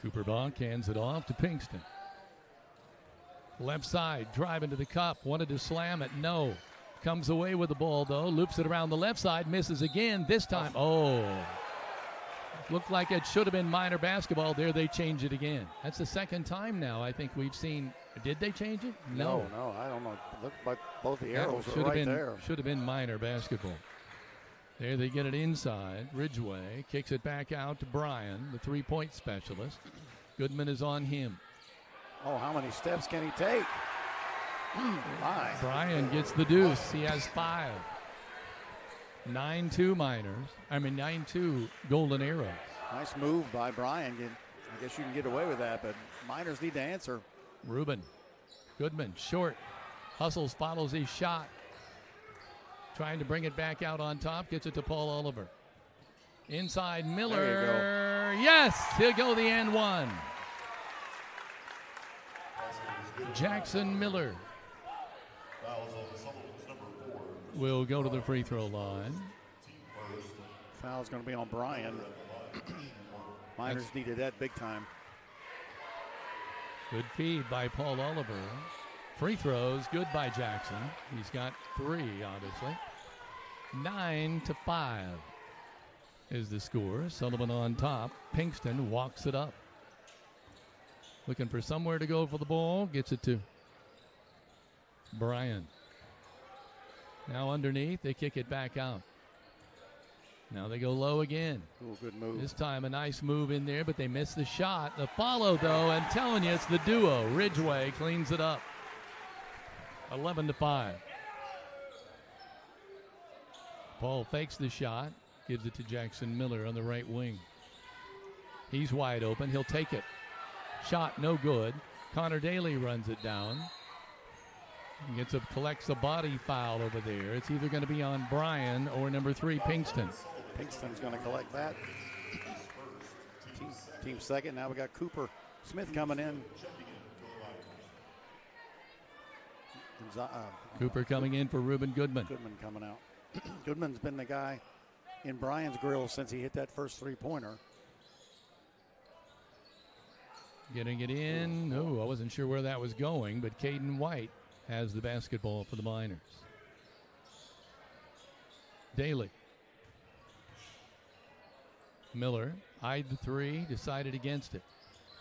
Cooper Bach hands it off to Pinkston. Left side, driving to the cup, wanted to slam it, no. Comes away with the ball, though, loops it around the left side, misses again, this time, looked like it should have been Miner basketball. There they change it again. That's the second time now I think we've seen. Did they change it? No, I don't know. Look, but both the arrows are right there. Should have been Miner basketball. There they get it inside. Ridgeway kicks it back out to Bryan, the three-point specialist. Goodman is on him. Oh, how many steps can he take? My. Bryan gets the deuce. He has 5. 9-2 Miners. 9-2 Golden Arrows. Nice move by Bryan. I guess you can get away with that, but Miners need to answer. Rubin. Goodman, short. Hustles, follows his shot. Trying to bring it back out on top. Gets it to Paul Oliver. Inside Miller. There you go. Yes, he'll go the and one. Jackson Miller will go to the free throw line. Foul's going to be on Bryan. Miners needed that big time. Good feed by Paul Oliver. Free throws, good by Jackson. He's got 3, obviously. 9-5 is the score. Sullivan on top. Pinkston walks it up. Looking for somewhere to go for the ball. Gets it to Bryan. Now underneath, they kick it back out. Now they go low again. Ooh, good move. This time a nice move in there, but they miss the shot. The follow, though, I'm telling you, it's the duo. Ridgeway cleans it up. 11-5. Paul fakes the shot, gives it to Jackson Miller on the right wing. He's wide open. He'll take it. Shot no good. Connor Daly runs it down. He collects a body foul over there. It's either going to be on Bryan or number 3, Pinkston. Pinkston's going to collect that. Team second. Now we got Cooper Smith coming in. Cooper coming in for Reuben Goodman. Goodman coming out. Goodman's been the guy in Bryan's grill since he hit that first three-pointer. Getting it in. Oh, I wasn't sure where that was going, but Caden White has the basketball for the Miners. Daly. Miller eyed the three, decided against it.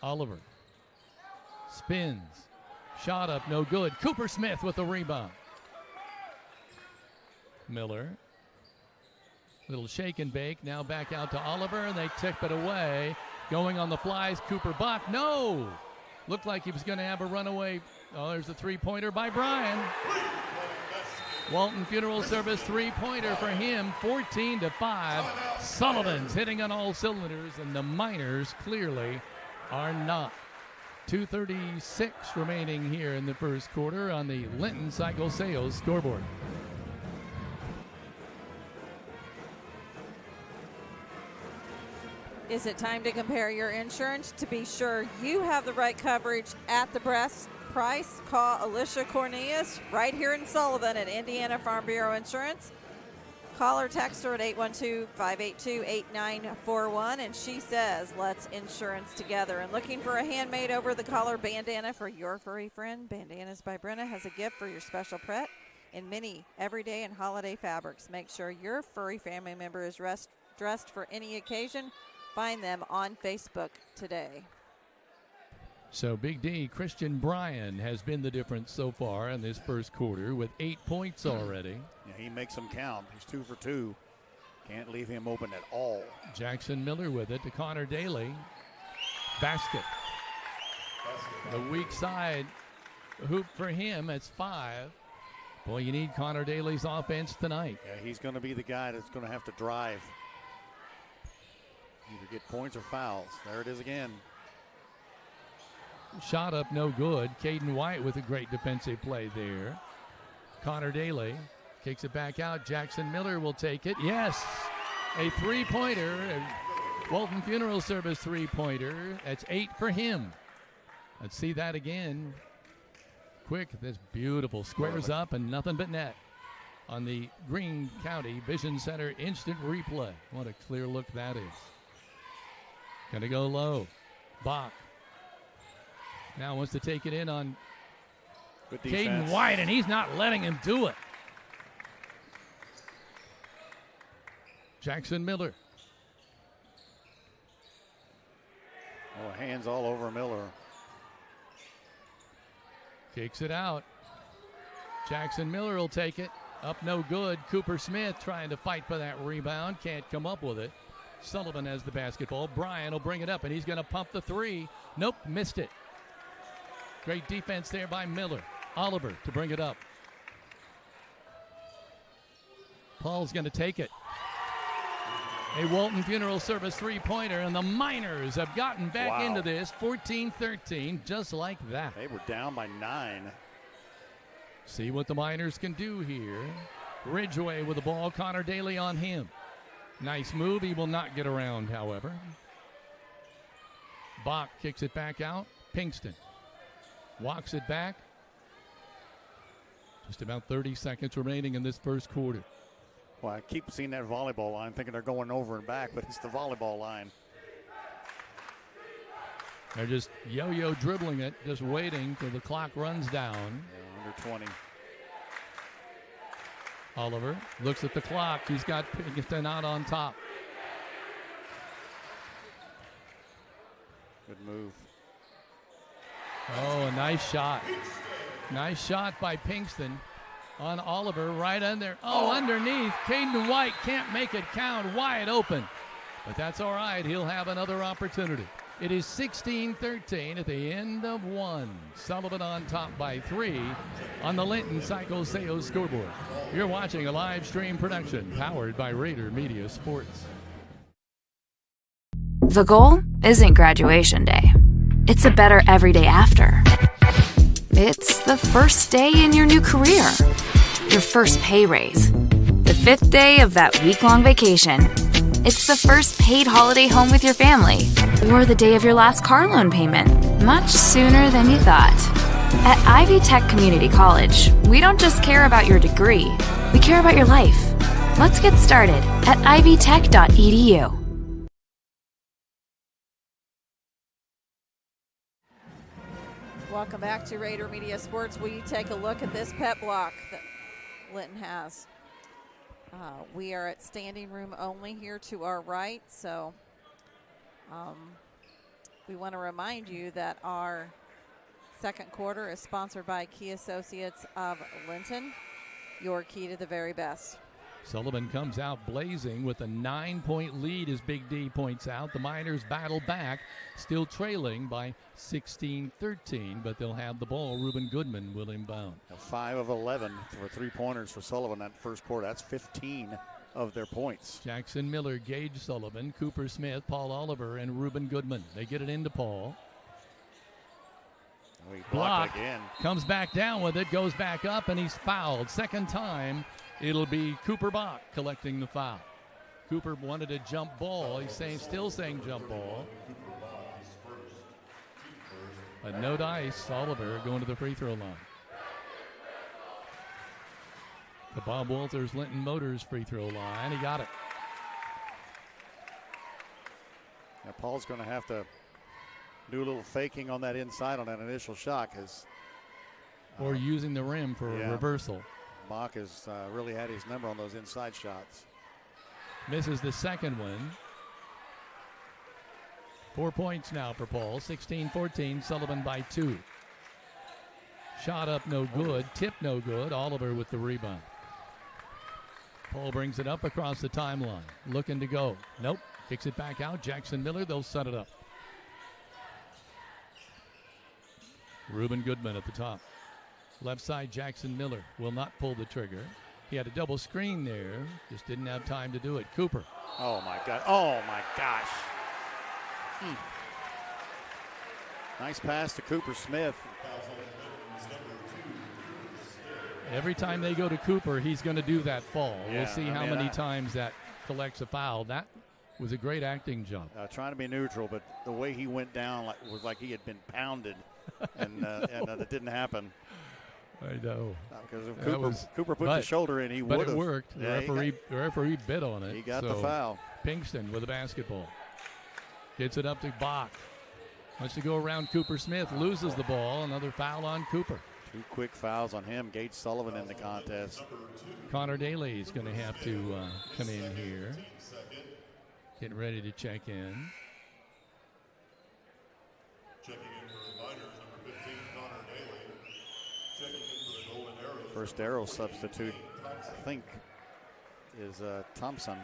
Oliver spins. Shot up, no good. Cooper Smith with the rebound. Miller. Little shake and bake. Now back out to Oliver, and they tip it away. Going on the flies, Cooper Buck. No! Looked like he was going to have a runaway. Oh, there's a three-pointer by Brian. Walton Funeral Service three-pointer for him, 14-5. Sullivan's hitting on all cylinders, and the Miners clearly are not. 2:36 remaining here in the first quarter on the Linton Cycle Sales scoreboard. Is it time to compare your insurance to be sure you have the right coverage at the best price? Call Alicia Cornelius right here in Sullivan at Indiana Farm Bureau Insurance. Call or text her at 812-582-8941, and she says, let's insurance together. And looking for a handmade over-the-collar bandana for your furry friend? Bandanas by Brenna has a gift for your special pet in many everyday and holiday fabrics. Make sure your furry family member is dressed for any occasion. Find them on Facebook today. So Big D, Christian Bryan has been the difference so far in this first quarter with 8 points already. Yeah, he makes them count. He's 2 for 2. Can't leave him open at all. Jackson Miller with it to Connor Daly. Basket. The weak side hoop for him. It's 5. Boy, you need Connor Daly's offense tonight. Yeah, he's going to be the guy that's going to have to drive. Either get points or fouls. There it is again. Shot up, no good. Caden White with a great defensive play there. Connor Daly kicks it back out. Jackson Miller will take it. Yes, a three-pointer. Walton Funeral Service three-pointer. That's 8 for him. Let's see that again. Quick, that's beautiful. Squares up and nothing but net on the Greene County Vision Center instant replay. What a clear look that is. Going to go low. Bach now wants to take it in on Caden White, and he's not letting him do it. Jackson Miller. Oh, hands all over Miller. Kicks it out. Jackson Miller will take it. Up no good. Cooper Smith trying to fight for that rebound. Can't come up with it. Sullivan has the basketball. Bryan will bring it up, and he's going to pump the three. Nope, missed it. Great defense there by Miller. Oliver to bring it up. Paul's going to take it. A Walton Funeral Service three-pointer, and the Miners have gotten back into this 14-13, just like that. They were down by 9. See what the Miners can do here. Ridgeway with the ball. Connor Daly on him. Nice move. He will not get around, however. Bach kicks it back out. Pinkston walks it back. Just about 30 seconds remaining in this first quarter. Well, I keep seeing that volleyball line, thinking they're going over and back, but it's the volleyball line. They're just yo-yo dribbling it, just waiting till the clock runs down. Yeah, under 20. Oliver looks at the clock. He's got Pinkston out on top. Good move. Oh, a nice shot. Nice shot by Pinkston on Oliver right under. Oh, underneath. Caden White can't make it count. Wide open. But that's all right. He'll have another opportunity. It is 16-13 at the end of 1. Sullivan on top by 3 on the Linton Cycle Sales scoreboard. You're watching a live stream production powered by Rader Media Sports. The goal isn't graduation day. It's a better every day after. It's the first day in your new career. Your first pay raise. The 5th day of that week-long vacation. It's the first paid holiday home with your family. Or the day of your last car loan payment. Much sooner than you thought. At Ivy Tech Community College, we don't just care about your degree. We care about your life. Let's get started at ivytech.edu. Welcome back to Raider Media Sports. Will you take a look at this pep block that Linton has? We are at standing room only here to our right, so we want to remind you that our second quarter is sponsored by Key Associates of Linton, your key to the very best. Sullivan comes out blazing with a 9-point lead, as Big D points out. The Miners battle back, still trailing by 16-13, but they'll have the ball. Reuben Goodman will inbound. 5 of 11 for 3-pointers for Sullivan that first quarter. That's 15 of their points. Jackson Miller, Gage Sullivan, Cooper Smith, Paul Oliver, and Reuben Goodman. They get it into Paul. Block again. Comes back down with it, goes back up, and he's fouled. Second time, it'll be Cooper Bach collecting the foul. Cooper wanted a jump ball. He's still saying jump ball. But no dice. Oliver going to the free throw line. The Bob Walters Linton Motors free throw line. He got it. Now Paul's going to have to do a little faking on that inside on that initial shot, or using the rim for a reversal. Bach has really had his number on those inside shots. Misses the second one. 4 points now for Paul. 16-14. Sullivan by 2. Shot up no good. Tip no good. Oliver with the rebound. Paul brings it up across the timeline. Looking to go. Nope. Kicks it back out. Jackson Miller. They'll set it up. Reuben Goodman at the top. Left side, Jackson Miller will not pull the trigger. He had a double screen there. Just didn't have time to do it. Cooper. Oh, my God. Oh, my gosh. Nice pass to Cooper Smith. Every time they go to Cooper, he's going to do that fall. Yeah, we'll see how many times that collects a foul. That was a great acting job. Trying to be neutral, but the way he went down was like he had been pounded, and that didn't happen. I know. Because if Cooper put the shoulder in, he would have. But it worked. The referee bid on it. He got the foul. Pinkston with the basketball. Gets it up to Bach. Wants to go around Cooper Smith. Loses the ball. Another foul on Cooper. 2 quick fouls on him. Gage Sullivan in the contest. Connor Daly is going to have to come in here. Getting ready to check in. Checking in for the Miners, number 15, Connor Daly. Checking in for the Golden Arrows. First Arrow substitute, I think, is Thompson.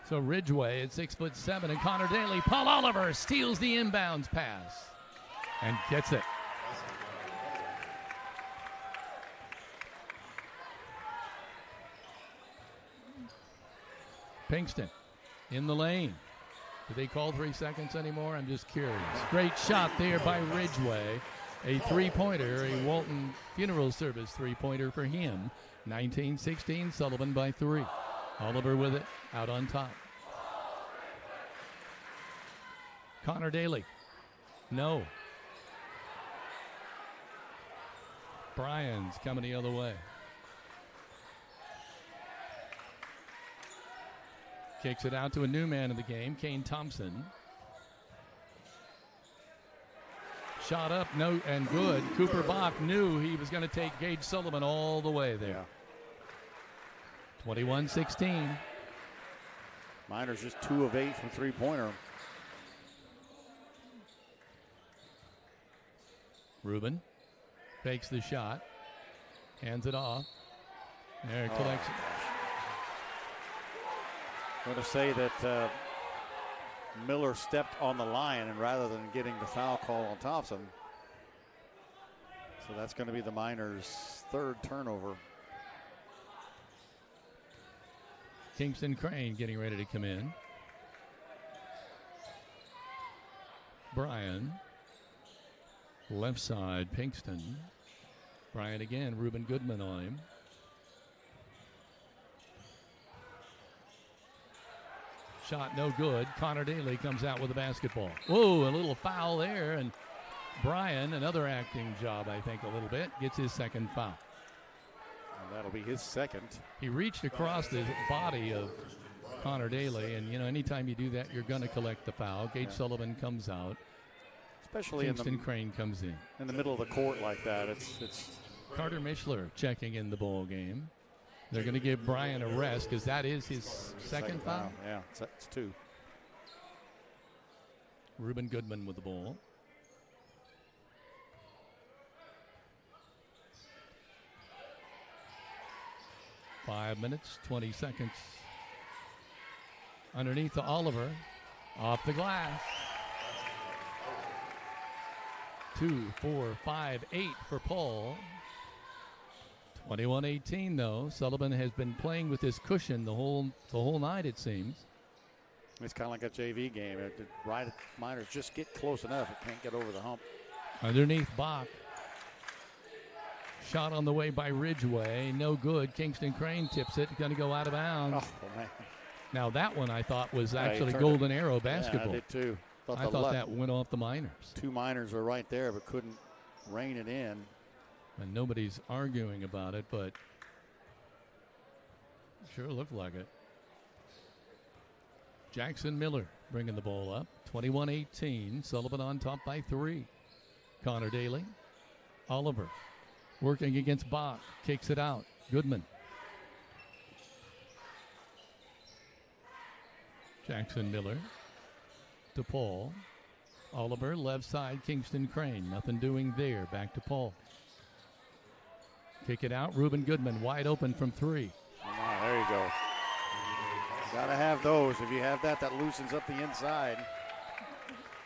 So Ridgeway at 6'7", and Connor Daly. Paul Oliver steals the inbounds pass and gets it. Pinkston in the lane. Do they call 3 seconds anymore? I'm just curious. Great shot there by Ridgeway. A 3-pointer, a Walton Funeral Service 3-pointer for him. 19-16, Sullivan by 3. Oliver with it, out on top. Connor Daly. No. Bryan's coming the other way. Kicks it out to a new man of the game, Kane Thompson. Shot up, no, and good. Cooper Bach knew he was going to take Gage Sullivan all the way there. 21-16. Miners just 2 of 8 from 3-pointer. Reuben fakes the shot, hands it off. There, collects it. I'm going to say that Miller stepped on the line, and rather than getting the foul call on Thompson, so that's going to be the Miners' 3rd turnover. Kingston Crane getting ready to come in. Bryan. Left side, Pinkston. Bryan again, Reuben Goodman on him. Shot no good. Connor Daly comes out with the basketball. Whoa, a little foul there, and Bryan, another acting job, I think, a little bit, gets his 2nd foul. And that'll be his 2nd. He reached across the body of Connor Daly, and, anytime you do that, you're going to collect the foul. Gage Sullivan comes out. Especially Kingston Crane comes in the middle of the court like that. It's Carter Mishler checking in the ball game. They're going to give Brian a rest because that is his second foul. Yeah, it's 2. Reuben Goodman with the ball. Five minutes, 20 seconds. Underneath to Oliver. Off the glass. 2, 4, 5, 8 for Paul. 21-18 though. Sullivan has been playing with this cushion the whole night, it seems. It's kind of like a JV game. The Miners just get close enough. It can't get over the hump. Underneath Bach. Shot on the way by Ridgway. No good. Kingston Crane tips it. Going to go out of bounds. Oh, man. Now that one I thought was actually Golden Arrow basketball. Yeah, I did too. I thought that went off the Miners. 2 Miners were right there but couldn't rein it in. And nobody's arguing about it, but sure looked like it. Jackson Miller bringing the ball up. 21-18. Sullivan on top by 3. Connor Daly. Oliver working against Bach. Kicks it out. Goodman. Jackson Miller to Paul. Oliver left side. Kingston Crane. Nothing doing there. Back to Paul. Kick it out. Reuben Goodman wide open from 3. Oh, there you go. Got to have those. If you have that loosens up the inside.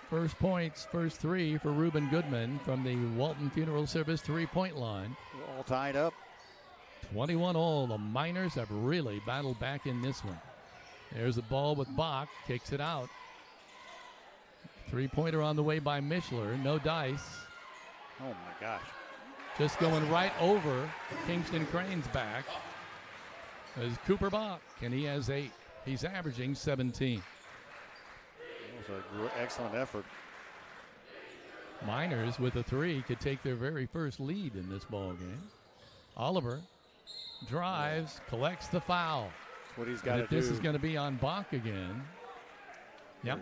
First points, first 3 for Reuben Goodman from the Walton Funeral Service 3-point line. All tied up. 21 all. The Miners have really battled back in this one. There's the ball with Bach. Kicks it out. 3-pointer on the way by Mishler. No dice. Oh, my gosh. Just going right over Kingston Crane's back is Cooper Bach, and he has 8. He's averaging 17. That was an excellent effort. Miners with a 3 could take their very first lead in this ball game. Oliver drives, collects the foul. That's what he's got to do. This is going to be on Bach again. Yep.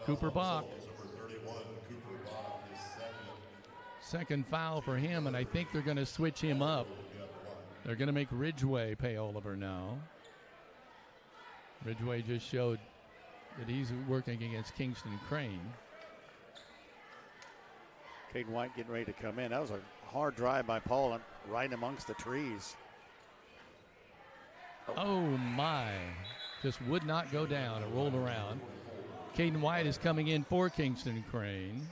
Cooper Bach. Second foul for him, and I think they're going to switch him up. They're going to make Ridgway pay Oliver now. Ridgway just showed that he's working against Kingston Crane. Caden White getting ready to come in. That was a hard drive by Paul and right amongst the trees. Oh, my. Just would not go down. It rolled around. Caden White is coming in for Kingston Crane.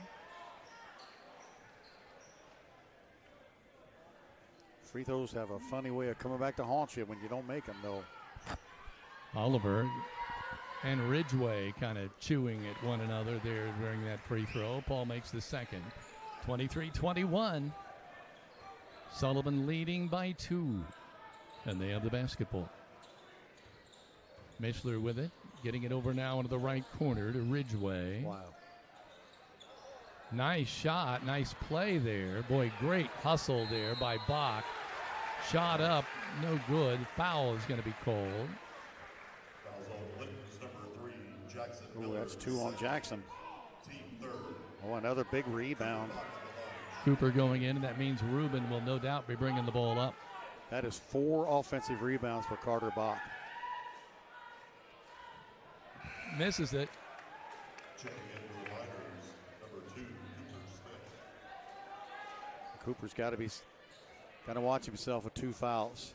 Free throws have a funny way of coming back to haunt you when you don't make them, though. Oliver and Ridgway kind of chewing at one another there during that free throw. Paul makes the second. 23-21. Sullivan leading by 2. And they have the basketball. Mishler with it. Getting it over now into the right corner to Ridgway. Wow. Nice shot. Nice play there. Boy, great hustle there by Bach. Shot up. No good. Foul is going to be called. Oh, that's 2 on Jackson. Oh, another big rebound. Cooper going in, and that means Reuben will no doubt be bringing the ball up. That is 4 offensive rebounds for Carter Bach. Misses it. Cooper's got to watch himself with 2 fouls.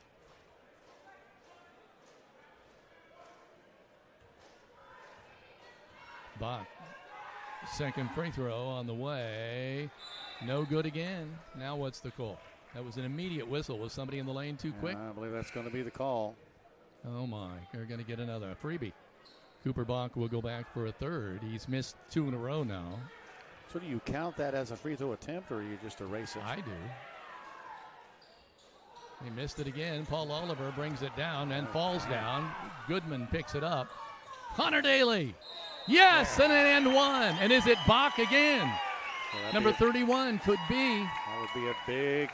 Bach, second free throw on the way. No good again. Now what's the call? That was an immediate whistle. Was somebody in the lane too quick? I believe that's going to be the call. Oh, my. They're going to get another freebie. Cooper Bach will go back for a third. He's missed 2 in a row now. So do you count that as a free throw attempt, or you just erase it? I do. He missed it again. Paul Oliver brings it down and falls down. Goodman picks it up. Connor Daly. Yes, and an and 1. And is it Bach again? Well, Number 31 could be. That would be a big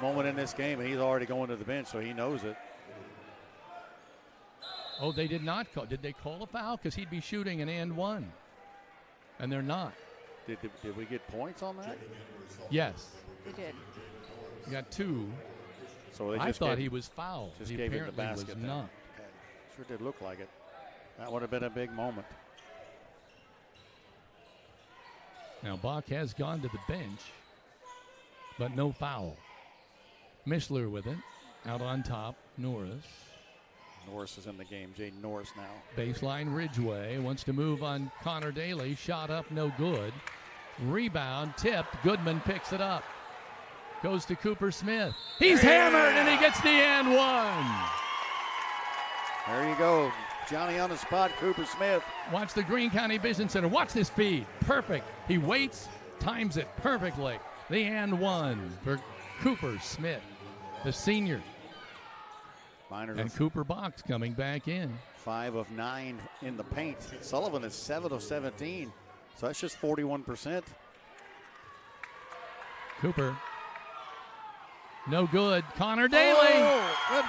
moment in this game, and he's already going to the bench, so he knows it. Oh, they did not call. Did they call a foul? Because he'd be shooting an and 1. And they're not. Did we get points on that? Yes. We did. We got 2. So I thought he was fouled. Just He gave him the apparently basket. was then. not. Okay. Sure did look like it. That would have been a big moment. Now Bach has gone to the bench, but no foul. Mishler with it. Out on top, Norris. Norris is in the game. Jaden Norris now. Baseline Ridgeway wants to move on Connor Daly. Shot up, no good. Rebound, tipped. Goodman picks it up. Goes to Cooper Smith. He's hammered, and he gets the and one. There you go. Johnny on the spot, Cooper Smith. Watch the Greene County Vision Center. Watch this feed. Perfect. He waits, times it perfectly. The and one for Cooper Smith, the senior. Miners and Cooper Bach's coming back in. 5 of 9 in the paint. Sullivan is 7 of 17. So that's just 41%. Cooper. No good. Connor Daly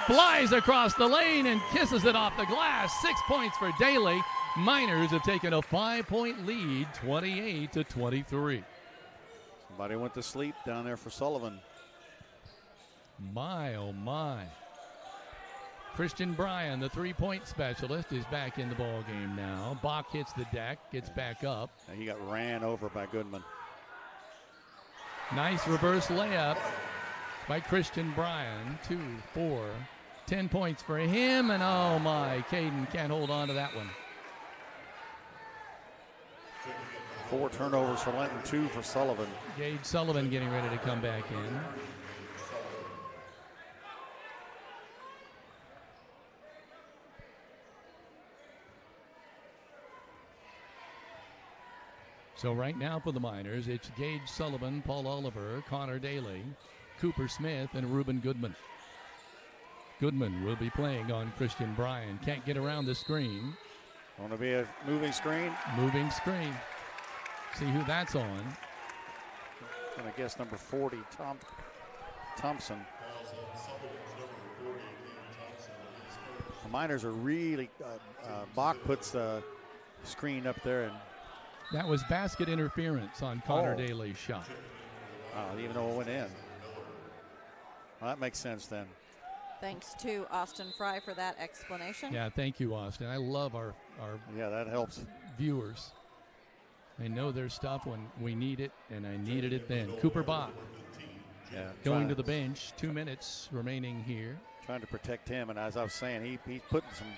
flies across the lane and kisses it off the glass. 6 points for Daly. Miners have taken a 5-point lead, 28-23. Somebody went to sleep down there for Sullivan. My, oh my. Christian Bryan, the three-point specialist, is back in the ball game now. Bach hits the deck, gets back up. And he got ran over by Goodman. Nice reverse layup by Christian Bryan. 2, 4, 10 points for him. And oh my, Caden can't hold on to that one. 4 turnovers for Linton, 2 for Sullivan. Gage Sullivan getting ready to come back in. So right now for the Miners, it's Gage Sullivan, Paul Oliver, Connor Daly, Cooper Smith, and Reuben Goodman. Goodman will be playing on Christian Bryan. Can't get around the screen. Want to be a moving screen? Moving screen. See who that's on. I'm going to guess number 40, Thompson. The Miners are really, Bach puts the screen up there and that was basket interference on Connor Daly's shot. I didn't even know it went in. Well, that makes sense then. Thanks to Austin Fry for that explanation. Yeah, thank you, Austin. I love our yeah, that helps. Viewers. They know their stuff when we need it, and I needed it then. Cooper Bach going to the bench. 2 minutes remaining here. Trying to protect him, and as I was saying, he's putting some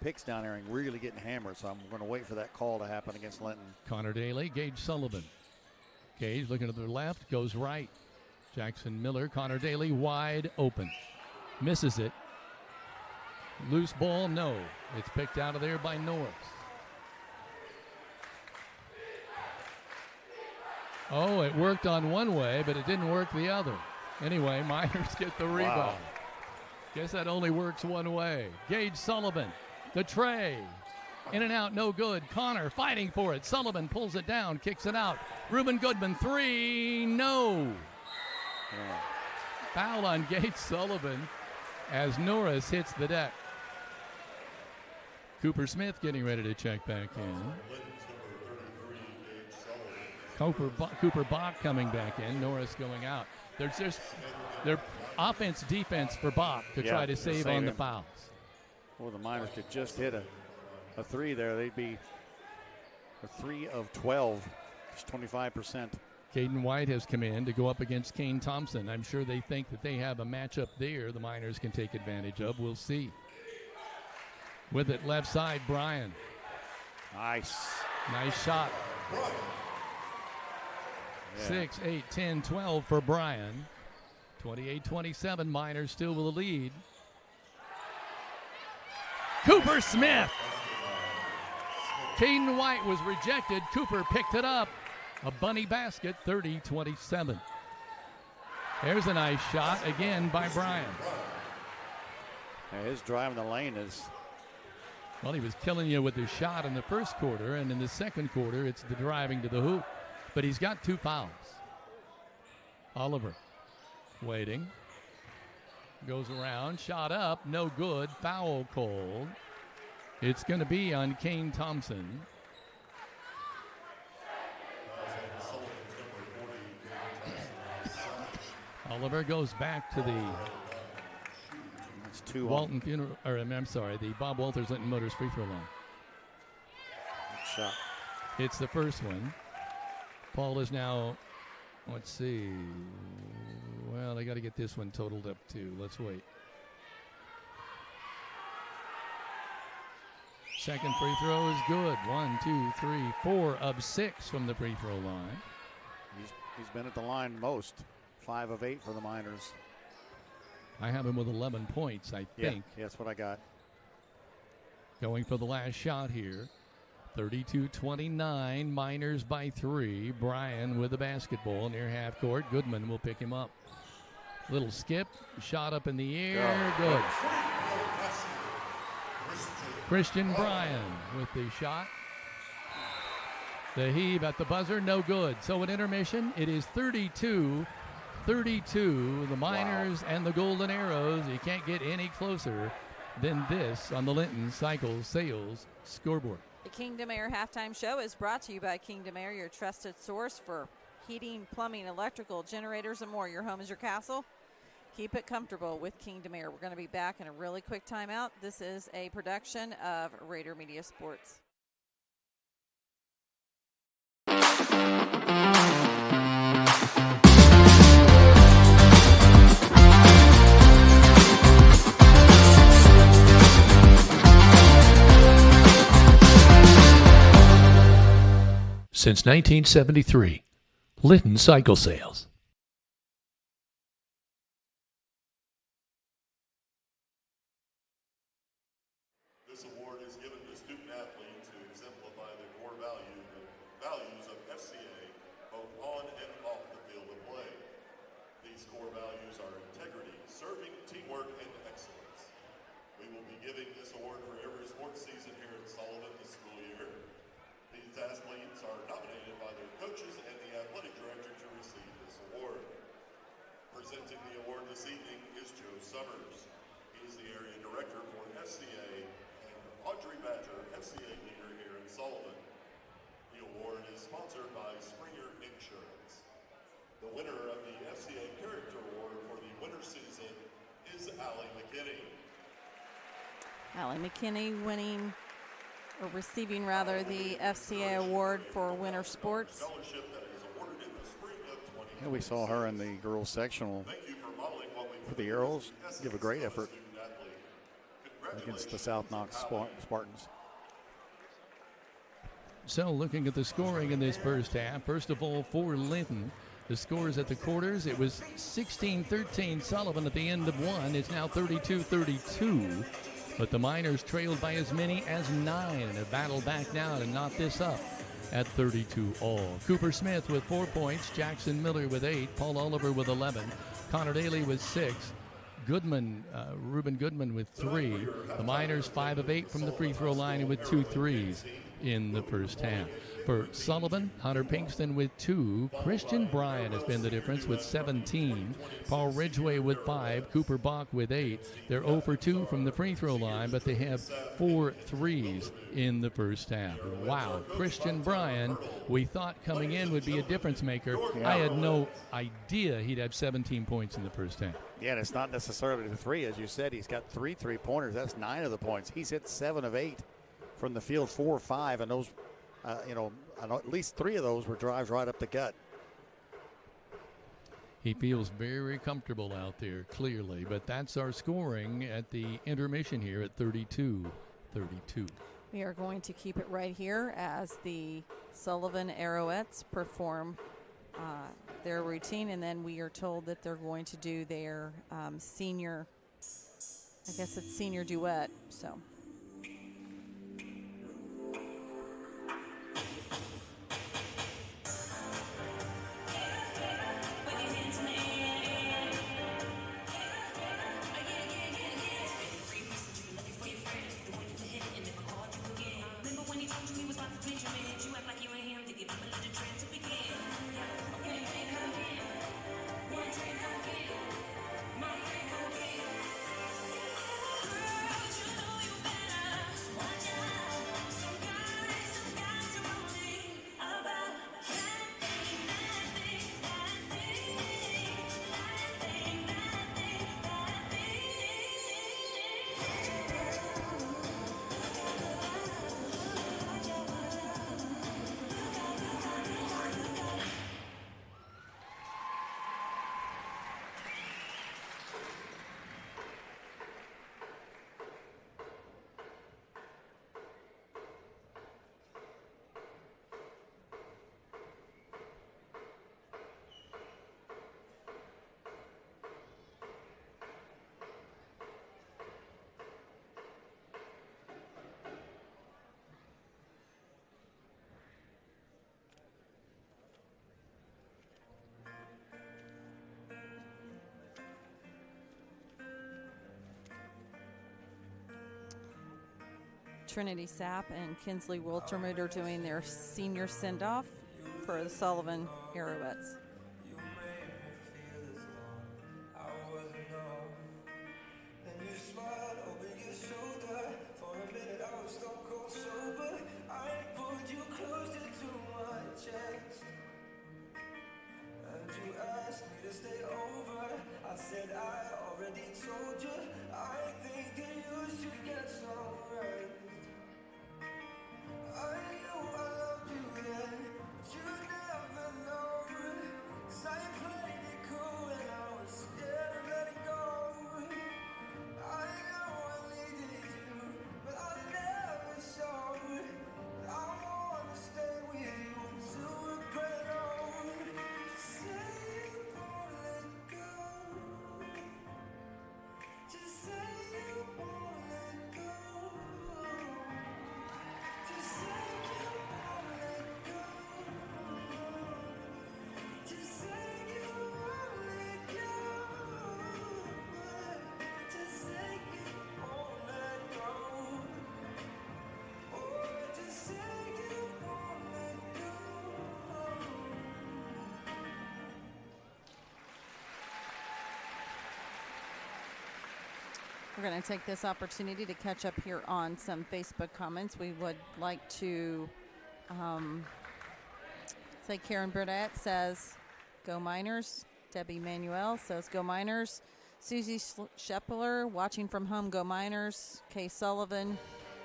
picks down there and really getting hammered, so I'm going to wait for that call to happen against Linton. Connor Daly, Gage Sullivan. Gage looking to the left, goes right. Jackson Miller, Connor Daly wide open. Misses it. Loose ball, no. It's picked out of there by Norris. Oh, it worked on one way, but it didn't work the other. Anyway, Miners get the rebound. Wow. Guess that only works one way. Gage Sullivan, the tray. In and out, no good. Connor fighting for it. Sullivan pulls it down, kicks it out. Reuben Goodman, 3, no. Foul on Gage Sullivan as Norris hits the deck. Cooper Smith getting ready to check back in. Cooper Bach coming back in. Norris going out. There's just their offense, defense for Bach to try to save on the fouls. Well, the Miners could just hit a 3 there. They'd be a 3 of 12, just 25%. Caden White has come in to go up against Kane Thompson. I'm sure they think that they have a matchup there the Miners can take advantage of. We'll see. With it, left side, Bryan. Nice shot. 6, 8, 10, 12 for Bryan. 28-27, Miners still with the lead. Cooper Smith. Caden White was rejected. Cooper picked it up. A bunny basket, 30-27. There's a nice shot again by Bryan. Yeah, his drive in the lane is... Well, he was killing you with his shot in the first quarter, and in the second quarter, it's the driving to the hoop. But he's got 2 fouls. Oliver waiting. Goes around, shot up, no good, foul called. It's going to be on Kane Thompson. Oliver goes back to the That's two Walton Funeral, or I'm sorry, the Bob Walters Linton Motors free throw line. Good shot. It's the first one. Paul is now, let's see. Well, they got to get this one totaled up too. Let's wait. Second free throw is good. 1, 2, 3, 4 of 6 from the free throw line. He's been at the line most. 5 of 8 for the Miners. I have him with 11 points, I think. Yeah, that's what I got. Going for the last shot here. 32-29, Miners by 3. Bryan with the basketball near half court. Goodman will pick him up. Little skip, shot up in the air, good. Christian Bryan with the shot. The heave at the buzzer, no good. So at intermission, it is 32-32. The Miners and the Golden Arrows. You can't get any closer than this on the Linton Cycle Sales scoreboard. The Kingdom Air halftime show is brought to you by Kingdom Air, your trusted source for heating, plumbing, electrical, generators, and more. Your home is your castle. Keep it comfortable with Kingdom Air. We're going to be back in a really quick timeout. This is a production of Rader Media Sports. Since 1973, Linton Cycle Sales. This award is given to student athletes who exemplify the core values of FCA, both on and off the field of play. These core values are integrity, serving, teamwork, and excellence. We will be giving this award for every sports season here at Sullivan this school year. These athletes are nominated by their coaches and the athletic director to receive this award. Presenting the award this evening is Joe Summers. He is the area director for FCA, and Audrey Badger, FCA leader here in Sullivan. The award is sponsored by Springer Insurance. The winner of the FCA Character Award for the winter season is Allie McKinney. Allie McKinney winning, or receiving rather, the FCA award for winter sports. Yeah, we saw her in the girls sectional for the Arrows give a great effort against the South Knox Spartans. So looking at the scoring in this first half, first of all for Linton, the scores at the quarters, it was 16-13 Sullivan at the end of one. It's now 32-32, but the Miners trailed by as many as 9 and have battled back now to knot this up at 32 all. Cooper Smith with 4 points, Jackson Miller with 8, Paul Oliver with 11, Connor Daly with 6, Reuben Goodman with 3. The Miners 5 of 8 from the free throw line and with 2 threes in the first half. For Sullivan, Hunter Pinkston with 2. Christian Bryan has been the difference with 17. Paul Ridgway with 5. Cooper Bach with 8. They're 0 for 2 from the free throw line, but they have 4 threes in the first half. Wow, Christian Bryan, we thought coming in would be a difference maker. Yeah. I had no idea he'd have 17 points in the first half. Yeah, and it's not necessarily the 3. As you said, he's got 3 3-pointers. That's 9 of the points. He's hit 7 of 8 from the field, 4 or 5, and those at least 3 of those were drives right up the gut. He feels very comfortable out there, clearly. But that's our scoring at the intermission here at 32-32. We are going to keep it right here as the Sullivan Arrowets perform their routine, and then we are told that they're going to do their senior, I guess it's senior duet. So. Trinity Sapp and Kinsley Wiltermuth are doing their senior send-off for the Sullivan Arrowheads. We're going to take this opportunity to catch up here on some Facebook comments. We would like to say Karen Burdett says, "Go Miners." Debbie Manuel says, "Go Miners." Susie Schepler, watching from home, "Go Miners." Kay Sullivan,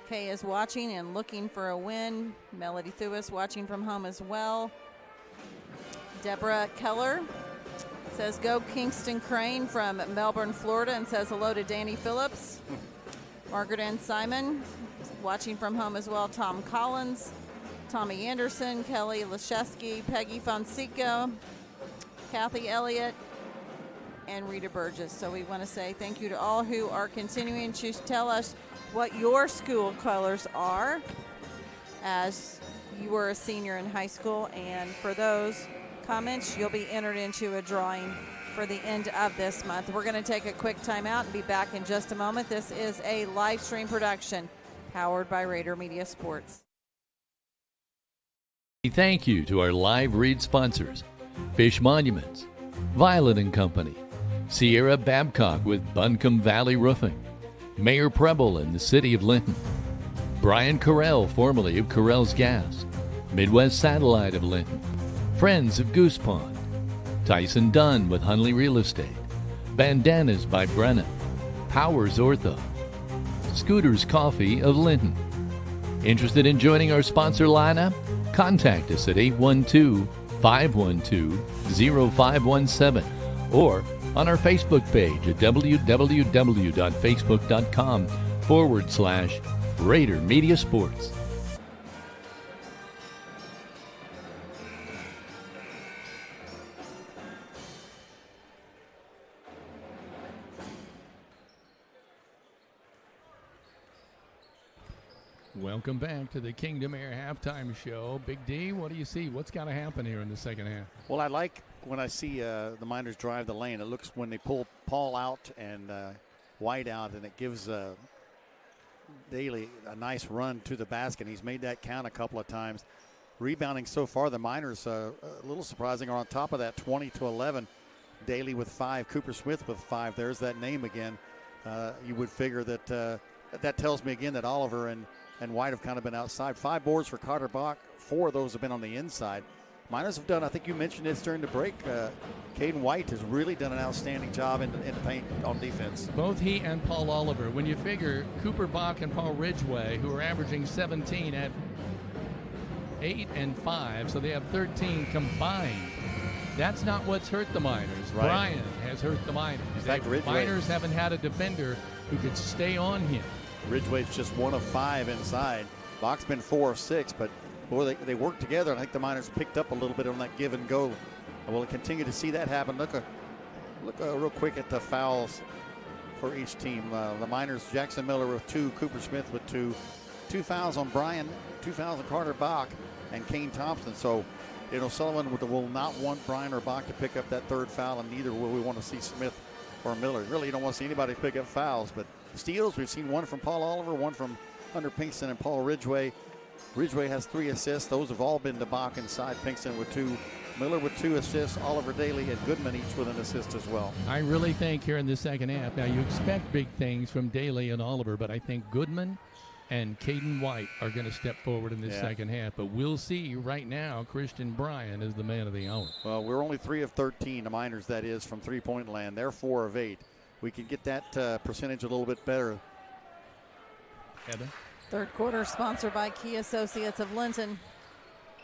Kay is watching and looking for a win. Melody Thewis watching from home as well. Deborah Keller says, "Go Kingston Crane" from Melbourne, Florida, and says hello to Danny Phillips. Margaret Ann Simon watching from home as well. Tom Collins, Tommy Anderson, Kelly Leszewski, Peggy Fonseca, Kathy Elliott, and Rita Burgess. So we want to say thank you to all who are continuing to tell us what your school colors are as you were a senior in high school. And for those comments, you'll be entered into a drawing for the end of this month. We're going to take a quick timeout and be back in just a moment. This is a live stream production powered by Rader Media Sports. Thank you to our live read sponsors: Fish Monuments, Violet & Company, Sierra Babcock with Buncombe Valley Roofing, Mayor Preble in the City of Linton, Brian Carell, formerly of Carell's Gas, Midwest Satellite of Linton, Friends of Goose Pond, Tyson Dunn with Hunley Real Estate, Bandanas by Brennan, Powers Ortho, Scooters Coffee of Linton. Interested in joining our sponsor lineup? Contact us at 812-512-0517 or on our Facebook page at www.facebook.com/Rader Media Sports. Welcome back to the Kingdom Air Halftime Show. Big D, what do you see? What's got to happen here in the second half? Well, I like when I see the Miners drive the lane. It looks when they pull Paul out and White out, and it gives Daly a nice run to the basket. He's made that count a couple of times. Rebounding so far, the Miners, a little surprising, are on top of that 20-11. Daly with 5, Cooper Smith with 5. There's that name again. You would figure that that tells me again that Oliver and White have kind of been outside. 5 boards for Carter Bach. 4 of those have been on the inside. Miners have done, I think you mentioned this during the break, Caden White has really done an outstanding job in the paint on defense. Both he and Paul Oliver. When you figure Cooper Bach and Paul Ridgway, who are averaging 17 at 8 and 5, so they have 13 combined. That's not what's hurt the Miners. Right. Brian has hurt the Miners. In fact, Miners haven't had a defender who could stay on him. Ridgway's just 1 of 5 inside. Bach's been 4 of 6, but boy, they work together. I think the Miners picked up a little bit on that give and go. And we'll continue to see that happen. Look real quick at the fouls for each team. The Miners, Jackson Miller with 2, Cooper Smith with 2. 2 fouls on Brian, 2 fouls on Carter Bach and Kane Thompson. So, Sullivan will not want Brian or Bach to pick up that 3rd foul, and neither will we want to see Smith or Miller. Really, you don't want to see anybody pick up fouls, but steals, we've seen 1 from Paul Oliver, 1 from Hunter Pinkston and Paul Ridgway. Ridgway has 3 assists. Those have all been to Bach inside. Pinkston with 2. Miller with 2 assists. Oliver Daly and Goodman each with an assist as well. I really think here in the second half, now you expect big things from Daly and Oliver, but I think Goodman and Caden White are going to step forward in this second half. But we'll see. Right now, Christian Bryan is the man of the hour. Well, we're only 3 of 13, the Miners that is, from three-point land. They're 4 of 8. We can get that percentage a little bit better. Heather? Third quarter sponsored by Key Associates of Linton.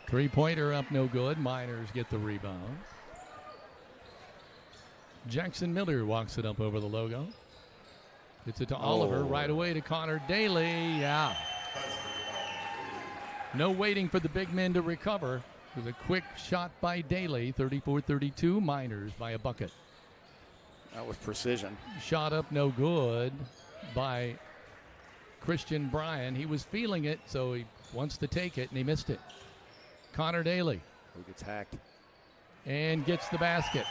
Three-pointer up no good. Miners get the rebound. Jackson Miller walks it up over the logo. Gets it to Oliver. Right away to Connor Daly. Yeah. No waiting for the big men to recover. It was a quick shot by Daly. 34-32. Miners by a bucket. That was precision. Shot up no good by Christian Bryan. He was feeling it, so he wants to take it, and he missed it. Connor Daly. Who gets hacked. And gets the basket.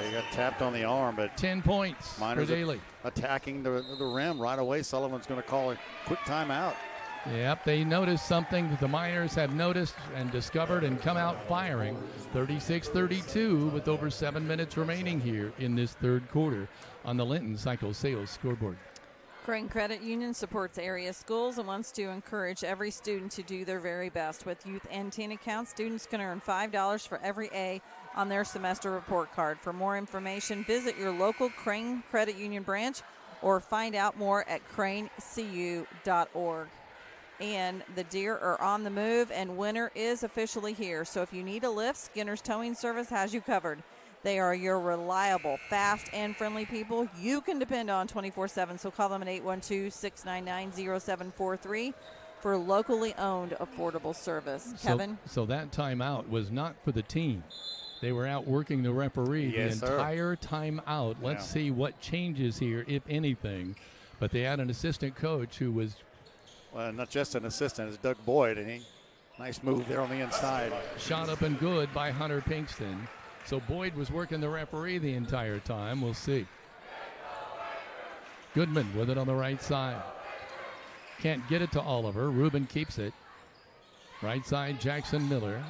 He got tapped on the arm, but 10 points Miners for Daly. Attacking the rim right away. Sullivan's going to call a quick timeout. Yep, they noticed something that the Miners have noticed and discovered and come out firing. 36-32 with over 7 minutes remaining here in this third quarter on the Linton Cycle Sales scoreboard. Crane Credit Union supports area schools and wants to encourage every student to do their very best. With youth and teen accounts, students can earn $5 for every A on their semester report card. For more information, visit your local Crane Credit Union branch or find out more at cranecu.org. And the Deer are on the move, and winter is officially here. So if you need a lift, Skinner's Towing Service has you covered. They are your reliable, fast, and friendly people you can depend on 24/7. So call them at 812-699-0743 for locally owned affordable service. Kevin? So that timeout was not for the team. They were out working the referee the entire timeout. Let's see what changes here, if anything. But they had an assistant coach who was... Well, not just an assistant, it's Doug Boyd, and nice move there on the inside. Shot up and good by Hunter Pinkston. So Boyd was working the referee the entire time. We'll see. Goodman with it on the right side. Can't get it to Oliver. Rubin keeps it. Right side, Jackson Miller.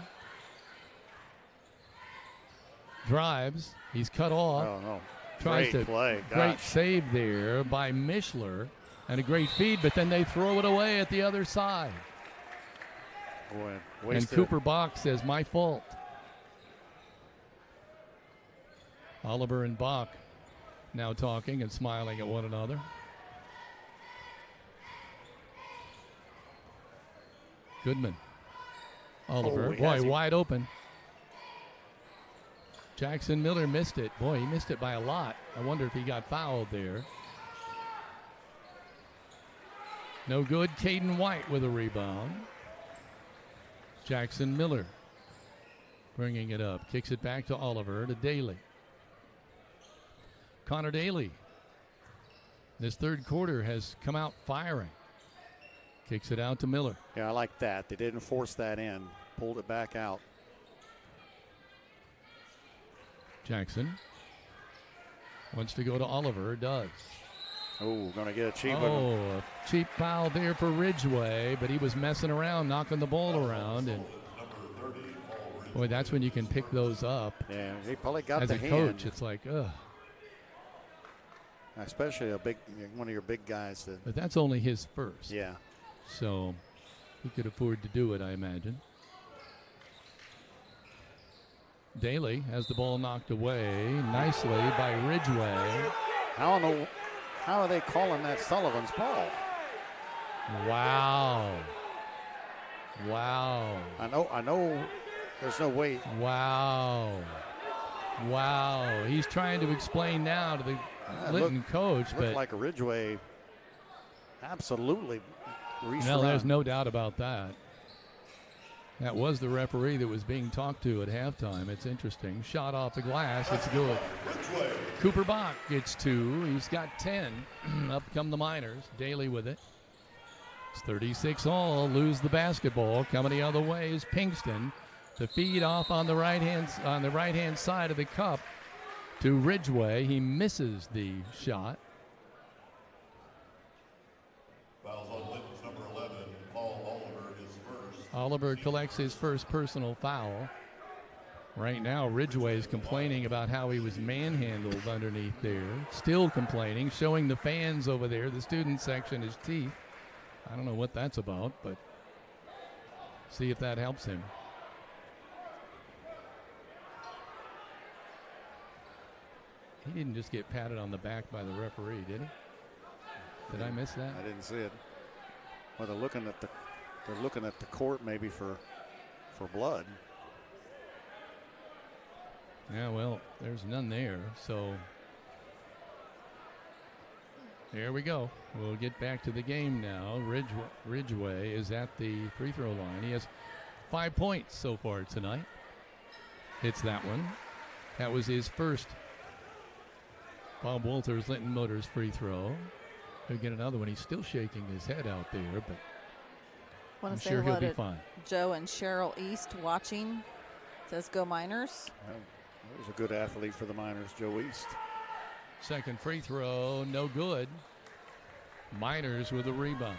Drives. He's cut off. Oh, no. Tries Great play. Great save there by Mishler. And a great feed, but then they throw it away at the other side. Boy, and wasted. Cooper Bach says, my fault. Oliver and Bach now talking and smiling at one another. Goodman. Oliver. Boy, wide open. Jackson Miller missed it. Boy, he missed it by a lot. I wonder if he got fouled there. No good. Caden White with a rebound. Jackson Miller bringing it up. Kicks it back to Oliver, to Daly. Connor Daly, this third quarter, has come out firing. Kicks it out to Miller. Yeah, I like that. They didn't force that in. Pulled it back out. Jackson wants to go to Oliver. Does. Oh, going to get a cheap one. Oh, a cheap foul there for Ridgway, but he was messing around, knocking the ball around. And boy, that's when you can pick those up. Yeah, he probably got as the a hand. coach, it's like, ugh. Especially one of your big guys. But that's only his first. Yeah. So he could afford to do it, I imagine. Daly has the ball knocked away nicely by Ridgway. How are they calling that Sullivan's ball? Wow. Wow. I know there's no way. Wow. Wow. He's trying to explain now to the Linton coach. Looked like Ridgway absolutely reached No, around. there's no doubt about that. That was the referee that was being talked to at halftime. It's interesting. Shot off the glass. It's good. Cooper Bach gets 2. He's got 10. Up come the Miners. Daly with it. It's 36 all. Lose the basketball. Coming the other way is Pinkston. The feed off on the right hand side of the cup to Ridgway. He misses the shot. Fouls on Linton's number 11. Oliver collects his first personal foul. Right now, Ridgway is complaining about how he was manhandled underneath there. Still complaining, showing the fans over there, the student section, his teeth. I don't know what that's about, but see if that helps him. He didn't just get patted on the back by the referee, did he? Did I miss that? I didn't see it. Well, they're looking at the court maybe for blood. Yeah, well, there's none there, so there we go. We'll get back to the game now. Ridgway is at the free throw line. He has 5 points so far tonight. Hits that one. That was his first Bob Walters Linton Motors free throw. He'll get another one. He's still shaking his head out there, but I'm sure he'll be fine. Joe and Cheryl East watching. Says go Miners. That was a good athlete for the Miners, Joe East. Second free throw, no good. Miners with a rebound.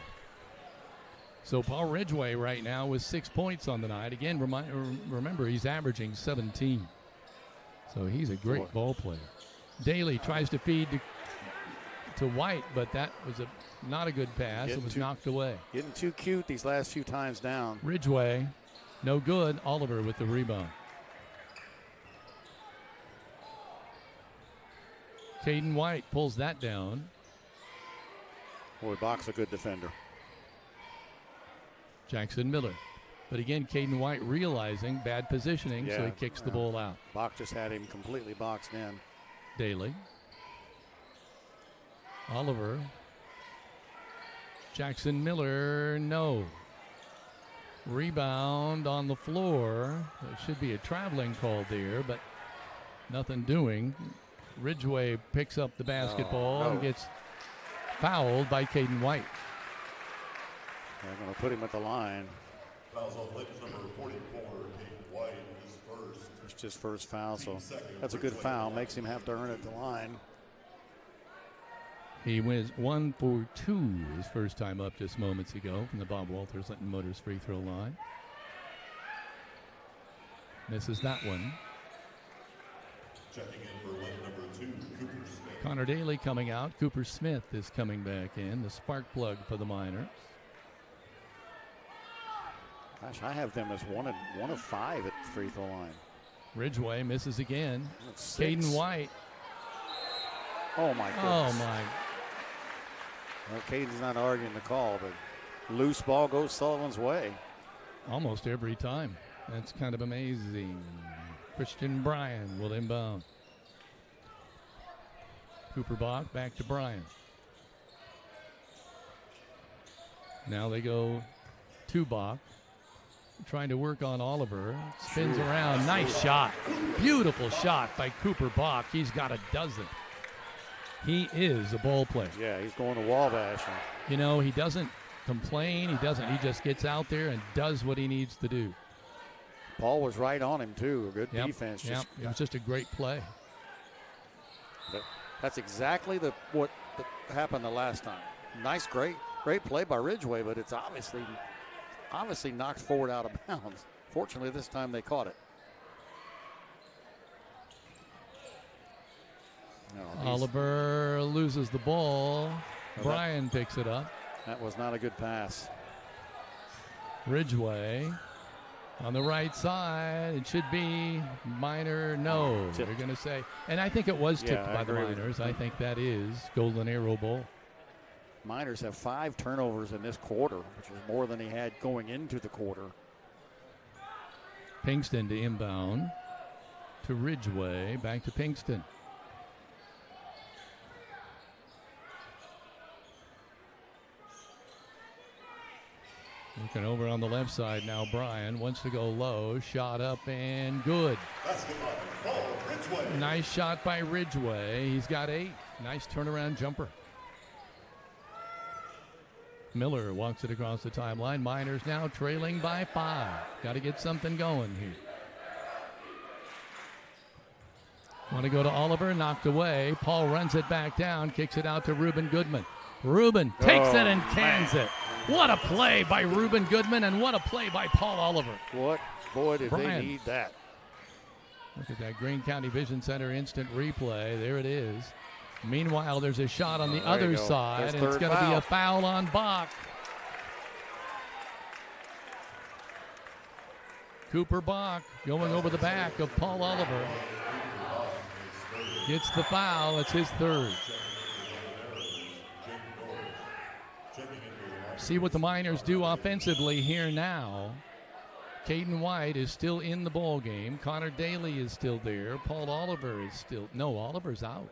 So Paul Ridgway right now with 6 points on the night. Again, remember, he's averaging 17. So he's a great ball player. Daly tries to feed to White, but that was not a good pass. It was knocked away. Getting too cute these last few times down. Ridgway, no good. Oliver with the rebound. Caden White pulls that down. Boy, Bach's a good defender. Jackson Miller. But again, Caden White realizing bad positioning, so he kicks the ball out. Bach just had him completely boxed in. Daly. Oliver. Jackson Miller, no. Rebound on the floor. There should be a traveling call there, but nothing doing. Ridgway picks up the basketball and gets fouled by Caden White. They're going to put him at the line. Fouls on Linton's number 44, Caden White, his first. It's just first foul, so that's a good foul. Makes him have to earn it at the line. He wins 1 for 2 his first time up just moments ago from the Bob Walters Linton Motors free throw line. Misses that one. Checking in for Linton number 2, Cooper Smith. Connor Daly coming out. Cooper Smith is coming back in, the spark plug for the Miners. Gosh, I have them as one of 5 at the free throw line. Ridgway misses again. Caden White. Oh, my goodness. Oh, my. Well, Caden's not arguing the call, but loose ball goes Sullivan's way. Almost every time. That's kind of amazing. Christian Bryan will inbound. Cooper Bach back to Bryan. Now they go to Bach. Trying to work on Oliver. Spins around. Nice shot. Beautiful shot by Cooper Bach. He's got a dozen. He is a ball player. Yeah, he's going to wall bashing. You know, he doesn't complain. He just gets out there and does what he needs to do. Paul was right on him, too. A good defense. It was just a great play. But that's exactly what happened the last time. Nice, great play by Ridgway, but it's obviously knocked forward out of bounds. Fortunately, this time they caught it. No, Oliver loses the ball. Bryan picks it up. That was not a good pass. Ridgway on the right side. It should be Miner. No, they're going to say. And I think it was tipped by the Miners. I think that is Golden Arrow Bowl. Miners have 5 turnovers in this quarter, which is more than he had going into the quarter. Pinkston to inbound to Ridgway. Back to Pinkston. Looking over on the left side now, Bryan wants to go low. Shot up and good. Nice shot by Ridgway. He's got 8. Nice turnaround jumper. Miller walks it across the timeline. Miners now trailing by 5. Got to get something going here. Want to go to Oliver, knocked away. Paul runs it back down, kicks it out to Reuben Goodman. Reuben takes it and cans it. What a play by Reuben Goodman, and what a play by Paul Oliver. What? Boy, did Brian. they need that. Look at that Greene County Vision Center instant replay. There it is. Meanwhile, there's a shot on the other side, and it's going to be a foul on Bach. Cooper Bach going over the back of Paul Oliver. Gets the foul. It's his third. See what the Miners do offensively here now. Caden White is still in the ball game. Connor Daly is still there. Paul Oliver is still. No, Oliver's out.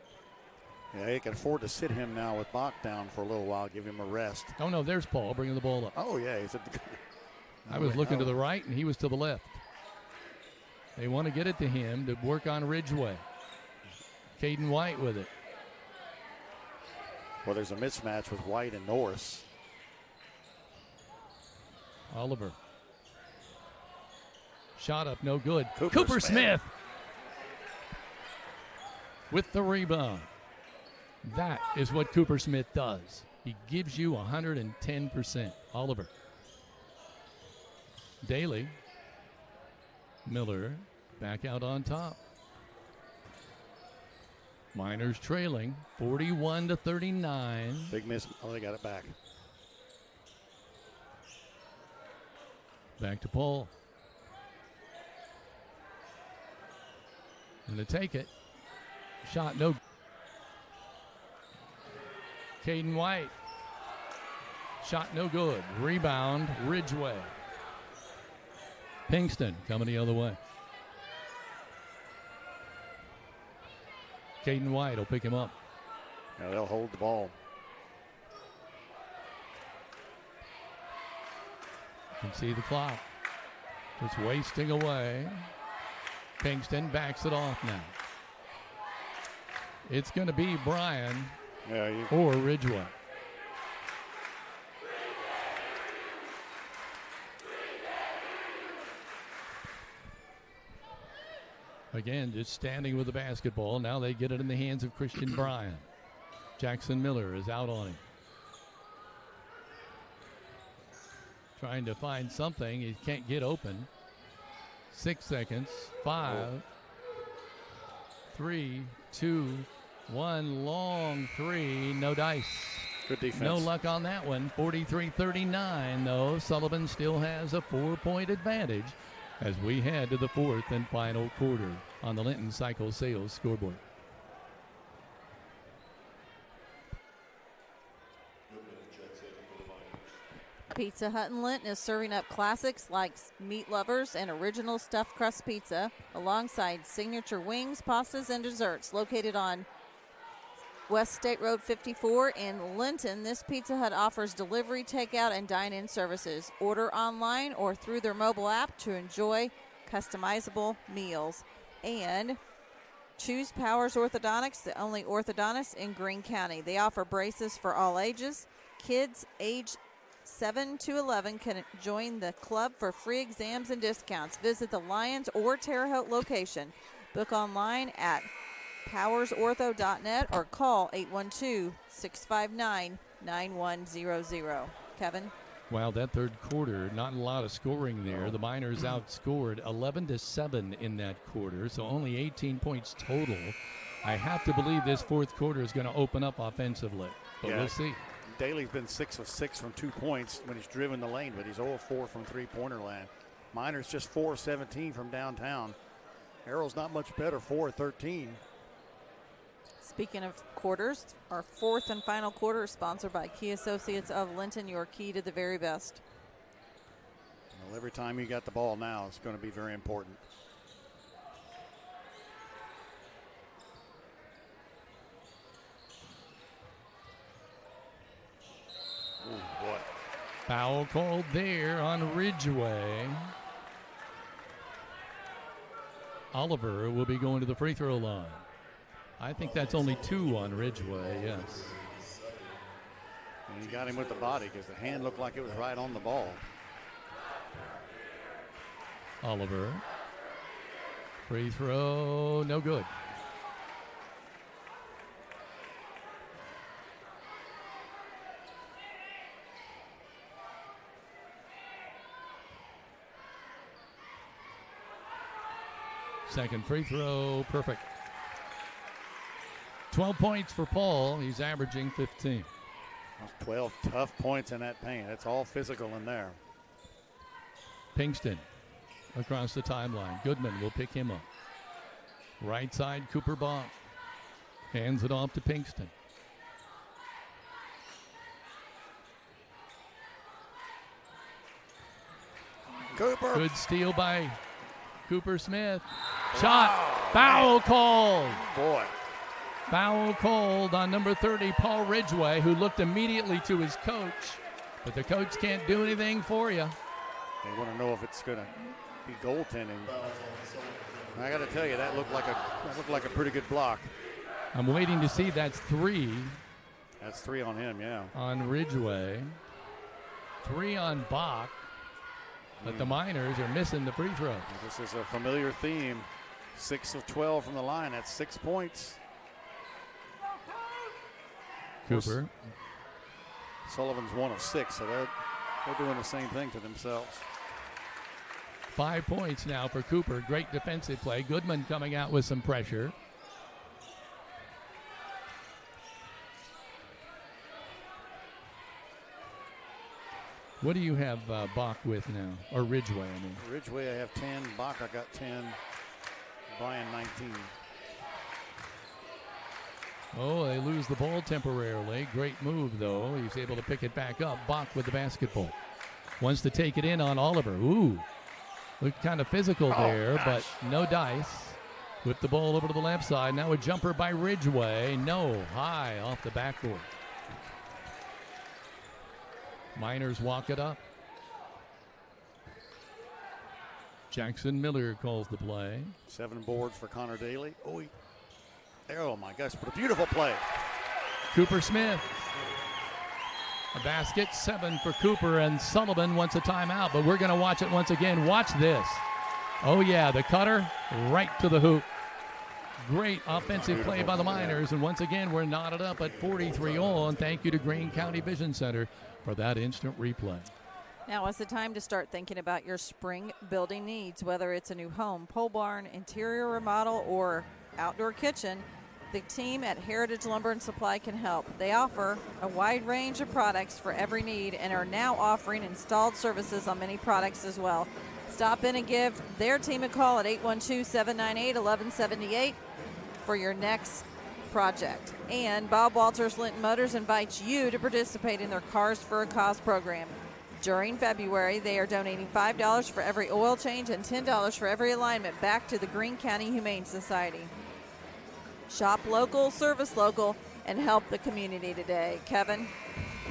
Yeah, he can afford to sit him now with Bach down for a little while, give him a rest. Oh, no, there's Paul bringing the ball up. Oh, yeah. He's at the I was looking to the right, and he was to the left. They want to get it to him to work on Ridgeway. Caden White with it. Well, there's a mismatch with White and Norris. Oliver. Shot up, no good. Cooper Smith with the rebound. That is what Cooper Smith does. He gives you 110%. Oliver. Daly. Miller back out on top. Miners trailing 41-39. Big miss. Oh, they got it back. Back to Paul. And to take it. Shot no. Caden White. Shot no good. Rebound Ridgeway. Pinkston coming the other way. Caden White will pick him up. Now they'll hold the ball. You can see the clock. It's wasting away. Pinkston backs it off now. It's going to be Bryan or Ridgeway. Again, just standing with the basketball. Now they get it in the hands of Christian Bryan. Jackson Miller is out on him. Trying to find something. He can't get open. 6 seconds. 5, 3, 2, 1. Long three. No dice. Good defense. No luck on that one. 43-39, though. Sullivan still has a 4-point advantage as we head to the fourth and final quarter on the Linton Cycle Sales scoreboard. Pizza Hut in Linton is serving up classics like meat lovers and original stuffed crust pizza alongside signature wings, pastas, and desserts. Located on West State Road 54 in Linton, this Pizza Hut offers delivery, takeout, and dine-in services. Order online or through their mobile app to enjoy customizable meals. And choose Powers Orthodontics, the only orthodontist in Greene County. They offer braces for all ages. Kids age 7 to 11 can join the club for free exams and discounts. Visit the Lyons or Terre Haute location. Book online at powersortho.net or call 812-659-9100. Kevin? Wow, that third quarter, not a lot of scoring there. The Miners outscored 11-7 in that quarter, so only 18 points total. I have to believe this fourth quarter is going to open up offensively, but we'll see. Daly's been 6 of 6 from 2 points when he's driven the lane, but he's 0 of 4 from three-pointer land. Miners just 4 of 17 from downtown. Arrow's not much better, 4 of 13. Speaking of quarters, our fourth and final quarter is sponsored by Key Associates of Linton, your key to the very best. Well, every time you got the ball now, it's going to be very important. Oh, boy. Foul called there on Ridgeway. Oliver will be going to the free throw line. I think that's only 2 on Ridgeway, yes. And he got him with the body because the hand looked like it was right on the ball. Oliver. Free throw, no good. Second free throw, perfect. 12 points for Paul. He's averaging 15. 12 tough points in that paint. It's all physical in there. Pinkston across the timeline. Goodman will pick him up. Right side, Cooper Bach. Hands it off to Pinkston. Cooper. Good steal by Cooper Smith. Shot. Foul called. Boy. Foul called on number 30, Paul Ridgway, who looked immediately to his coach. But the coach can't do anything for you. They want to know if it's going to be goaltending. I got to tell you, that looked like a pretty good block. I'm waiting to see. That's 3. That's 3 on him, yeah. On Ridgway. 3 on Bach. But the Miners are missing the free throw. This is a familiar theme. 6 of 12 from the line. That's 6 points. Cooper. Sullivan's 1 of 6, so they're doing the same thing to themselves. 5 points now for Cooper. Great defensive play. Goodman coming out with some pressure. What do you have Bach with now? Or Ridgway, I mean. Ridgway, I have 10. Bach, I got 10. Brian, 19. Oh, they lose the ball temporarily. Great move, though. He's able to pick it back up. Bach with the basketball. Wants to take it in on Oliver. Ooh. Looked kind of physical there, but no dice. Whip the ball over to the left side. Now a jumper by Ridgway. No, high off the backboard. Miners walk it up. Jackson Miller calls the play. 7 boards for Connor Daly. Oh my gosh, what a beautiful play. Cooper Smith. A basket, 7 for Cooper, and Sullivan wants a timeout, but we're going to watch it once again. Watch this. Oh yeah, the cutter right to the hoop. Great offensive play by the Miners, and once again we're knotted up at 43 all, and thank you to Greene County Vision Center for that instant replay. Now is the time to start thinking about your spring building needs, whether it's a new home, pole barn, interior remodel, or outdoor kitchen. The team at Heritage Lumber and Supply can help. They offer a wide range of products for every need and are now offering installed services on many products as well. Stop in and give their team a call at 812-798-1178 for your next project. And Bob Walters Linton Motors invites you to participate in their Cars for a Cause program. During February, they are donating $5 for every oil change and $10 for every alignment back to the Greene County Humane Society. Shop local, service local, and help the community today. Kevin?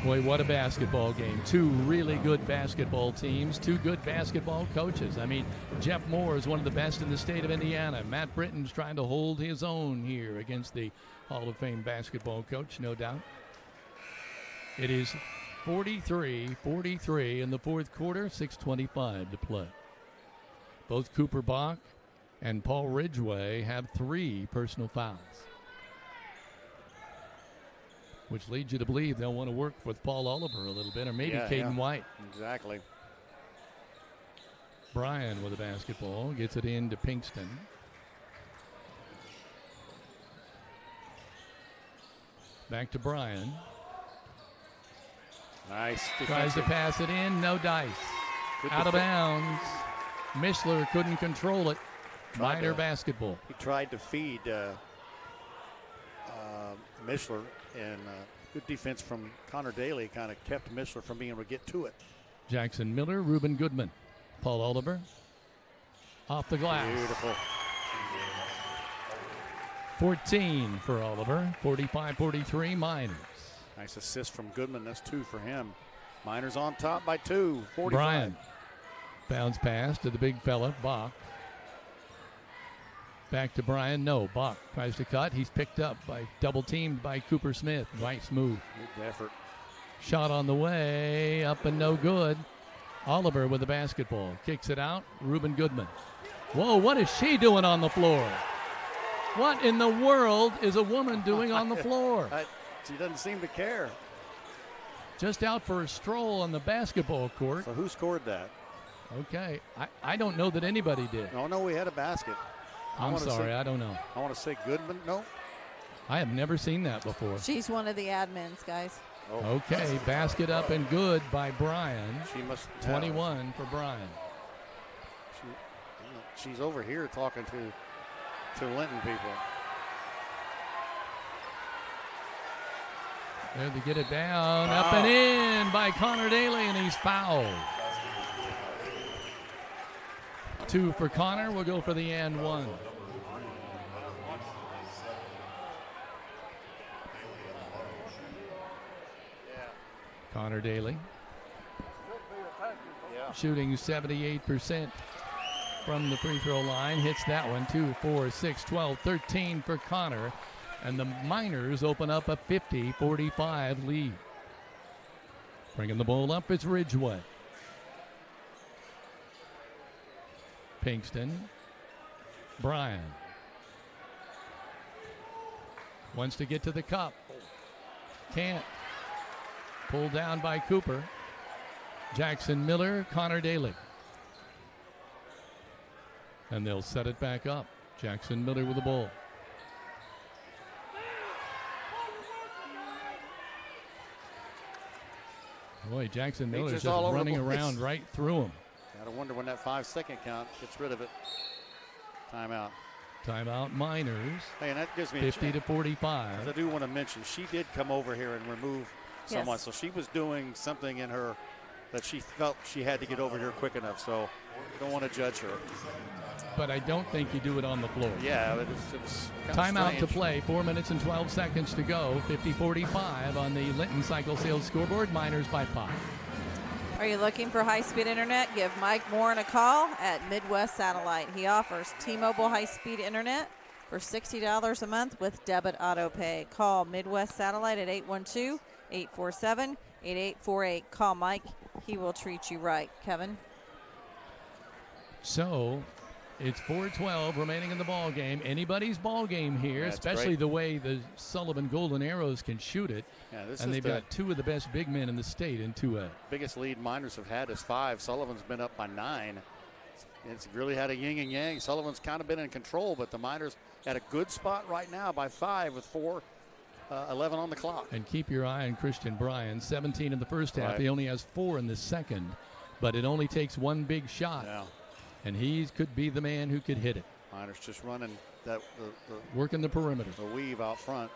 Boy, what a basketball game. 2 really good basketball teams, 2 good basketball coaches. I mean, Jeff Moore is one of the best in the state of Indiana. Matt Britton's trying to hold his own here against the Hall of Fame basketball coach, no doubt. It is 43-43 in the fourth quarter, 6:25 to play. Both Cooper Bach and Paul Ridgway have 3 personal fouls, which leads you to believe they'll want to work with Paul Oliver a little bit, or maybe Caden White. Exactly. Bryan with the basketball, gets it into Pinkston. Back to Bryan. Nice. Tries to pass it in, no dice. Out of bounds. Mishler couldn't control it. Miner basketball. He tried to feed Mishler, and good defense from Connor Daly kind of kept Mishler from being able to get to it. Jackson Miller, Reuben Goodman, Paul Oliver. Off the glass. Beautiful. 14 for Oliver, 45-43 Miners. Nice assist from Goodman. That's 2 for him. Miners on top by 2, 45. Bryan. Bounce pass to the big fella, Bach. Back to Bryan. No, Bach tries to cut. He's picked up by double teamed by Cooper Smith. Nice move. Good effort. Shot on the way, up and no good. Oliver with the basketball. Kicks it out. Reuben Goodman. Whoa, what is she doing on the floor? What in the world is a woman doing on the floor? She doesn't seem to care. Just out for a stroll on the basketball court. So who scored that? Okay. I don't know that anybody did. Oh, no, we had a basket. I'm sorry, I don't know. I want to say Goodman. No. I have never seen that before. She's one of the admins, guys. Oh. Okay, basket up and good by Brian. She must 21 for Brian. She's over here talking to Linton people. There they get it down, up and in by Connor Daly, and he's fouled. 2 for Connor. We'll go for the and 1. Connor Daly shooting 78% from the free throw line. Hits that one. 2, 4, 6, 12, 13 for Connor. And the Miners open up a 50-45 lead. Bringing the ball up, it's Ridgeway. Pinkston. Bryan. Wants to get to the cup. Can't. Pulled down by Cooper. Jackson Miller, Connor Daly. And they'll set it back up. Jackson Miller with the ball. Boy, Jackson Miller is just running around right through him. Gotta wonder when that 5-second count gets rid of it. Timeout. Timeout, Miners. Hey, and that gives me 50-45. I do want to mention, she did come over here and remove someone. Yes. So she was doing something in her that she felt she had to get over here quick enough. So you don't want to judge her. But I don't think you do it on the floor. Yeah, it was timeout strange. to play. 4 minutes and 12 seconds to go. 50-45 on the Linton Cycle Sales scoreboard. Miners by 5. Are you looking for high-speed internet? Give Mike Morin a call at Midwest Satellite. He offers T-Mobile high-speed internet for $60 a month with debit auto pay. Call Midwest Satellite at 812-847-8848. Call Mike. He will treat you right. Kevin? So it's 4:12 remaining in the ball game. Anybody's ball game here, Yeah, especially great. the way the Sullivan Golden Arrows can shoot it. Yeah, this and is they've the got 2 of the best big men in the state in 2A. biggest lead Miners have had is 5. Sullivan's been up by 9. It's really had a yin and yang. Sullivan's kind of been in control, but the Miners at a good spot right now by 5 with 4:11 on the clock. And keep your eye on Christian Bryan. 17 in the first half. Right. He only has 4 in the second, but it only takes 1 big shot. Yeah. And he could be the man who could hit it. Miners just running that Working the perimeter. the weave out front.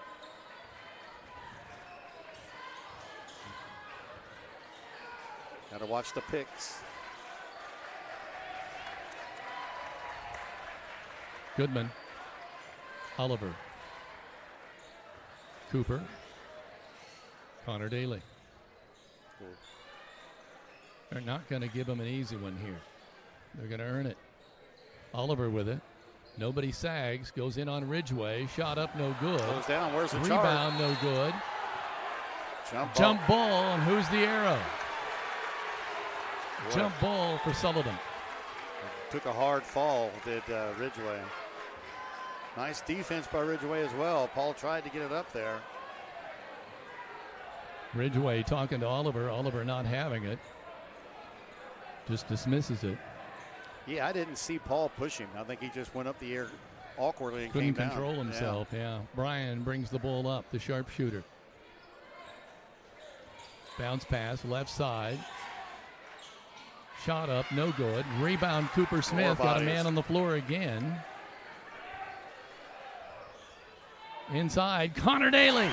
Got to watch the picks. Goodman. Oliver. Cooper. Connor Daly. They're not going to give him an easy one here. They're going to earn it. Oliver with it. Nobody sags. Goes in on Ridgeway. Shot up, no good. Goes down. Where's the Rebound, no good. Jump ball, and who's the arrow? What? Jump ball for Sullivan. Took a hard fall, did Ridgeway. Nice defense by Ridgeway as well. Paul tried to get it up there. Ridgeway talking to Oliver. Oliver not having it. Just dismisses it. Yeah, I didn't see Paul push him. I think he just went up the air awkwardly and Couldn't came down. control himself, yeah. Bryan brings the ball up, the sharpshooter. Bounce pass, left side. Shot up, no good. Rebound, Cooper Smith. Got a man on the floor again. Inside, Connor Daly.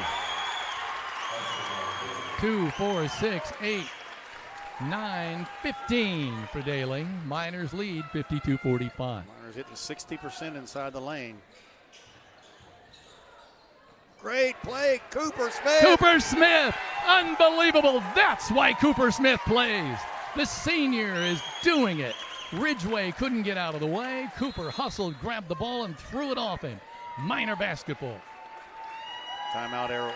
2, 4, 6, 8, 9, 15 for Daly. Miners lead 52-45. Miners hitting 60% inside the lane. Great play, Cooper Smith. Cooper Smith, unbelievable. That's why Cooper Smith plays. The senior is doing it. Ridgeway couldn't get out of the way. Cooper hustled, grabbed the ball, and threw it off him. Miner basketball. Timeout, Arrows.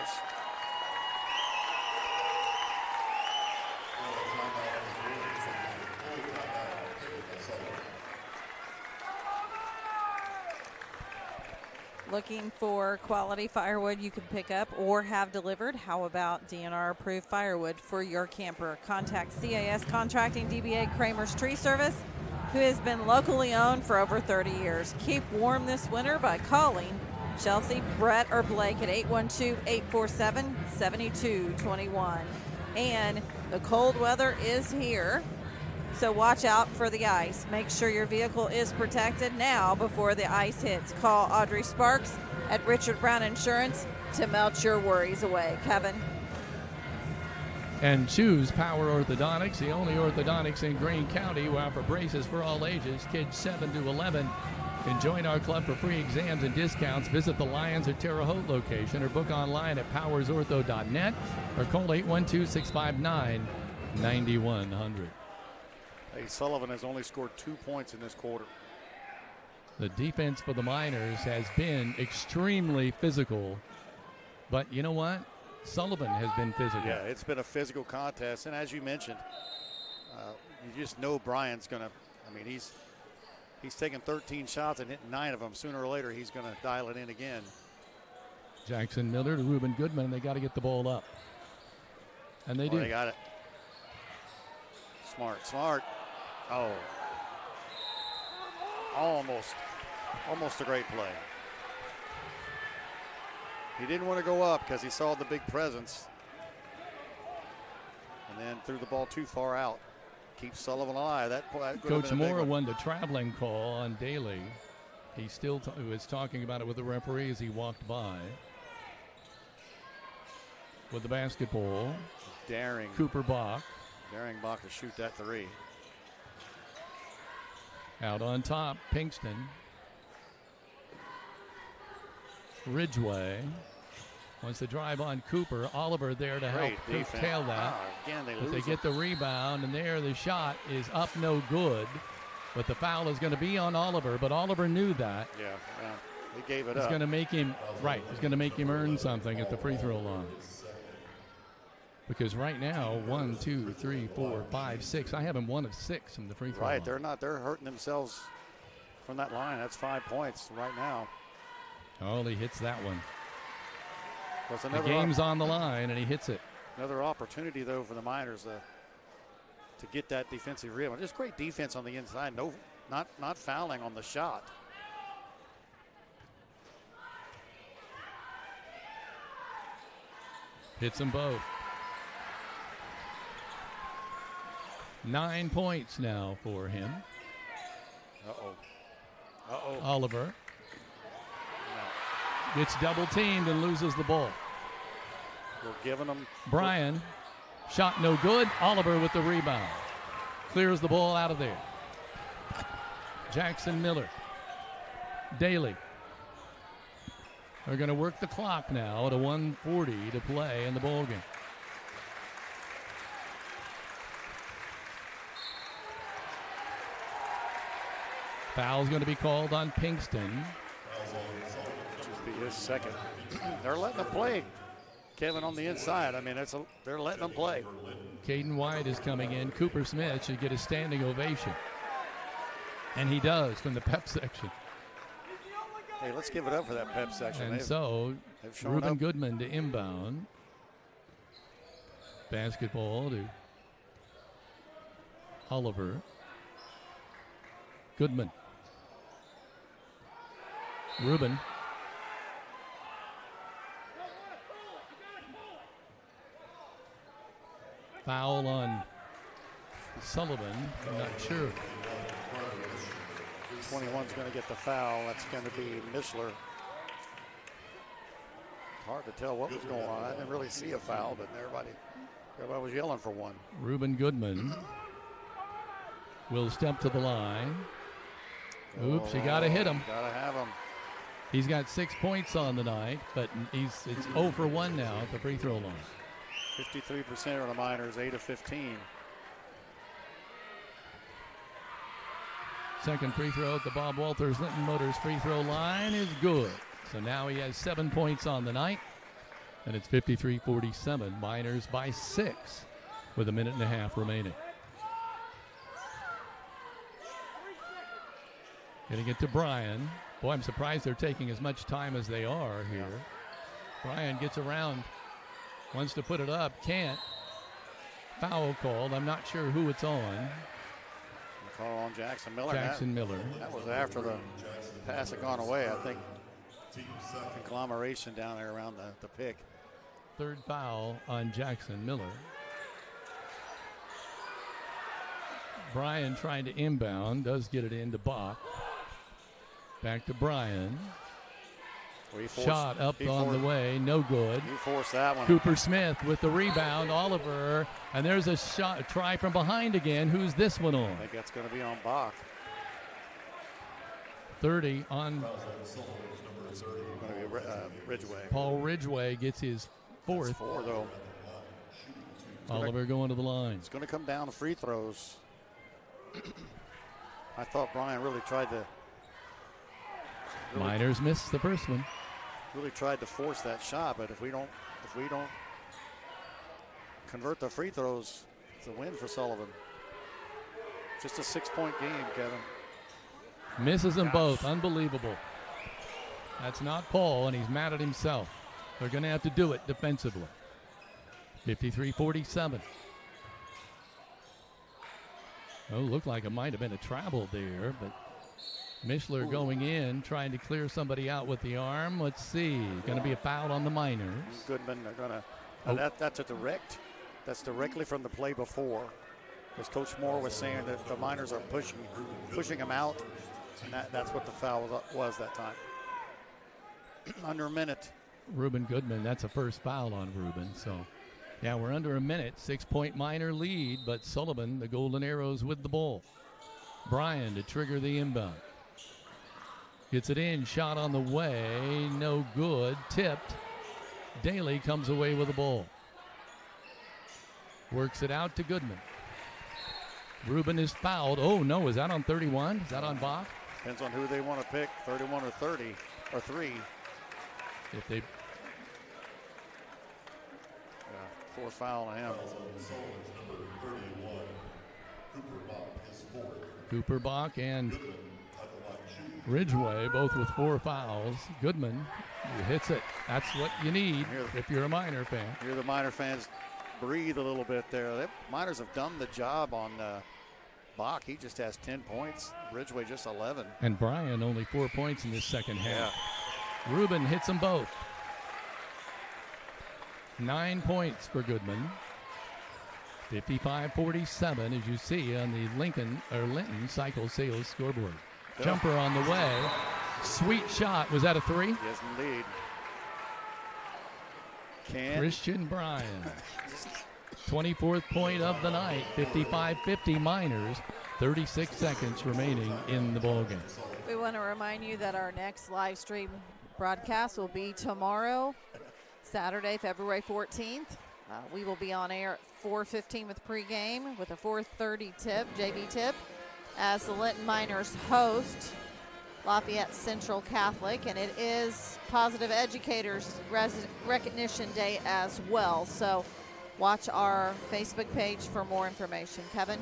Looking for quality firewood you can pick up or have delivered? How about DNR approved firewood for your camper? Contact CAS Contracting, DBA Kramer's Tree Service, who has been locally owned for over 30 years. Keep warm this winter by calling Chelsea, Brett, or Blake at 812-847-7221. And the cold weather is here, so watch out for the ice. Make sure your vehicle is protected now before the ice hits. Call Audrey Sparks at Richard Brown Insurance to melt your worries away. Kevin. And choose Power Orthodontics, the only orthodontics in Greene County who offer braces for all ages, kids 7 to 11. And join our club for free exams and discounts. Visit the Lyons or Terre Haute location or book online at powersortho.net or call 812-659-9100. Hey, Sullivan has only scored 2 points in this quarter. The defense for the Miners has been extremely physical. But you know what? Sullivan has been physical. Yeah, it's been a physical contest. And as you mentioned, you just know Brian's going to, he's taken 13 shots and hit 9 of them. Sooner or later, he's going to dial it in again. Jackson Miller to Reuben Goodman. They got to get the ball up. And they do. They got it. Smart. Oh. Almost a great play. He didn't want to go up because he saw the big presence. And then threw the ball too far out. Keeps Sullivan alive. That Coach Moore won the traveling call on Daly. He still was talking about it with the referee as he walked by. With the basketball. Daring. Cooper Bach. Daring Bach to shoot that three. Out on top, Pinkston. Ridgeway wants to drive on Cooper. Oliver there to help curtail that. Again, they get the rebound, and there the shot is up no good. But the foul is going to be on Oliver, but Oliver knew that. Yeah, he gave it up. It's going to make him, it's going to make him earn something at the free throw line. Because right now, 1, 2, 3, 4, 5, 6. I have him 1 of 6 from the free throw line. They're hurting themselves from that line. That's 5 points right now. Oh, he hits that one. The game's on the line, and he hits it. Another opportunity, though, for the Miners to get that defensive rebound. Just great defense on the inside. No, not fouling on the shot. Hits them both. 9 points now for him. Oliver. Gets double teamed and loses the ball. We're giving them. Bryan, shot no good. Oliver with the rebound. Clears the ball out of there. Jackson Miller. Daly. They're going to work the clock now at a 1:40 to play in the ball game. Foul's going to be called on Pinkston. Just be his second. They're letting them play, Kevin, on the inside. They're letting them play. Caden White is coming in. Cooper Smith should get a standing ovation. And he does from the pep section. Hey, let's give it up for that pep section. And Reuben Goodman to inbound. Basketball to Oliver. Goodman. Reuben. Foul on Sullivan. I'm not sure. 21's going to get the foul. That's going to be Mishler. Hard to tell what was going on. I didn't really see a foul, but everybody was yelling for one. Reuben Goodman will step to the line. Oops, you got to hit him. Got to have him. He's got 6 points on the night, but it's 0 for 1 now at the free throw line. 53% of the Miners, 8 of 15. Second free throw at the Bob Walters Linton Motors free throw line is good. So now he has 7 points on the night, and it's 53-47. Miners by 6 with a minute and a half remaining. Getting it to Bryan. Boy, I'm surprised they're taking as much time as they are here. Bryan gets around, wants to put it up, can't. Foul called. I'm not sure who it's on. Call on Jackson Miller. Jackson Miller. That was after the pass had gone away. I think conglomeration down there around the pick. Third foul on Jackson Miller. Bryan trying to inbound, does get it into Bach. Back to Bryan. Shot up on the way, no good. He forced that one. Cooper Smith with the rebound, Oliver, and there's a shot, a try from behind again. Who's this one on? I think that's going to be on Bach. 30 on Ridgeway. Paul Ridgeway gets his fourth. That's 4 though. Oliver going to the line. It's going to come down to free throws. I thought Bryan really tried to. Miners missed the first one. Really tried to force that shot, but if we don't convert the free throws, it's a win for Sullivan. Just a 6-point game, Kevin. Misses them both. Unbelievable. That's not Paul, and he's mad at himself. They're going to have to do it defensively. 53-47. Oh, looked like it might have been a travel there, but Mishler going in, trying to clear somebody out with the arm. Let's see. Going to be a foul on the Miners. Goodman, they're going to. That's directly from the play before. As Coach Moore was saying that the Miners are pushing him out, and that's what the foul was that time. Under a minute. Reuben Goodman, that's a first foul on Reuben. So, yeah, we're under a minute. 6-point Miner lead, but Sullivan, the Golden Arrows with the ball. Bryan to trigger the inbound. Gets it in, shot on the way, no good, tipped. Daly comes away with the ball. Works it out to Goodman. Reuben is fouled. Oh, no, is that on 31? Is that on Bach? Depends on who they want to pick, 31 or 30 or 3. If they... Fourth foul on him. Cooper Bach and Ridgeway, both with 4 fouls. Goodman hits it. That's what you need if you're a Miner fan. You're the Miner fans. Breathe a little bit there. The Miners have done the job on Bach. He just has 10 points. Ridgeway just 11. And Bryan only 4 points in this second half. Yeah. Reuben hits them both. 9 points for Goodman. 55-47, as you see on the Linton Cycle Sales scoreboard. Go. Jumper on the way. Sweet shot. Was that a 3? Yes, indeed. Christian Bryan. 24th point of the night. 55-50 Miners. 36 seconds remaining in the ballgame. We want to remind you that our next live stream broadcast will be tomorrow, Saturday, February 14th. We will be on air at 4:15 with pregame with a 4:30 tip, JV tip, as the Linton Miners host Lafayette Central Catholic, and it is Positive Educators Recognition Day as well. So watch our Facebook page for more information. Kevin?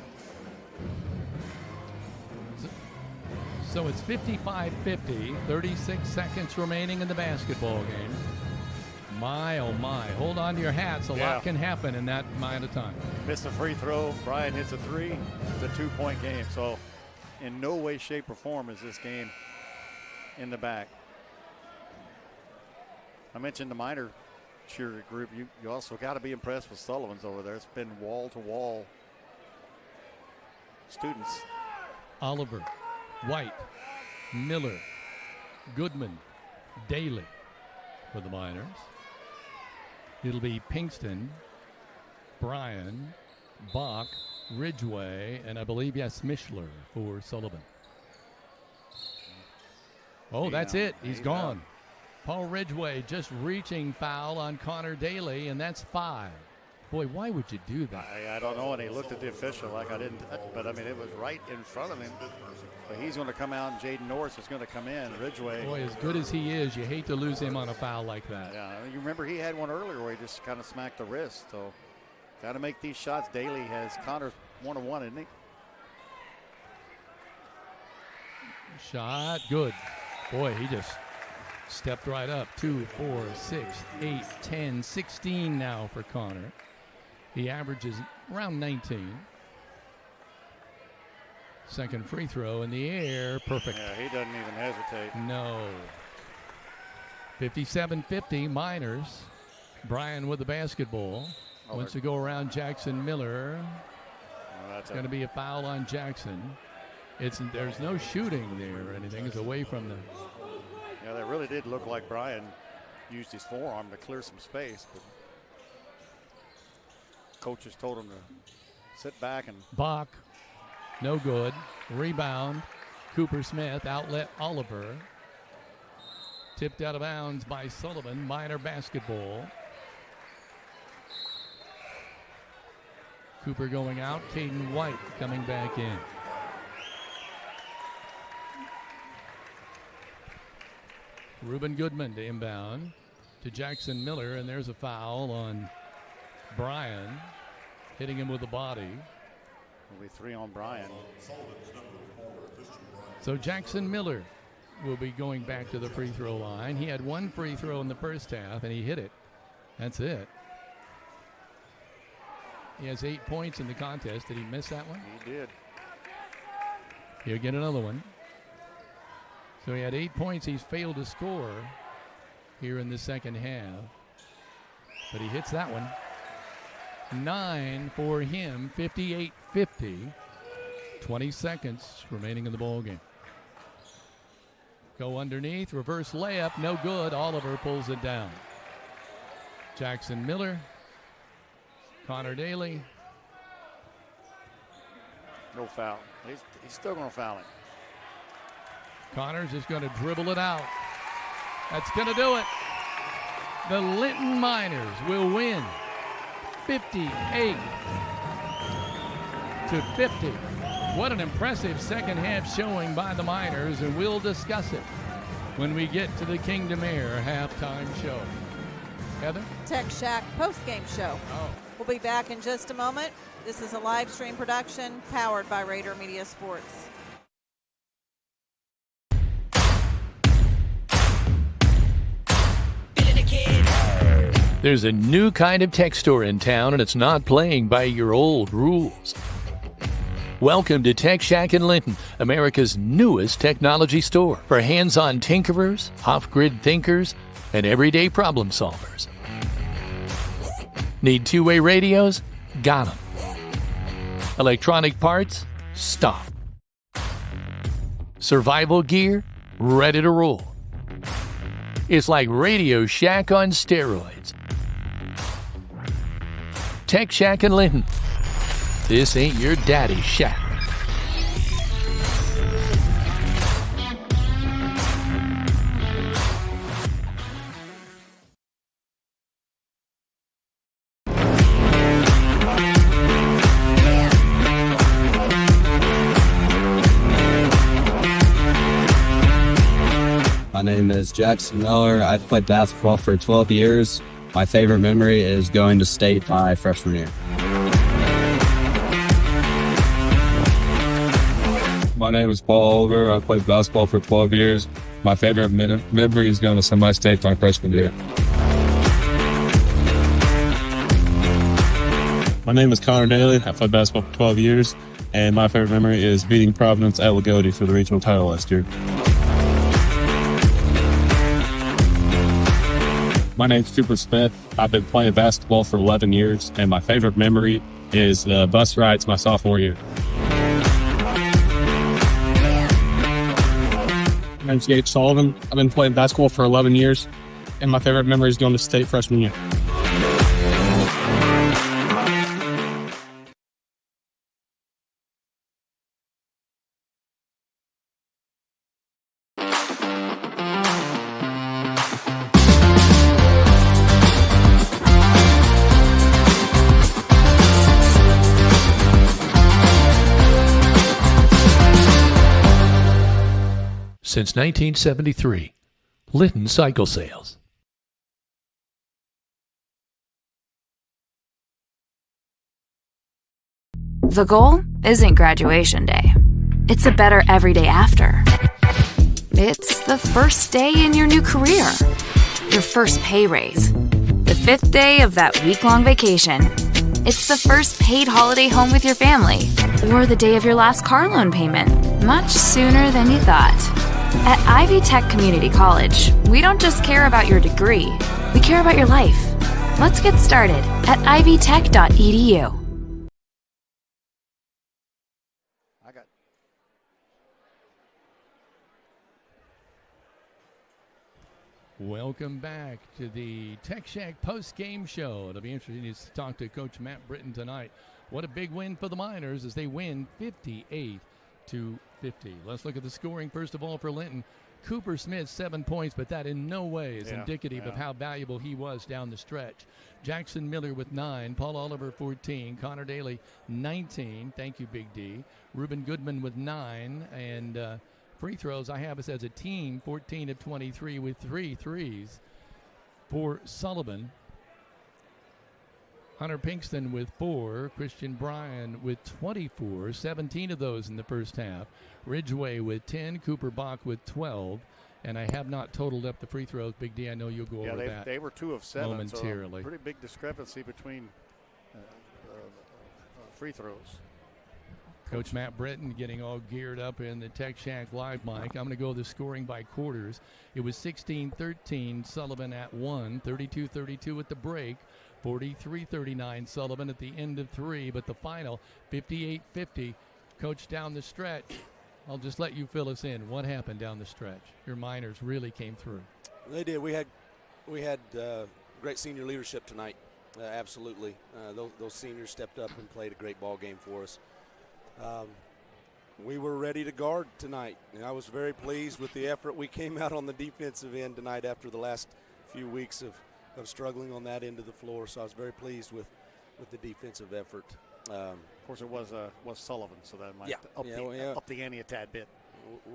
So it's 55-50, 36 seconds remaining in the basketball game. My, oh my. Hold on to your hats. A lot can happen in that amount of time. Missed a free throw. Bryan hits a 3. It's a 2-point game. So in no way, shape, or form is this game in the back. I mentioned the Miner cheer group. You also got to be impressed with Sullivan's over there. It's been wall-to-wall students. Oliver, White, Miller, Goodman, Daly for the Miners. It'll be Pinkston, Bryan, Bach, Ridgeway, and I believe, Mishler for Sullivan. Oh, that's it. He's gone. Paul Ridgeway just reaching foul on Connor Daly, and that's 5. Boy, why would you do that? I don't know, and he looked at the official like I didn't, but I mean, it was right in front of him. But he's going to come out, and Jaden Norris is going to come in. Ridgeway. Boy, as good as he is, you hate to lose him on a foul like that. Yeah, you remember he had one earlier where he just kind of smacked the wrist. So, got to make these shots. Daly has Connor's 1-1, isn't he? Shot, good. Boy, he just stepped right up. 2, 4, 6, 8, 10, 16 now for Connor. He averages around 19. Second free throw in the air. Perfect. Yeah, he doesn't even hesitate. No. 57-50 Miners. Bryan with the basketball. Wants to go around Jackson Miller. It's going to be a foul on Jackson. There's no shooting there or anything. It's away from the. Yeah, that really did look like Bryan used his forearm to clear some space, but coaches told him to sit back and. Bach, no good. Rebound. Cooper Smith, outlet Oliver. Tipped out of bounds by Sullivan. Miner basketball. Cooper going out. Caden White coming back in. Reuben Goodman to inbound to Jackson Miller, and there's a foul on Bryan, hitting him with the body. Will be 3 on Bryan. So Jackson Miller will be going back to the free throw line. He had 1 free throw in the first half, and he hit it. That's it. He has 8 points in the contest. Did he miss that one? He did. He'll get another one. So he had 8 points. He's failed to score here in the second half. But he hits that one. 9 for him, 58-50. 20 seconds remaining in the ball game. Go underneath, reverse layup, no good. Oliver pulls it down. Jackson Miller, Connor Daly. No foul. He's still going to foul him. Connors is going to dribble it out. That's going to do it. The Linton Miners will win 58-50. What an impressive second half showing by the Miners, and we'll discuss it when we get to the Kingdom Air halftime show. Heather? Tech Shack post-game show. Oh. We'll be back in just a moment. This is a live stream production powered by Rader Media Sports. There's a new kind of tech store in town, and it's not playing by your old rules. Welcome to Tech Shack in Linton, America's newest technology store for hands-on tinkerers, off-grid thinkers, and everyday problem solvers. Need two-way radios? Got them. Electronic parts? Stop. Survival gear? Ready to roll. It's like Radio Shack on steroids. Tech Shack in Linton. This ain't your daddy's shack. My name is Jackson Miller. I've played basketball for 12 years. My favorite memory is going to state my freshman year. My name is Paul Oliver. I played basketball for 12 years. My favorite memory is going to semi-state my freshman year. My name is Connor Daly. I played basketball for 12 years, and my favorite memory is beating Providence at Lagodi for the regional title last year. My name's Cooper Smith. I've been playing basketball for 11 years, and my favorite memory is the bus rides my sophomore year. My name's Sullivan. I've been playing basketball for 11 years, and my favorite memory is going to state freshman year. Since 1973, Linton Cycle Sales. The goal isn't graduation day. It's a better everyday after. It's the first day in your new career. Your first pay raise. The 5th day of that week-long vacation. It's the first paid holiday home with your family, or the day of your last car loan payment, much sooner than you thought. At Ivy Tech Community College, we don't just care about your degree, we care about your life. Let's get started at ivytech.edu. Welcome back to the Tech Shack post-game show. It'll be interesting to talk to Coach Matt Britton tonight. What a big win for the Miners as they win 58-50. Let's look at the scoring first of all for Linton. Cooper Smith, 7 points, but that in no way is indicative of how valuable he was down the stretch. Jackson Miller with 9, Paul Oliver 14, Connor Daly 19. Thank you, Big D. Reuben Goodman with 9, and free throws I have us as a team 14 of 23 with 3 threes for Sullivan. Hunter Pinkston with 4, Christian Bryan with 24, 17 of those in the first half. Ridgway with 10, Cooper Bach with 12, and I have not totaled up the free throws. Big D, I know you'll go over that. They were 2 of 7 momentarily. So pretty big discrepancy between free throws. Coach Matt Britton getting all geared up in the Tech Shack live mic. I'm going to go the scoring by quarters. It was 16-13, Sullivan at 1, 32-32 at the break, 43-39 Sullivan at the end of 3, but the final 58-50. Coach, down the stretch, I'll just let you fill us in. What happened down the stretch? Your Miners really came through. They did. We had great senior leadership tonight. Absolutely. Those seniors stepped up and played a great ball game for us. We were ready to guard tonight, and I was very pleased with the effort we came out on the defensive end tonight after the last few weeks of struggling on that end of the floor. So I was very pleased with the defensive effort. Of course, it was Sullivan, so that might up the ante a tad bit.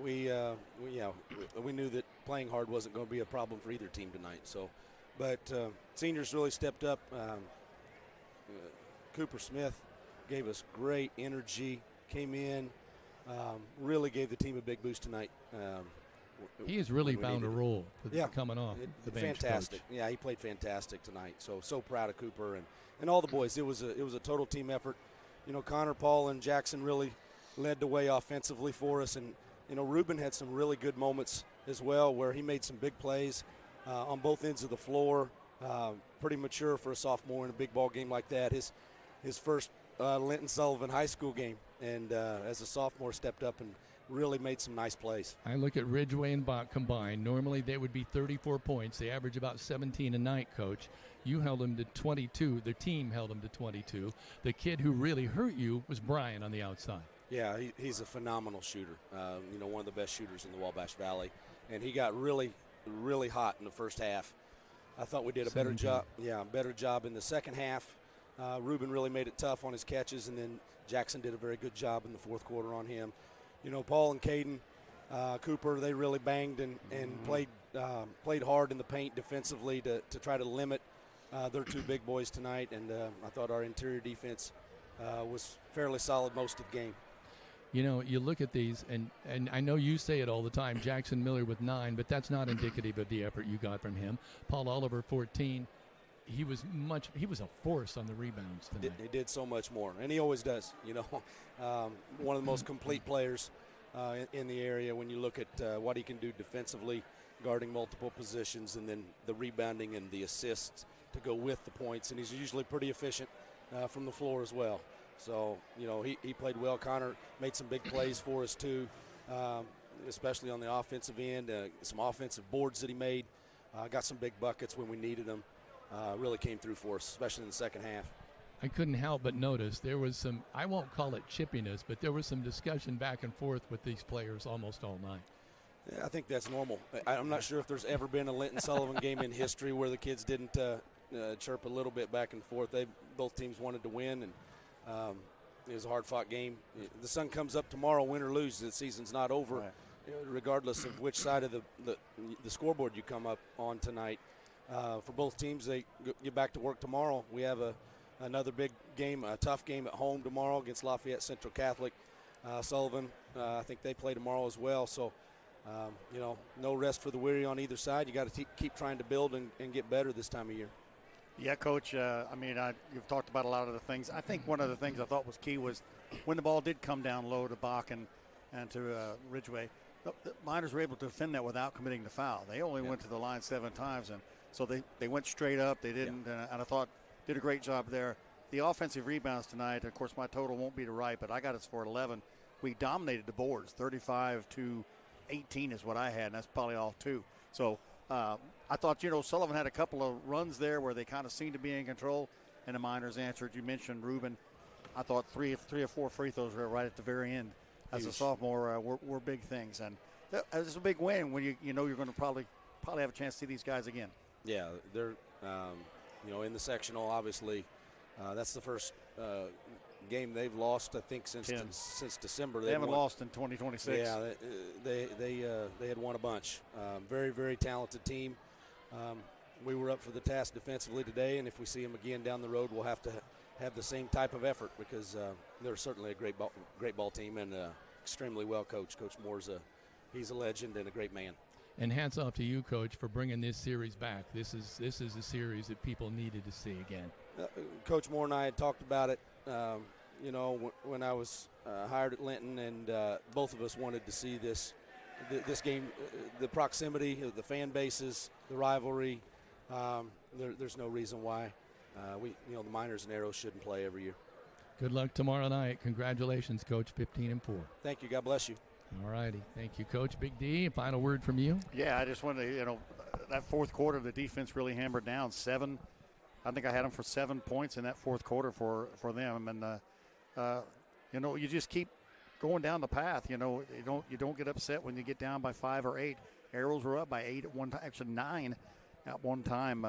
We knew that playing hard wasn't going to be a problem for either team tonight. So, but seniors really stepped up. Cooper Smith gave us great energy, came in, really gave the team a big boost tonight. He has really found a role coming off the bench. Fantastic. Coach. Yeah, he played fantastic tonight. So proud of Cooper and all the boys. It was a total team effort. You know, Connor, Paul, and Jackson really led the way offensively for us. And, you know, Reuben had some really good moments as well where he made some big plays on both ends of the floor. Pretty mature for a sophomore in a big ball game like that. His first Linton-Sullivan high school game, and as a sophomore stepped up and really made some nice plays. I look at Ridgway and Bach combined. Normally they would be 34 points. They average about 17 a night, Coach. You held them to 22. The team held them to 22. The kid who really hurt you was Bryan on the outside. Yeah, he's a phenomenal shooter. You know, one of the best shooters in the Wabash Valley, and he got really, really hot in the first half. I thought we did a better job. Yeah, better job in the second half. Reuben really made it tough on his catches, and then Jackson did a very good job in the fourth quarter on him. You know, Paul and Caden Cooper, they really banged and played hard in the paint defensively to try to limit their 2 big boys tonight, and I thought our interior defense was fairly solid most of the game. You know, you look at these, and I know you say it all the time, Jackson Miller with 9, but that's not indicative of the effort you got from him. Paul Oliver, 14. He was a force on the rebounds tonight. He did so much more, and he always does. You know, one of the most complete players in the area when you look at what he can do defensively, guarding multiple positions, and then the rebounding and the assists to go with the points. And he's usually pretty efficient from the floor as well. So, you know, he played well. Connor made some big plays for us too, especially on the offensive end. Some offensive boards that he made. Got some big buckets when we needed them. Really came through for us, especially in the second half. I couldn't help but notice there was some, I won't call it chippiness, but there was some discussion back and forth with these players almost all night. Yeah, I think that's normal. I'm not sure if there's ever been a Linton-Sullivan game in history where the kids didn't chirp a little bit back and forth. Both teams wanted to win, and it was a hard-fought game. The sun comes up tomorrow, win or lose. The season's not over, right, regardless of which side of the scoreboard you come up on tonight. For both teams, they get back to work tomorrow. We have another big game, a tough game at home tomorrow against Lafayette Central Catholic. Sullivan, I think they play tomorrow as well. So, you know, no rest for the weary on either side. You got to keep trying to build and get better this time of year. Yeah, Coach. You've talked about a lot of the things. I think one of the things I thought was key was when the ball did come down low to Bach and to Ridgway, the Miners were able to defend that without committing the foul. They only went to the line 7 times, and so they went straight up. They didn't, and I thought did a great job there. The offensive rebounds tonight, of course, my total won't be right, but I got us for 11. We dominated the boards, 35-18 is what I had, and that's probably all 2. So I thought, Sullivan had a couple of runs there where they kind of seemed to be in control, and the Miners answered. You mentioned Ruben. I thought three or four free throws were right at the very end. As a sophomore, were big things, and it's a big win when you're going to probably have a chance to see these guys again. Yeah, they're in the sectional. Obviously, that's the first game they've lost, I think, since December. They haven't lost in 2026. Yeah, they had won a bunch. Very, very talented team. We were up for the task defensively today, and if we see them again down the road, we'll have to have the same type of effort because they're certainly a great ball team and extremely well coached. Coach Moore's he's a legend and a great man. And hats off to you, Coach, for bringing this series back. This is a series that people needed to see again. Coach Moore and I had talked about it, when I was hired at Linton, and both of us wanted to see this game, the proximity, the fan bases, the rivalry. There's no reason why the Miners and Arrows shouldn't play every year. Good luck tomorrow night. Congratulations, Coach, 15-4. Thank you. God bless you. All righty. Thank you, Coach. Big D, a final word from you? Yeah, I just wanted to, that fourth quarter, the defense really hammered down. I think I had them for 7 points in that fourth quarter for them. And, you just keep going down the path. You don't get upset when you get down by 5 or 8. Arrows were up by 8 at one time, actually 9 at one time.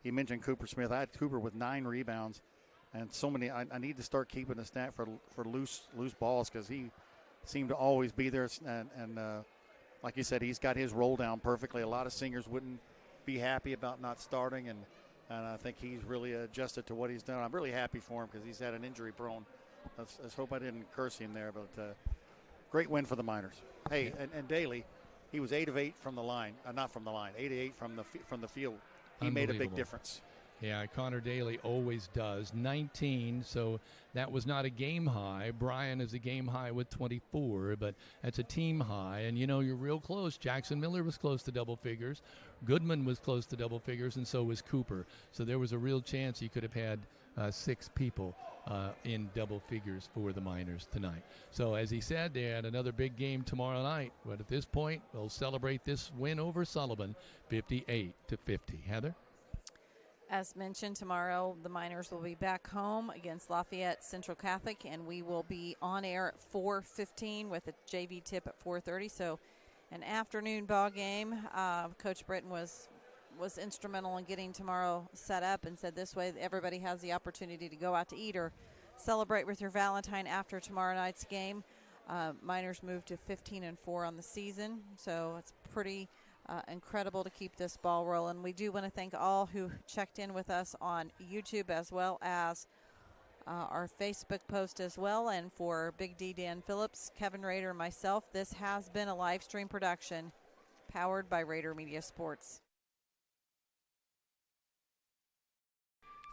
He mentioned Cooper Smith. I had Cooper with 9 rebounds. And so many, I need to start keeping a stat for loose balls because he seemed to always be there. And like you said, he's got his roll down perfectly. A lot of singers wouldn't be happy about not starting, and I think he's really adjusted to what he's done. I'm really happy for him because he's had an injury prone. Let's hope I didn't curse him there, but great win for the Miners. Hey, and Daly, he was 8 of 8 from the line, not from the line, 8 of 8 from the field. He made a big difference. Yeah, Connor Daly always does. 19, so that was not a game high. Brian is a game high with 24, but that's a team high. And, you're real close. Jackson Miller was close to double figures. Goodman was close to double figures, and so was Cooper. So there was a real chance you could have had 6 people in double figures for the Miners tonight. So as he said, they had another big game tomorrow night. But at this point, we'll celebrate this win over Sullivan, 58-50. Heather? As mentioned, tomorrow the Miners will be back home against Lafayette Central Catholic, and we will be on air at 4:15 with a JV tip at 4:30. So an afternoon ball game. Coach Britton was instrumental in getting tomorrow set up and said this way everybody has the opportunity to go out to eat or celebrate with your Valentine after tomorrow night's game. Miners moved to 15-4 on the season, so it's pretty incredible to keep this ball rolling. We do want to thank all who checked in with us on YouTube as well as our Facebook post as well. And for Big D, Dan Phillips, Kevin Rader, and myself, this has been a live stream production powered by Rader Media Sports.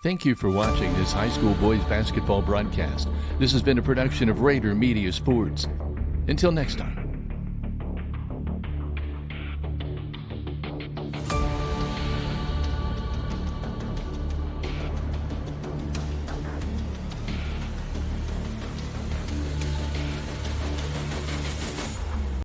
Thank you for watching this high school boys basketball broadcast. This has been a production of Rader Media Sports. Until next time.